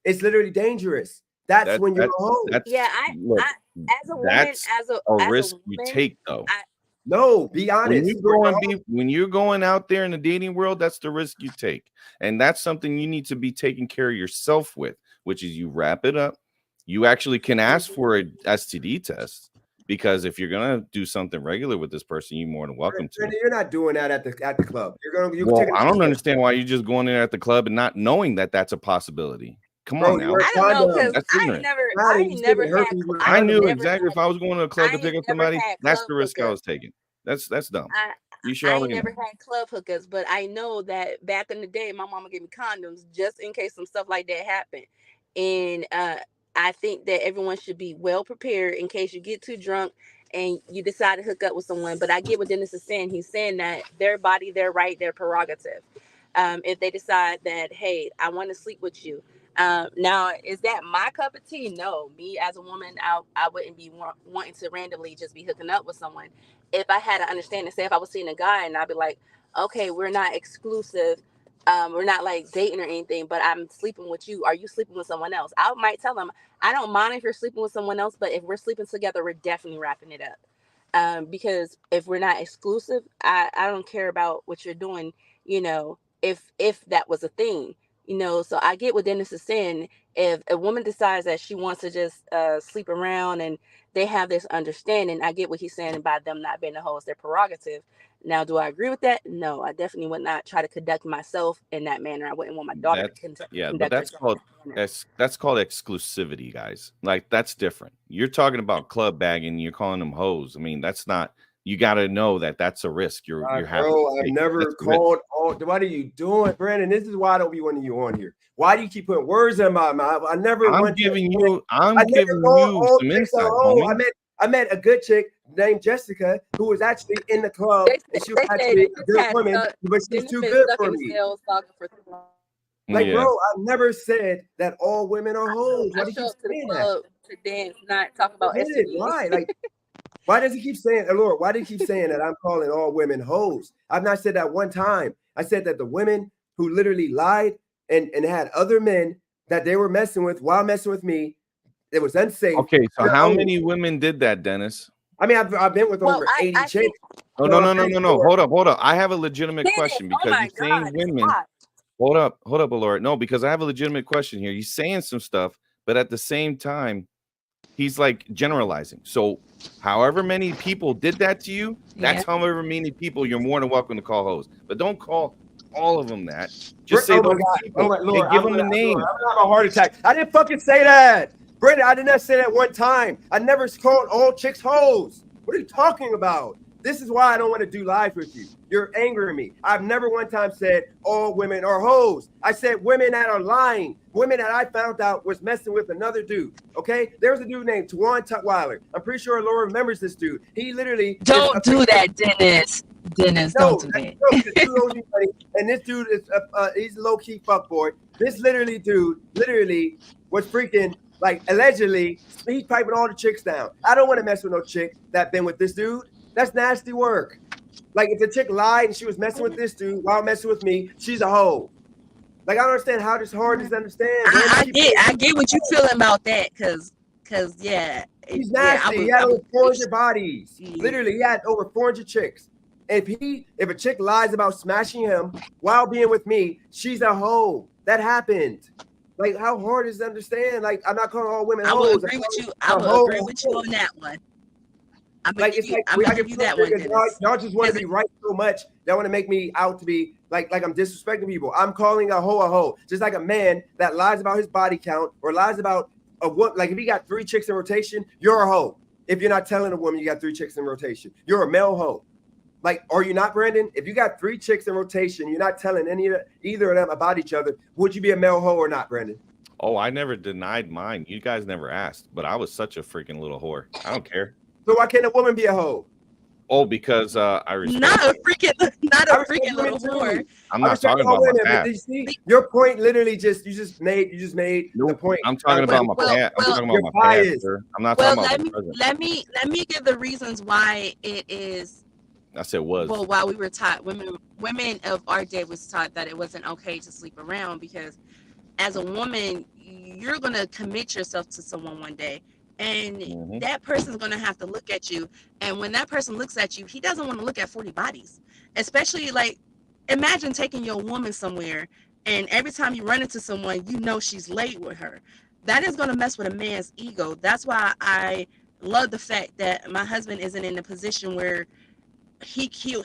It's literally dangerous. That's when you're a hoe. As a woman, as a risk woman, you take though. No, be honest. When you're going out there in the dating world, that's the risk you take. And that's something you need to be taking care of yourself with, which is you wrap it up. You actually can ask for an STD test because if you're going to do something regular with this person, you're more than welcome to. You're not doing that at the club. I don't understand why you're just going there at the club and not knowing that that's a possibility. Come on now. I don't know because I knew exactly if I was going to a club to pick up somebody, that's the risk I was taking. That's dumb. I never had club hookers, but I know that back in the day, my mama gave me condoms just in case some stuff like that happened. And I think that everyone should be well prepared in case you get too drunk and you decide to hook up with someone. But I get what Dennis is saying. He's saying that their body, their right, their prerogative. If they decide that, hey, I want to sleep with you. Now, is that my cup of tea? No, me as a woman, I wouldn't be wanting to randomly just be hooking up with someone. If I had to understand and say if I was seeing a guy and I'd be like, okay, we're not exclusive. We're not like dating or anything, but I'm sleeping with you. Are you sleeping with someone else? I might tell them, I don't mind if you're sleeping with someone else, but if we're sleeping together, we're definitely wrapping it up. Because if we're not exclusive, I don't care about what you're doing, if that was a thing. So I get what Dennis is saying. If a woman decides that she wants to just sleep around and they have this understanding, I get what he's saying about them not being a hoe. It's their prerogative. Now, do I agree with that? No, I definitely would not try to conduct myself in that manner. I wouldn't want my daughter to conduct. Yeah, but that's called exclusivity, guys. Like that's different. You're talking about club bagging. You're calling them hoes. I mean, that's not. You got to know that that's a risk. You're having. Bro, I've never called. What are you doing, Brandon? This is why I don't be wanting you on here. Why do you keep putting words in my mouth? I'm giving you some insight. I met a good chick named Jessica who was actually in the club, and she was actually a good woman, but she's too good for me. Bro, I've never said that all women are hoes. Why do you keep saying that? To dance, not talk about STDs. Why? Why does he keep saying, Lord, why do you keep saying that I'm calling all women hoes? I've not said that one time. I said that the women who literally lied and had other men that they were messing with while messing with me, it was unsafe. Okay, so how many women did that, Dennis? I mean, I've been with over 80 chicks. No. Hold up. I have a legitimate question because you're saying women. Hold up, Allura. No, because I have a legitimate question here. You're saying some stuff, but at the same time, he's like generalizing. So however many people did that to you, that's however many people you're more than welcome to call hoes. But don't call all of them that. Just say those people. Lord, and give them a name. I'm gonna have a heart attack. I didn't fucking say that. Brandon, I did not say that one time. I never called all chicks hoes. What are you talking about? This is why I don't want to do live with you. You're angering me. I've never one time said all women are hoes. I said women that are lying. Women that I found out was messing with another dude. Okay? There's a dude named Tawan Tutwiler. I'm pretty sure Laura remembers this dude. He literally don't do that, Dennis. Dennis, don't do that. And this dude is he's a low-key fuckboy. This dude was freaking like allegedly he's piping all the chicks down. I don't want to mess with no chick that been with this dude. That's nasty work. Like if the chick lied and she was messing with this dude while messing with me, she's a hoe. Like I don't understand how this hard is to understand. I get what you feeling about that, cause yeah, he's nasty. He had over 400 bodies. Literally, he had over 400 chicks. If a chick lies about smashing him while being with me, she's a hoe. That happened. Like how hard is it to understand? Like I'm not calling all women hoes. I will agree with you. I will agree with you on that one. I'm gonna give you that one. Y'all just want to be right so much. Y'all want to make me out to be like I'm disrespecting people. I'm calling a hoe. Just like a man that lies about his body count or lies about a what. Like if he got 3 chicks in rotation, you're a hoe. If you're not telling a woman you got 3 chicks in rotation, you're a male hoe. Like, are you not, Brandon? If you got 3 chicks in rotation, you're not telling either of them about each other. Would you be a male hoe or not, Brandon? Oh, I never denied mine. You guys never asked, but I was such a freaking little whore. I don't care. So why can't a woman be a hoe? Oh, because I respect not a freaking little whore. I'm not talking about my past. Your point literally you just made the point. I'm talking about my past. I'm talking about my past, sir. I'm not talking about my present. Let me give the reasons why it is. I said was. Well, while we were taught, women of our day was taught that it wasn't okay to sleep around because as a woman, you're going to commit yourself to someone one day. And that person's going to have to look at you. And when that person looks at you, he doesn't want to look at 40 bodies. Especially like, imagine taking your woman somewhere and every time you run into someone, you know she's late with her. That is going to mess with a man's ego. That's why I love the fact that my husband isn't in a position where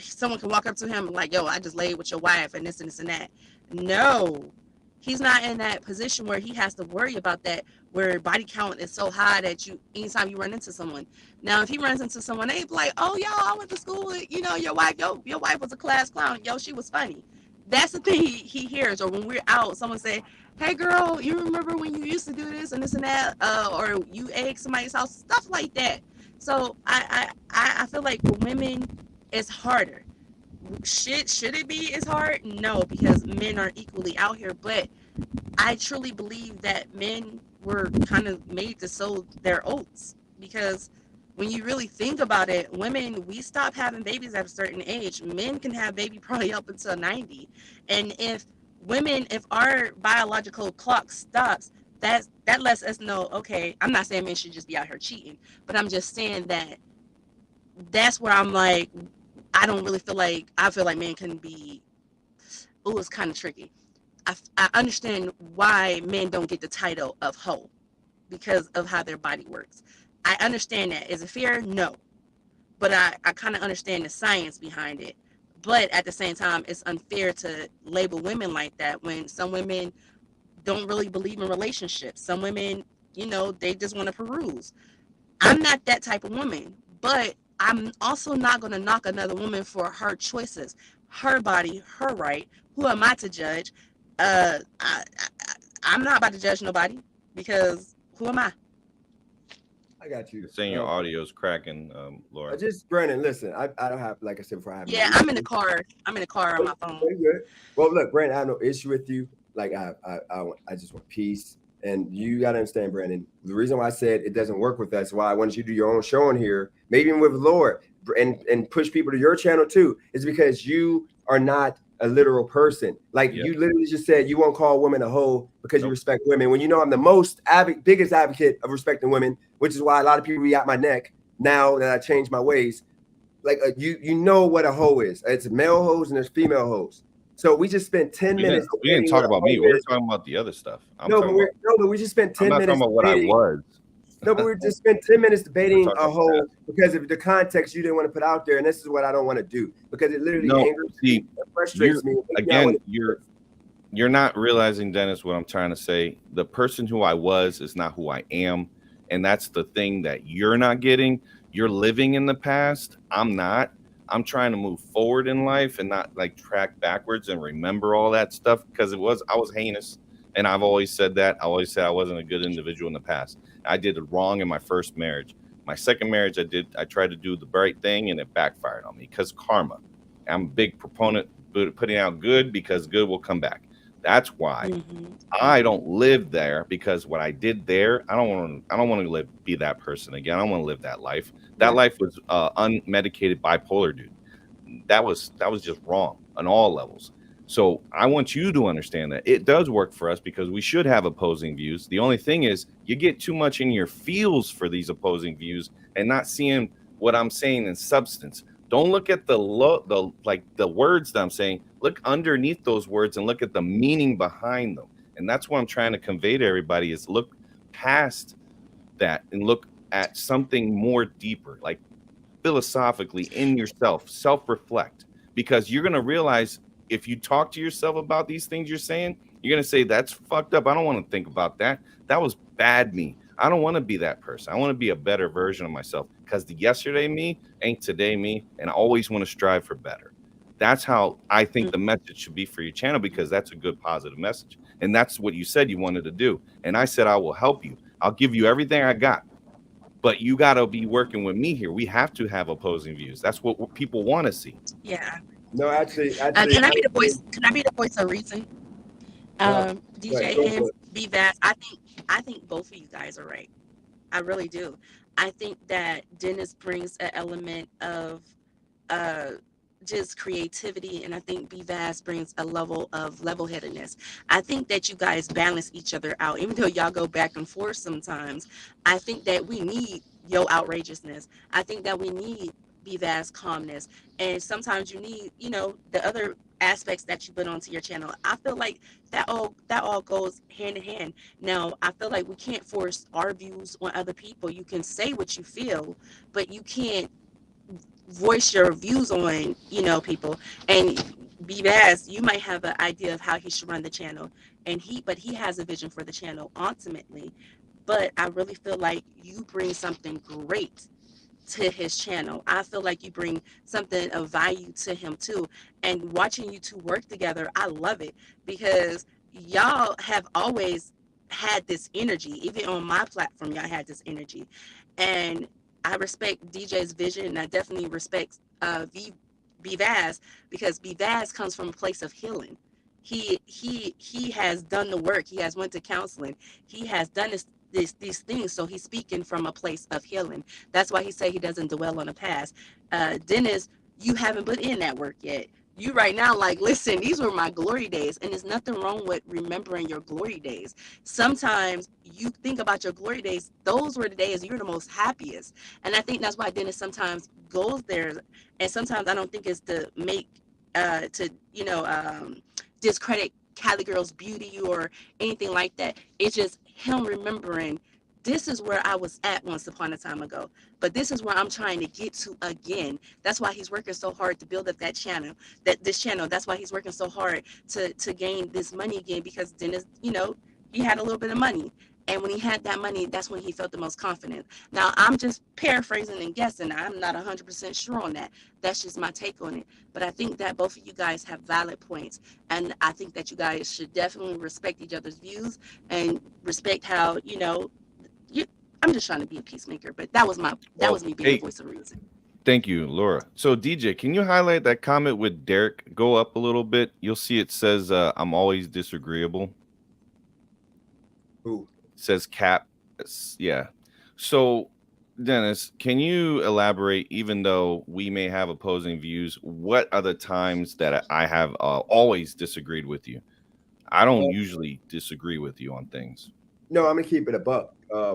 someone can walk up to him like, yo, I just laid with your wife and this and this and that. No. He's not in that position where he has to worry about that, where body count is so high that anytime you run into someone. Now, if he runs into someone, they be like, oh, yo, I went to school with, your wife was a class clown. Yo, she was funny. That's the thing he hears. Or when we're out, someone say, hey, girl, you remember when you used to do this and this and that? Or you egg somebody's house, stuff like that. So I feel like for women, it's harder. Should it be as hard? No, because men are equally out here. But I truly believe that men were kind of made to sow their oats, because when you really think about it, women, we stop having babies at a certain age. Men can have baby probably up until 90. And if our biological clock stops, that lets us know, okay, I'm not saying men should just be out here cheating, but I'm just saying that's where I'm like, I feel like men can be, it's kind of tricky. I understand why men don't get the title of hoe because of how their body works. I understand that. Is it fair? No. But I kind of understand the science behind it. But at the same time, it's unfair to label women like that when some women don't really believe in relationships. Some women, they just want to peruse. I'm not that type of woman, but I'm also not going to knock another woman for her choices, her body, her right. Who am I to judge? I'm not about to judge nobody because who am I? I got you. Saying your audio's cracking, Laura. Brandon, listen, I don't have, like I said before, I have. Yeah, I'm in the car. I'm in the car on my phone. Very good. Well, look, Brandon, I have no issue with you. Like I just want peace. And you got to understand, Brandon, the reason why I said it doesn't work with us, why I wanted you to do your own show on here, maybe even with Laura, and push people to your channel too, is because you are not a literal person. Like you literally just said you won't call women a hoe because you respect women. When I'm the biggest advocate of respecting women, which is why a lot of people be at my neck now that I changed my ways. Like you know what a hoe is. It's male hoes and there's female hoes. So we just spent 10 minutes. We didn't talk about me. We're talking about the other stuff. But we just spent 10 minutes. I'm not talking about what I was. No, but we just spent 10 minutes debating a whole because of the context you didn't want to put out there, and this is what I don't want to do because it literally angers me, it frustrates me. Again, you're not realizing, Dennis, what I'm trying to say. The person who I was is not who I am, and that's the thing that you're not getting. You're living in the past. I'm not. I'm trying to move forward in life and not like track backwards and remember all that stuff because I was heinous, and I've always said that. I always said I wasn't a good individual in the past. I did it wrong in my first marriage. My second marriage, I tried to do the right thing, and it backfired on me because karma. I'm a big proponent of putting out good because good will come back. That's why I don't live there, because what I did there, I don't want to be that person again. I don't want to live that life. That life was unmedicated bipolar, dude. That was just wrong on all levels. So I want you to understand that it does work for us because we should have opposing views. The only thing is you get too much in your feels for these opposing views and not seeing what I'm saying in substance. Don't look at the words that I'm saying. Look underneath those words and look at the meaning behind them. And that's what I'm trying to convey to everybody is look past that and look at something more deeper, like philosophically in yourself, self-reflect, because you're going to realize if you talk to yourself about these things you're saying, you're going to say, that's fucked up. I don't want to think about that. That was bad me. I don't want to be that person. I want to be a better version of myself because the yesterday me ain't today me. And I always want to strive for better. That's how I think the message should be for your channel, because that's a good positive message. And that's what you said you wanted to do. And I said, I will help you. I'll give you everything I got. But you got to be working with me here. We have to have opposing views. That's what people want to see. Yeah. No, actually, can I be the voice? Can I be the voice of reason? DJ and B-Vaz, I think both of you guys are right. I really do. I think that Dennis brings an element of just creativity, and I think B-Vaz brings a level of level-headedness. I think that you guys balance each other out, even though y'all go back and forth sometimes. I think that we need your outrageousness. I think that we need B-Vaz calmness, and sometimes you need, the other aspects that you put onto your channel. I feel like that all goes hand in hand. Now, I feel like we can't force our views on other people. You can say what you feel, but you can't voice your views on, people. And B-Vaz, you might have an idea of how he should run the channel, but he has a vision for the channel ultimately. But I really feel like you bring something great to his channel. I feel like you bring something of value to him too. And watching you two work together, I love it, because y'all have always had this energy. Even on my platform, y'all had this energy. And I respect DJ's vision, and I definitely respect B-Vaz, because B-Vaz comes from a place of healing. He has done the work. He has went to counseling. He has done these things, so he's speaking from a place of healing. That's why he say he doesn't dwell on the past. Dennis, you haven't put in that work yet. You right now, like, listen, these were my glory days, and there's nothing wrong with remembering your glory days. Sometimes you think about your glory days, those were the days you're the most happiest. And I think that's why Dennis sometimes goes there. And sometimes I don't think it's to make discredit Cali Girl's beauty or anything like that. It's just him remembering, this is where I was at once upon a time ago, but this is where I'm trying to get to again. That's why he's working so hard to build up this channel. That's why he's working so hard to gain this money again, because Dennis, he had a little bit of money. And when he had that money, that's when he felt the most confident. Now, I'm just paraphrasing and guessing. I'm not 100% sure on that. That's just my take on it. But I think that both of you guys have valid points. And I think that you guys should definitely respect each other's views and respect how, I'm just trying to be a peacemaker. But that was me being a voice of reason. Thank you, Laura. So, DJ, can you highlight that comment with Derek? Go up a little bit. You'll see it says, I'm always disagreeable. Who? Says Cap. Yeah. So, Dennis, can you elaborate, even though we may have opposing views, what are the times that I have always disagreed with you? I don't usually disagree with you on things. No, I'm going to keep it a buck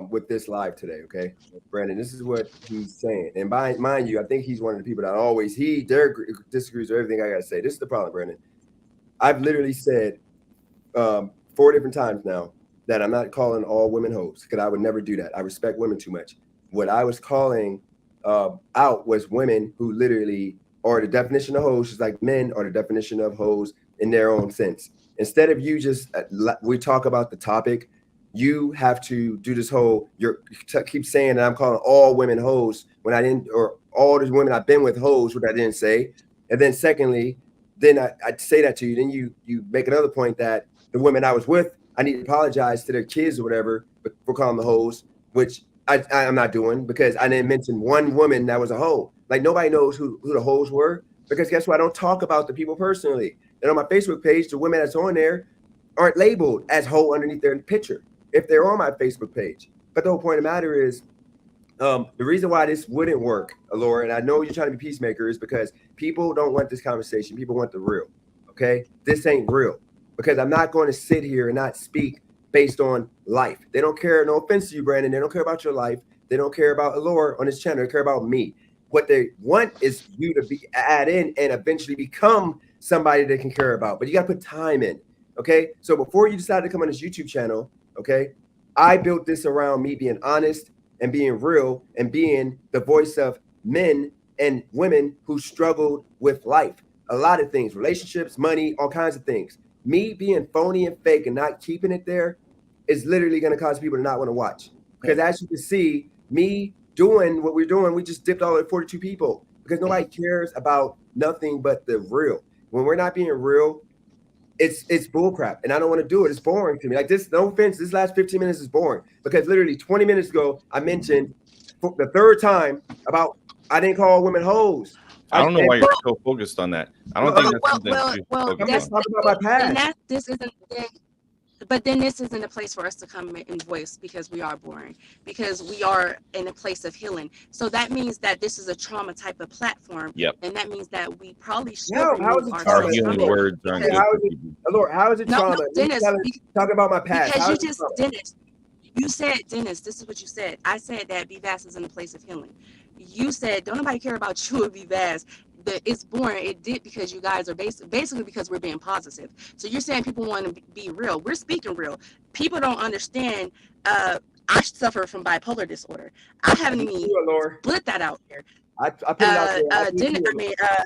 with this live today, okay? Brandon, this is what he's saying. And mind you, I think he's one of the people that Derek disagrees with everything I got to say. This is the problem, Brandon. I've literally said 4 different times now that I'm not calling all women hoes, because I would never do that. I respect women too much. What I was calling out was women who literally are the definition of hoes, just like men are the definition of hoes in their own sense. Instead of you just we talk about the topic, you have to do this whole keep saying that I'm calling all women hoes when I didn't, or all these women I've been with hoes, what I didn't say. And then secondly, then I'd say that to you. Then you make another point that the women I was with, I need to apologize to their kids or whatever for calling them hoes, which I'm not doing, because I didn't mention one woman that was a hoe. Like, nobody knows who the hoes were, because guess what? I don't talk about the people personally. And on my Facebook page, the women that's on there aren't labeled as hoe underneath their picture if they're on my Facebook page. But the whole point of the matter is, the reason why this wouldn't work, Laura, and I know you're trying to be peacemaker, is because people don't want this conversation. People want the real. Okay, this ain't real, because I'm not going to sit here and not speak based on life. They don't care. No offense to you, Brandon. They don't care about your life. They don't care about Laura on this channel. They care about me. What they want is you to add in and eventually become somebody they can care about. But you got to put time in. Okay, so before you decide to come on this YouTube channel, okay, I built this around me being honest and being real and being the voice of men and women who struggled with life. A lot of things, relationships, money, all kinds of things. Me being phony and fake and not keeping it there is literally going to cause people to not want to watch. Because as you can see, me doing what we're doing, we just dipped all at 42 people, because nobody cares about nothing but the real. When we're not being real, it's bullcrap, and I don't want to do it. It's boring to me. Like this, no offense, this last 15 minutes is boring, because literally 20 minutes ago, I mentioned for the third time about I didn't call women hoes. I don't know why you're so focused on that. I don't think that's something that's talking about my past. This isn't. But then this isn't a place for us to come and voice, because we are boring, because we are in a place of healing. So that means that this is a trauma type of platform. Yep. And that means that we probably should. No, how is it trauma? Words aren't good for people. Lord, how is it trauma? No, Dennis, talking about my past. Because Dennis, you said, Dennis, this is what you said. I said that B-Vass is in a place of healing. You said, don't nobody care about you or B-Vass. It's boring. It did because you guys are basically because we're being positive. So you're saying people want to be real. We're speaking real. People don't understand. I suffer from bipolar disorder. I haven't even split that out here. I put it out there.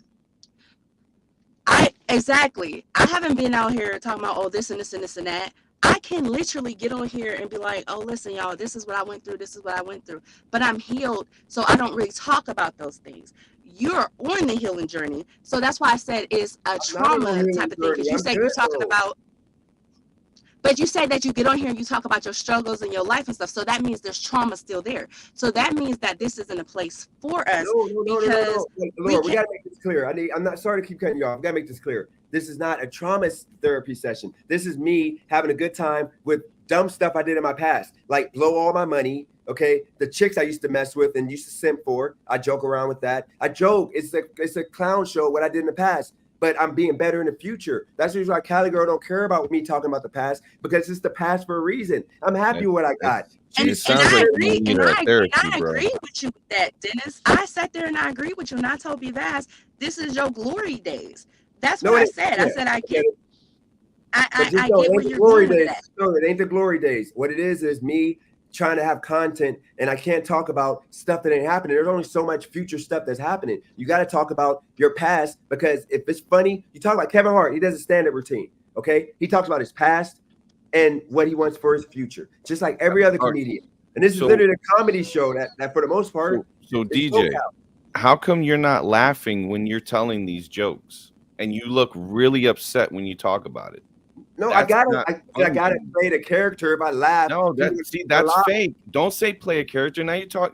Exactly. I haven't been out here talking about this and this and this and that. I can literally get on here and be like, oh, listen, y'all, this is what I went through. This is what I went through. But I'm healed, so I don't really talk about those things. You're on the healing journey. So that's why I said it's a trauma type of thing. Because you say you're talking about, but you say that you get on here and you talk about your struggles and your life and stuff. So that means there's trauma still there. So that means that this isn't a place for us. No. Lord, we got to make this clear. I'm not sorry to keep cutting you off. We got to make this clear. This is not a trauma therapy session. This is me having a good time with dumb stuff I did in my past, like blow all my money. Okay, the chicks I used to mess with and used to simp for, I joke around with that. I joke. It's a clown show what I did in the past, but I'm being better in the future. That's the reason why Cali Girl don't care about me talking about the past, because it's the past for a reason. I'm happy with what I got. And I agree with you with that, Dennis. I sat there and I agree with you, and I told B-Vass, this is your glory days. That's what I said. I said I get. I get what you're doing with that. No, it ain't the glory days. What it is me trying to have content, and I can't talk about stuff that ain't happening. There's only so much future stuff that's happening. You got to talk about your past, because if it's funny, you talk about Kevin Hart. He does a stand-up routine. Okay, he talks about his past and what he wants for his future, just like every other comedian. And this is literally a comedy show that for the most part. So DJ, how come you're not laughing when you're telling these jokes, and you look really upset when you talk about it? No, I gotta play the character if I laugh. No, that's fake. Don't say play a character. Now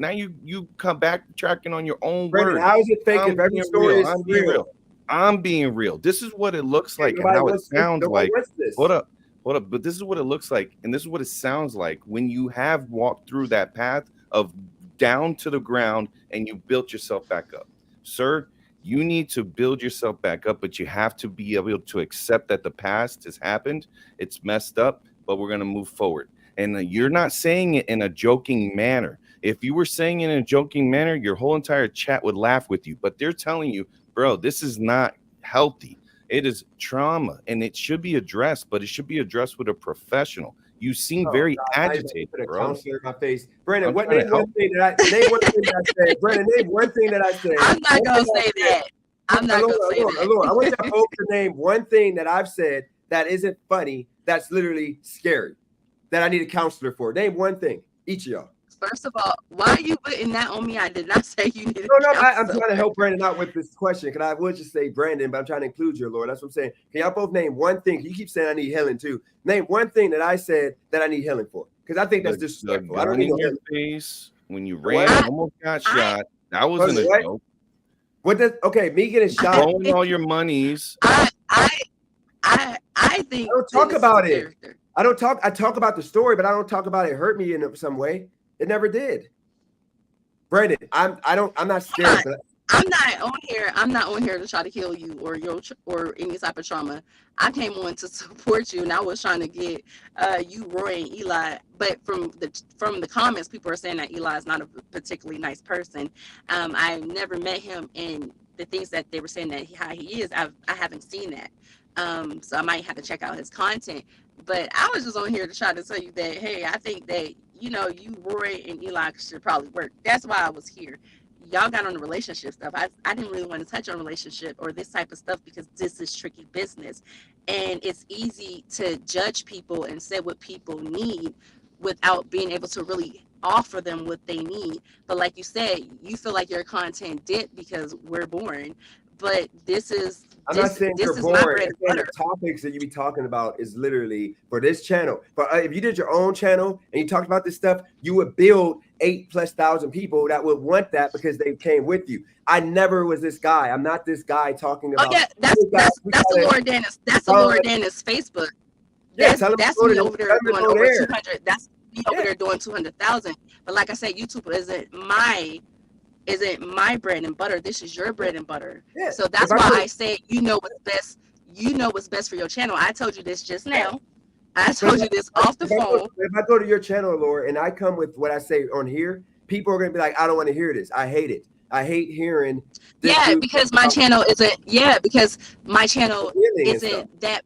you come back tracking on your own words. How is it fake if every story is real? I'm being real. This is what it looks like and how it sounds like. Hold up. But this is what it looks like, and this is what it sounds like when you have walked through that path of down to the ground and you built yourself back up. Sir, you need to build yourself back up, but you have to be able to accept that the past has happened. It's messed up, but we're going to move forward. And you're not saying it in a joking manner. If you were saying it in a joking manner, your whole entire chat would laugh with you. But they're telling you, bro, this is not healthy. It is trauma, and it should be addressed, but it should be addressed with a professional. You seem very agitated, put a bro. counselor in my face. Brandon, name one thing that I said. Brandon, name one thing that I said. I'm not gonna say that. I'm not gonna say that. I want y'all both to name one thing that I've said that isn't funny, that's literally scary, that I need a counselor for. Name one thing, each of y'all. First of all, why are you putting that on me? I did not say you needed I'm trying to help Brandon out with this question, because I would just say Brandon, but I'm trying to include you, Lord. That's what I'm saying. Can y'all both name one thing? You keep saying I need healing too. Name one thing that I said that I need healing for, because I think that's disrespectful. I don't need your face when you ran, almost got shot. That wasn't a joke. What does me getting shot? Blowing all your monies. I think I don't talk about it. I talk about the story, but I don't talk about it hurt me in some way. It never did. Brandon, I'm not scared. I'm not on here to try to kill you or any type of trauma. I came on to support you, and I was trying to get you, Roy, and Eli. But from the comments, people are saying that Eli is not a particularly nice person. I never met him, and the things that they were saying that how he is, I haven't seen that. So I might have to check out his content. But I was just on here to try to tell you that, hey, I think that, you, Roy, and Eli should probably work. That's why I was here. Y'all got on the relationship stuff. I didn't really want to touch on relationship or this type of stuff because this is tricky business. And it's easy to judge people and say what people need without being able to really offer them what they need. But like you said, you feel like your content dipped because we're boring. But I'm not saying you're boring. The topics that you be talking about is literally for this channel. But if you did your own channel and you talked about this stuff, you would build 8,000+ people that would want that because they came with you. I never was this guy. I'm not this guy talking about. Oh yeah, that's Laura Dennis. That's Laura Dennis Facebook. That's me over there doing over 200. That's me over there doing 200,000. But like I said, YouTube isn't my bread and butter. This is your bread and butter. Yeah. So that's why I say what's best. You know what's best for your channel. I told you this just now. I told you this off the phone. If I go to your channel, Laura, and I come with what I say on here, people are gonna be like, I don't want to hear this. I hate it. I hate hearing this. Yeah, because my channel isn't. Yeah, because my channel isn't that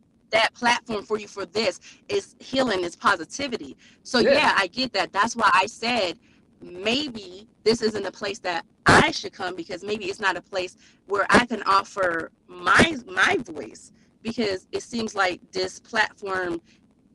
platform for you for this. Is healing, is positivity. So yeah, I get that. That's why I said maybe this isn't a place that I should come, because maybe it's not a place where I can offer my voice, because it seems like this platform,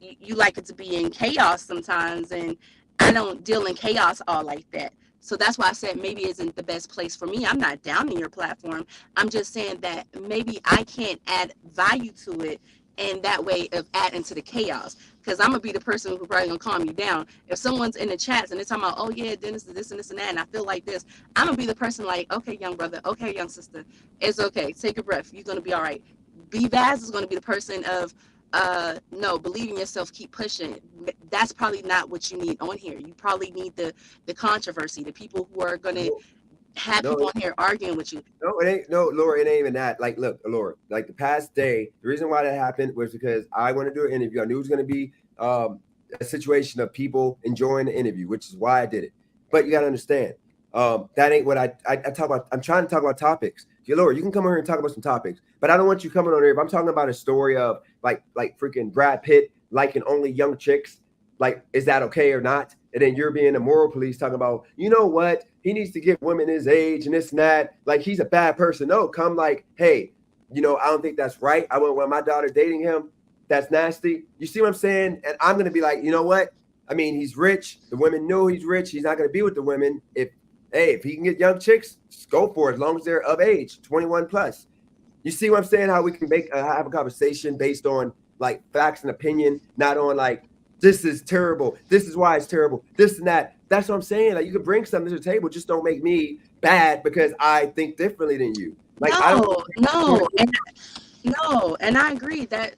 you like it to be in chaos sometimes, and I don't deal in chaos all like that. So that's why I said maybe it isn't the best place for me. I'm not down in your platform. I'm just saying that maybe I can't add value to it in that way of adding to the chaos, because I'm gonna be the person who's probably gonna calm you down. If someone's in the chats and they're talking about, oh yeah, Dennis is this and this and that, and I feel like this, I'm gonna be the person like, okay, young brother, okay, young sister, it's okay, take a breath, you're gonna be all right. B-Vaz is gonna be the person of, no, believe in yourself, keep pushing. That's probably not what you need on here. You probably need the controversy, the people who are gonna have people on here arguing with you. No, it ain't. No, Laura, it ain't even that. Like, look, Laura, like the past day, the reason why that happened was because I want to do an interview. I knew it was going to be a situation of people enjoying the interview, which is why I did it. But you got to understand, that ain't what I talk about. I'm trying to talk about topics. Okay, Laura, you can come over here and talk about some topics, but I don't want you coming on here. If I'm talking about a story of like freaking Brad Pitt liking only young chicks, like, is that okay or not? And then you're being a moral police talking about, you know what? He needs to get women his age and this and that. Like, he's a bad person. No, come like, hey, I don't think that's right. I wouldn't want my daughter dating him. That's nasty. You see what I'm saying? And I'm going to be like, you know what? I mean, he's rich. The women know he's rich. He's not going to be with the women. If he can get young chicks, just go for it, as long as they're of age, 21+. You see what I'm saying? How we can have a conversation based on like facts and opinion, not on like, this is terrible. This is why it's terrible. This and that. That's what I'm saying. Like, you can bring something to the table. Just don't make me bad because I think differently than you. Like, and I agree that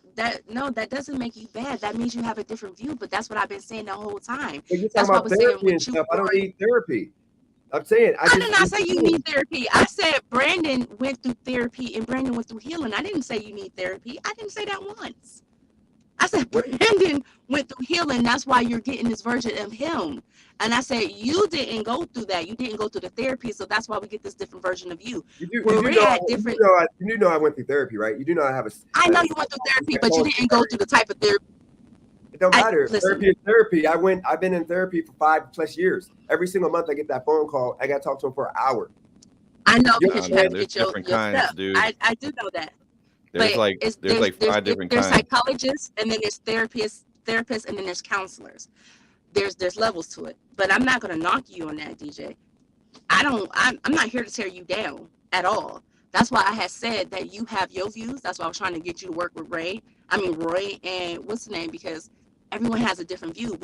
doesn't make you bad. That means you have a different view. But that's what I've been saying the whole time. You're talking about therapy and stuff. I don't need therapy. I'm saying I did not say you need therapy. I said Brandon went through therapy and Brandon went through healing. I didn't say you need therapy. I didn't say that once. I said Brandon went through healing. That's why you're getting this version of him. And I said you didn't go through that. You didn't go through the therapy. So that's why we get this different version of you. You know I went through therapy, right? You do know I have a. I know you went through therapy, but you didn't go through the type of therapy. don't matter. Listen. Therapy is therapy. I've been in therapy for 5+ years. Every single month I get that phone call. I got to talk to him for an hour. I know because you have to there's get your different kinds, stuff. dude. I do know that. There's like 5 different kinds. There's psychologists, and then there's therapists, and then there's counselors. There's levels to it. But I'm not gonna knock you on that, DJ. I'm not here to tear you down at all. That's why I had said that you have your views. That's why I was trying to get you to work with Roy and what's the name, because everyone has a different view.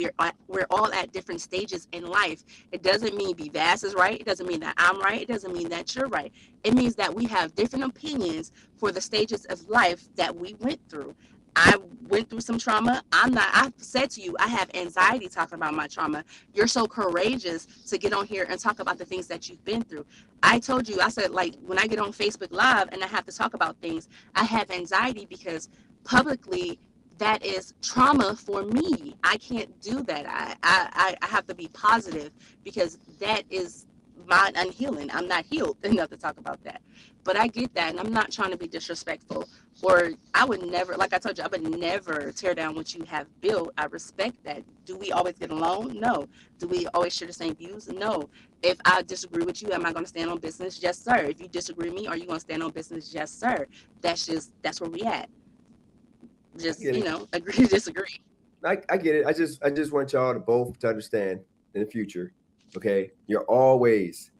We're all at different stages in life. It doesn't mean Vivaz is right. It doesn't mean that I'm right. It doesn't mean that you're right. It means that we have different opinions for the stages of life that we went through. I went through some trauma. I've said to you, I have anxiety talking about my trauma. You're so courageous to get on here and talk about the things that you've been through. I told you, I said, like, when I get on Facebook Live and I have to talk about things, I have anxiety because publicly, that is trauma for me. I can't do that. I have to be positive because that is my unhealing. I'm not healed enough to talk about that. But I get that, and I'm not trying to be disrespectful. Or I would never, like I told you, I would never tear down what you have built. I respect that. Do we always get along? No. Do we always share the same views? No. If I disagree with you, am I going to stand on business? Yes, sir. If you disagree with me, are you going to stand on business? Yes, sir. That's where we at. Just, agree to disagree. I get it. I just want y'all to both to understand in the future, okay? You're always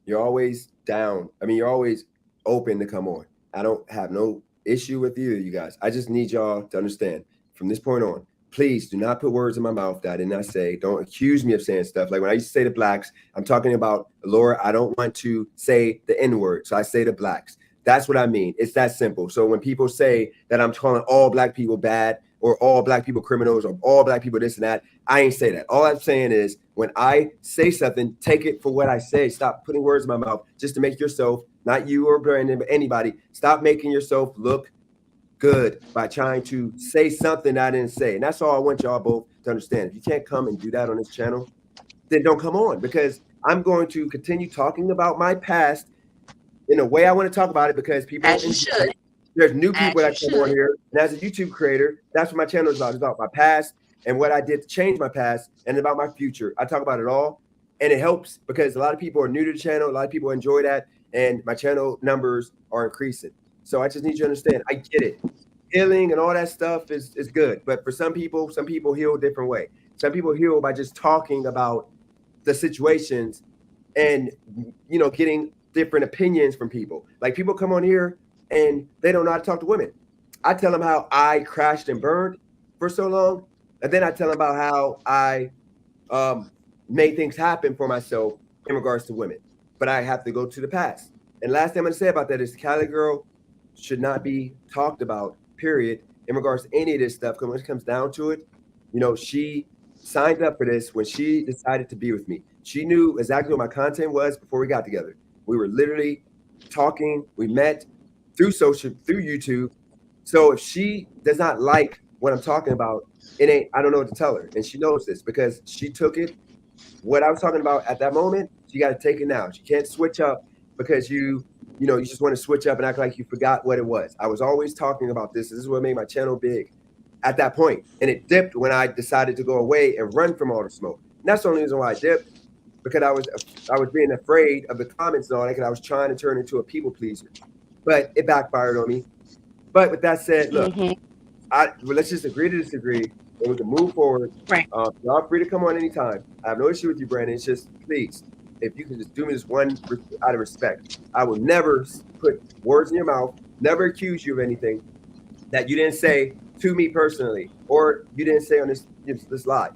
down. I mean, you're always open to come on. I don't have no issue with either of you guys. I just need y'all to understand from this point on, please do not put words in my mouth that I did not say. Don't accuse me of saying stuff. Like when I used to say the blacks, I'm talking about, Laura, I don't want to say the N-word, so I say the blacks. That's what I mean. It's that simple. So when people say that I'm calling all black people bad or all black people criminals or all black people this and that, I ain't say that. All I'm saying is when I say something, take it for what I say. Stop putting words in my mouth just to make yourself, not you or Brandon, but anybody, stop making yourself look good by trying to say something I didn't say. And that's all I want y'all both to understand. If you can't come and do that on this channel, then don't come on, because I'm going to continue talking about my past in a way I want to talk about it, because people, as you should. There's new people that come on here. And as a YouTube creator, that's what my channel is about. It's about my past and what I did to change my past and about my future. I talk about it all. And it helps because a lot of people are new to the channel. A lot of people enjoy that. And my channel numbers are increasing. So I just need you to understand, I get it. Healing and all that stuff is good. But for some people heal a different way. Some people heal by just talking about the situations and, getting different opinions from people. Like people come on here and they don't know how to talk to women. I tell them how I crashed and burned for so long. And then I tell them about how I made things happen for myself in regards to women. But I have to go to the past. And last thing I'm going to say about that is Cali Girl should not be talked about, period, in regards to any of this stuff. Because when it comes down to it, she signed up for this when she decided to be with me. She knew exactly what my content was before we got together. We were literally talking. We met through YouTube. So if she does not like what I'm talking about, I don't know what to tell her. And she knows this because she took it. What I was talking about at that moment, she got to take it now. She can't switch up because you just want to switch up and act like you forgot what it was. I was always talking about this. This is what made my channel big at that point. And it dipped when I decided to go away and run from all the smoke. And that's the only reason why I dipped, because I was being afraid of the comments and all that, because I was trying to turn into a people pleaser. But it backfired on me. But with that said, look, let's just agree to disagree and we can move forward. Right. Y'all free to come on anytime. I have no issue with you, Brandon. It's just, please, if you can just do me this one out of respect. I will never put words in your mouth, never accuse you of anything that you didn't say to me personally, or you didn't say on this live.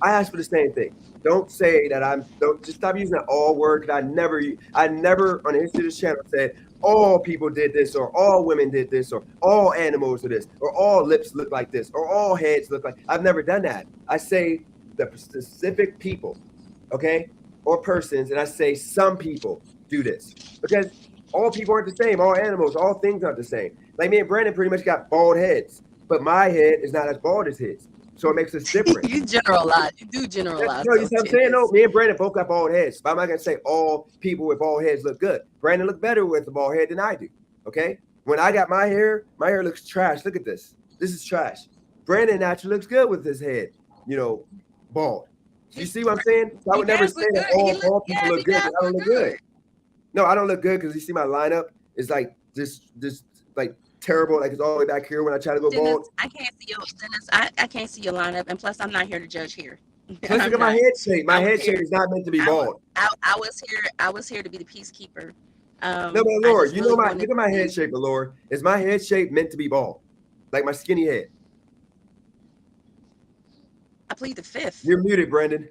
I asked for the same thing. Don't say that don't just stop using that all word, because I never on the history of this channel said all people did this, or all women did this, or all animals are this, or all lips look like this, or all heads look like. I've never done that. I say the specific people, okay, or persons, and I say some people do this, because all people aren't the same. All animals, all things aren't the same. Like me and Brandon pretty much got bald heads, but my head is not as bald as his. So it makes us different. You generalize. You do generalize. No, you see what I'm saying? No, me and Brandon both got bald heads. But I'm not going to say all people with bald heads look good. Brandon looked better with a bald head than I do. Okay? When I got my hair looks trash. Look at this. This is trash. Brandon actually looks good with his head, bald. You see what I'm saying? So I would never say that all bald people look good. I don't look good. No, I don't look good because you see my lineup is like this like terrible. Like it's all the way back here when I try to go bald. I can't see your Dennis. I can't see your lineup, and plus I'm not here to judge here. Plus, look at my head shape. My head shape is not meant to be bald. I was here to be the peacekeeper. No, but Lord, look at my head shape, Lord. Is my head shape meant to be bald? Like my skinny head? I plead the fifth. You're muted, Brandon.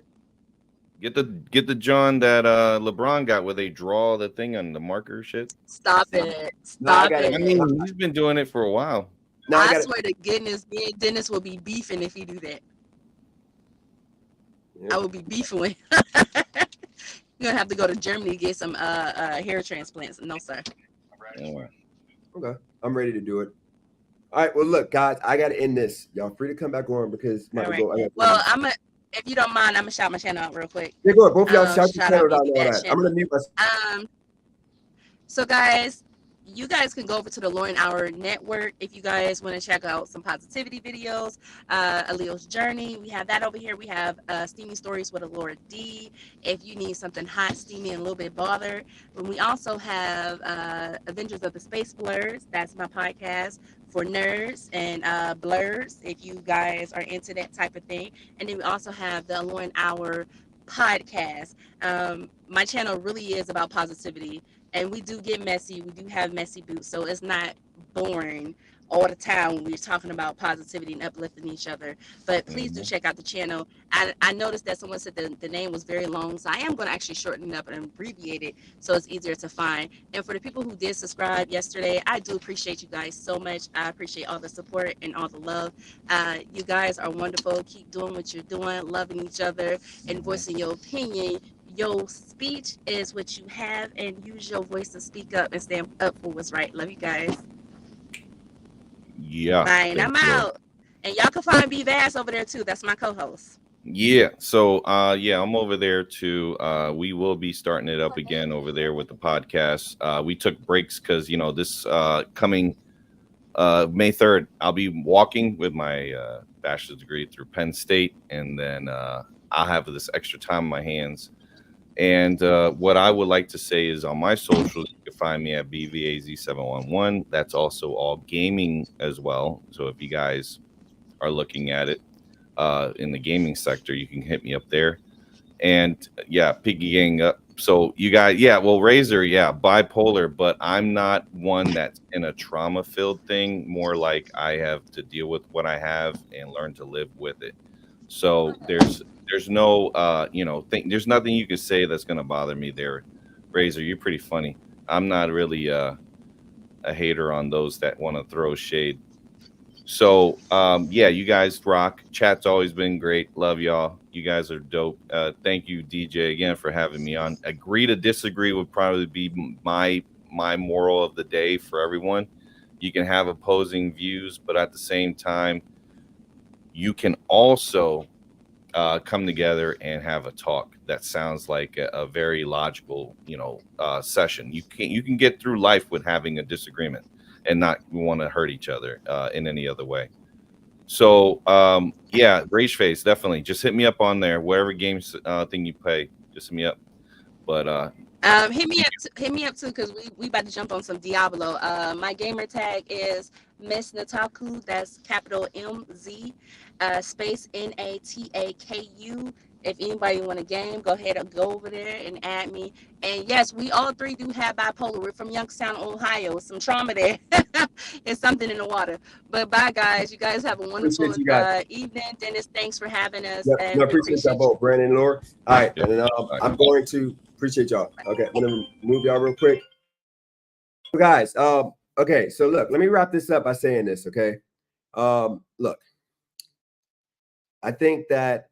Get the John that LeBron got where they draw the thing on the marker shit. Stop it. Stop it. I mean, he's been doing it for a while. No, I swear to goodness, me and Dennis will be beefing if he do that. Yeah. I will be beefing with him. You're gonna have to go to Germany to get some hair transplants. No, sir. Okay. I'm ready to do it. All right. Well, look, guys, I gotta end this. Y'all free to come back on because if you don't mind, I'm gonna shout my channel out real quick. Yeah, go ahead. Both of y'all shout your channel out and all that. I'm gonna mute myself. So guys, you guys can go over to the Lauren Hour Network if you guys want to check out some positivity videos. Aaliyah's Journey, we have that over here. We have Steamy Stories with Allura D if you need something hot, steamy, and a little bit bothered. And we also have Avengers of the Space Blurs. That's my podcast for nerds and blurs if you guys are into that type of thing. And then we also have the Lauren Hour podcast. My channel really is about positivity. And we do get messy. We do have messy boots. So it's not boring all the time when we're talking about positivity and uplifting each other. But please do check out the channel. I noticed that someone said the name was very long. So I am going to actually shorten it up and abbreviate it so it's easier to find. And for the people who did subscribe yesterday, I do appreciate you guys so much. I appreciate all the support and all the love. You guys are wonderful. Keep doing what you're doing, loving each other and voicing your opinion. Your speech is what you have, and use your voice to speak up and stand up for what's right. Love you guys. Yeah. Fine, I'm out. And y'all can find B Vass over there too. That's my co-host. Yeah. So I'm over there too. We will be starting it up again over there with the podcast. We took breaks because this coming May 3rd, I'll be walking with my bachelor's degree through Penn State, and then I'll have this extra time on my hands. And what I would like to say is on my socials, you can find me at BVAZ711. That's also all gaming as well. So if you guys are looking at it in the gaming sector, you can hit me up there. And Piggy Gang up. So you guys, Razor, bipolar, but I'm not one that's in a trauma-filled thing. More like I have to deal with what I have and learn to live with it. So there's no there's nothing you can say that's going to bother me there. Razor, you're pretty funny. I'm not really a hater on those that want to throw shade. So you guys rock. Chat's always been great. Love y'all. You guys are dope. Thank you, DJ, again for having me on. Agree to disagree would probably be my moral of the day for everyone. You can have opposing views, but at the same time, you can also come together and have a talk that sounds like a very logical, session. You can get through life with having a disagreement and not want to hurt each other in any other way. So Rage Face, definitely just hit me up on there. Whatever games thing you play, just hit me up. But hit me up too, because we about to jump on some Diablo. My gamer tag is Miss Nataku. That's capital MZ space NATAKU. If anybody want a game, go ahead and go over there and add me. And yes, we all three do have bipolar. We're from Youngstown, Ohio. Some trauma there. It's something in the water. But bye, guys. You guys have a wonderful evening. Dennis, thanks for having us. Yep. And appreciate y'all both, Brandon and Laura. All right. And then I'm going to appreciate y'all. Okay. I'm going to move y'all real quick. So guys, okay. So look, let me wrap this up by saying this, okay? Look, I think that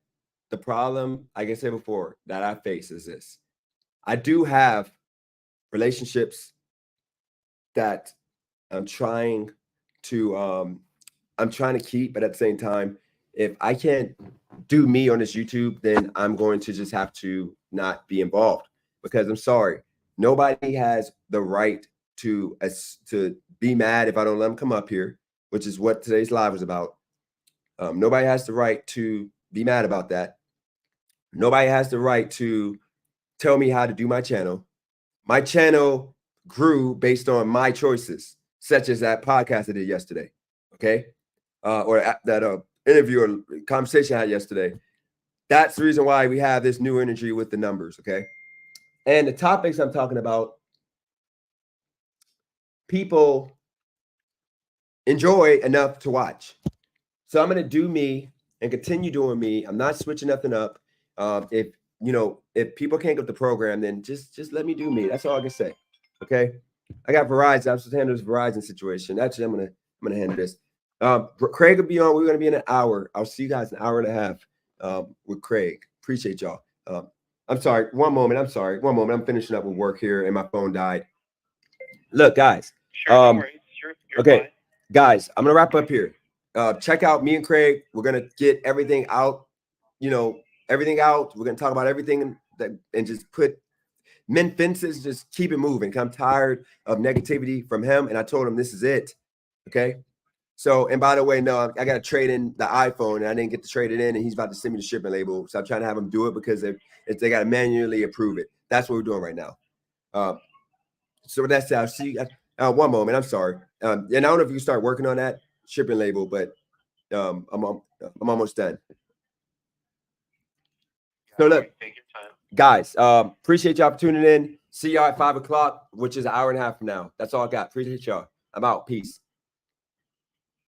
the problem, like I said before, that I face is this. I do have relationships that I'm trying to keep, but at the same time, if I can't do me on this YouTube, then I'm going to just have to not be involved, because I'm sorry, nobody has the right to be mad if I don't let them come up here, which is what today's live is about. Nobody has the right to be mad about that. Nobody has the right to tell me how to do my channel. My channel grew based on my choices, such as that podcast I did yesterday. Okay. Or that interview or conversation I had yesterday. That's the reason why we have this new energy with the numbers. Okay. And the topics I'm talking about, people enjoy enough to watch. So I'm going to do me and continue doing me. I'm not switching nothing up. If people can't get the program, then just let me do me. That's all I can say. Okay. I got Verizon. I'm supposed to handle this Verizon situation. Actually, I'm gonna handle this. Craig will be on. We're gonna be in an hour. I'll see you guys in an hour and a half with Craig. Appreciate y'all. I'm sorry. One moment. I'm finishing up with work here, and my phone died. Look, guys. Sure. Okay, guys. I'm gonna wrap up here. Check out me and Craig. We're gonna get everything out. Everything out. We're gonna talk about everything and just put men fences. Just keep it moving. I'm tired of negativity from him, and I told him this is it. Okay. So, and by the way, no, I got to trade in the iPhone, and I didn't get to trade it in, and he's about to send me the shipping label. So I'm trying to have him do it because if they got to manually approve it. That's what we're doing right now. So that's I'll see. One moment. I'm sorry. And I don't know if you can start working on that shipping label, but I'm almost done. So look, guys, appreciate y'all for tuning in. See y'all at 5 o'clock, which is an hour and a half from now. That's all I got. Appreciate y'all. I'm out. Peace.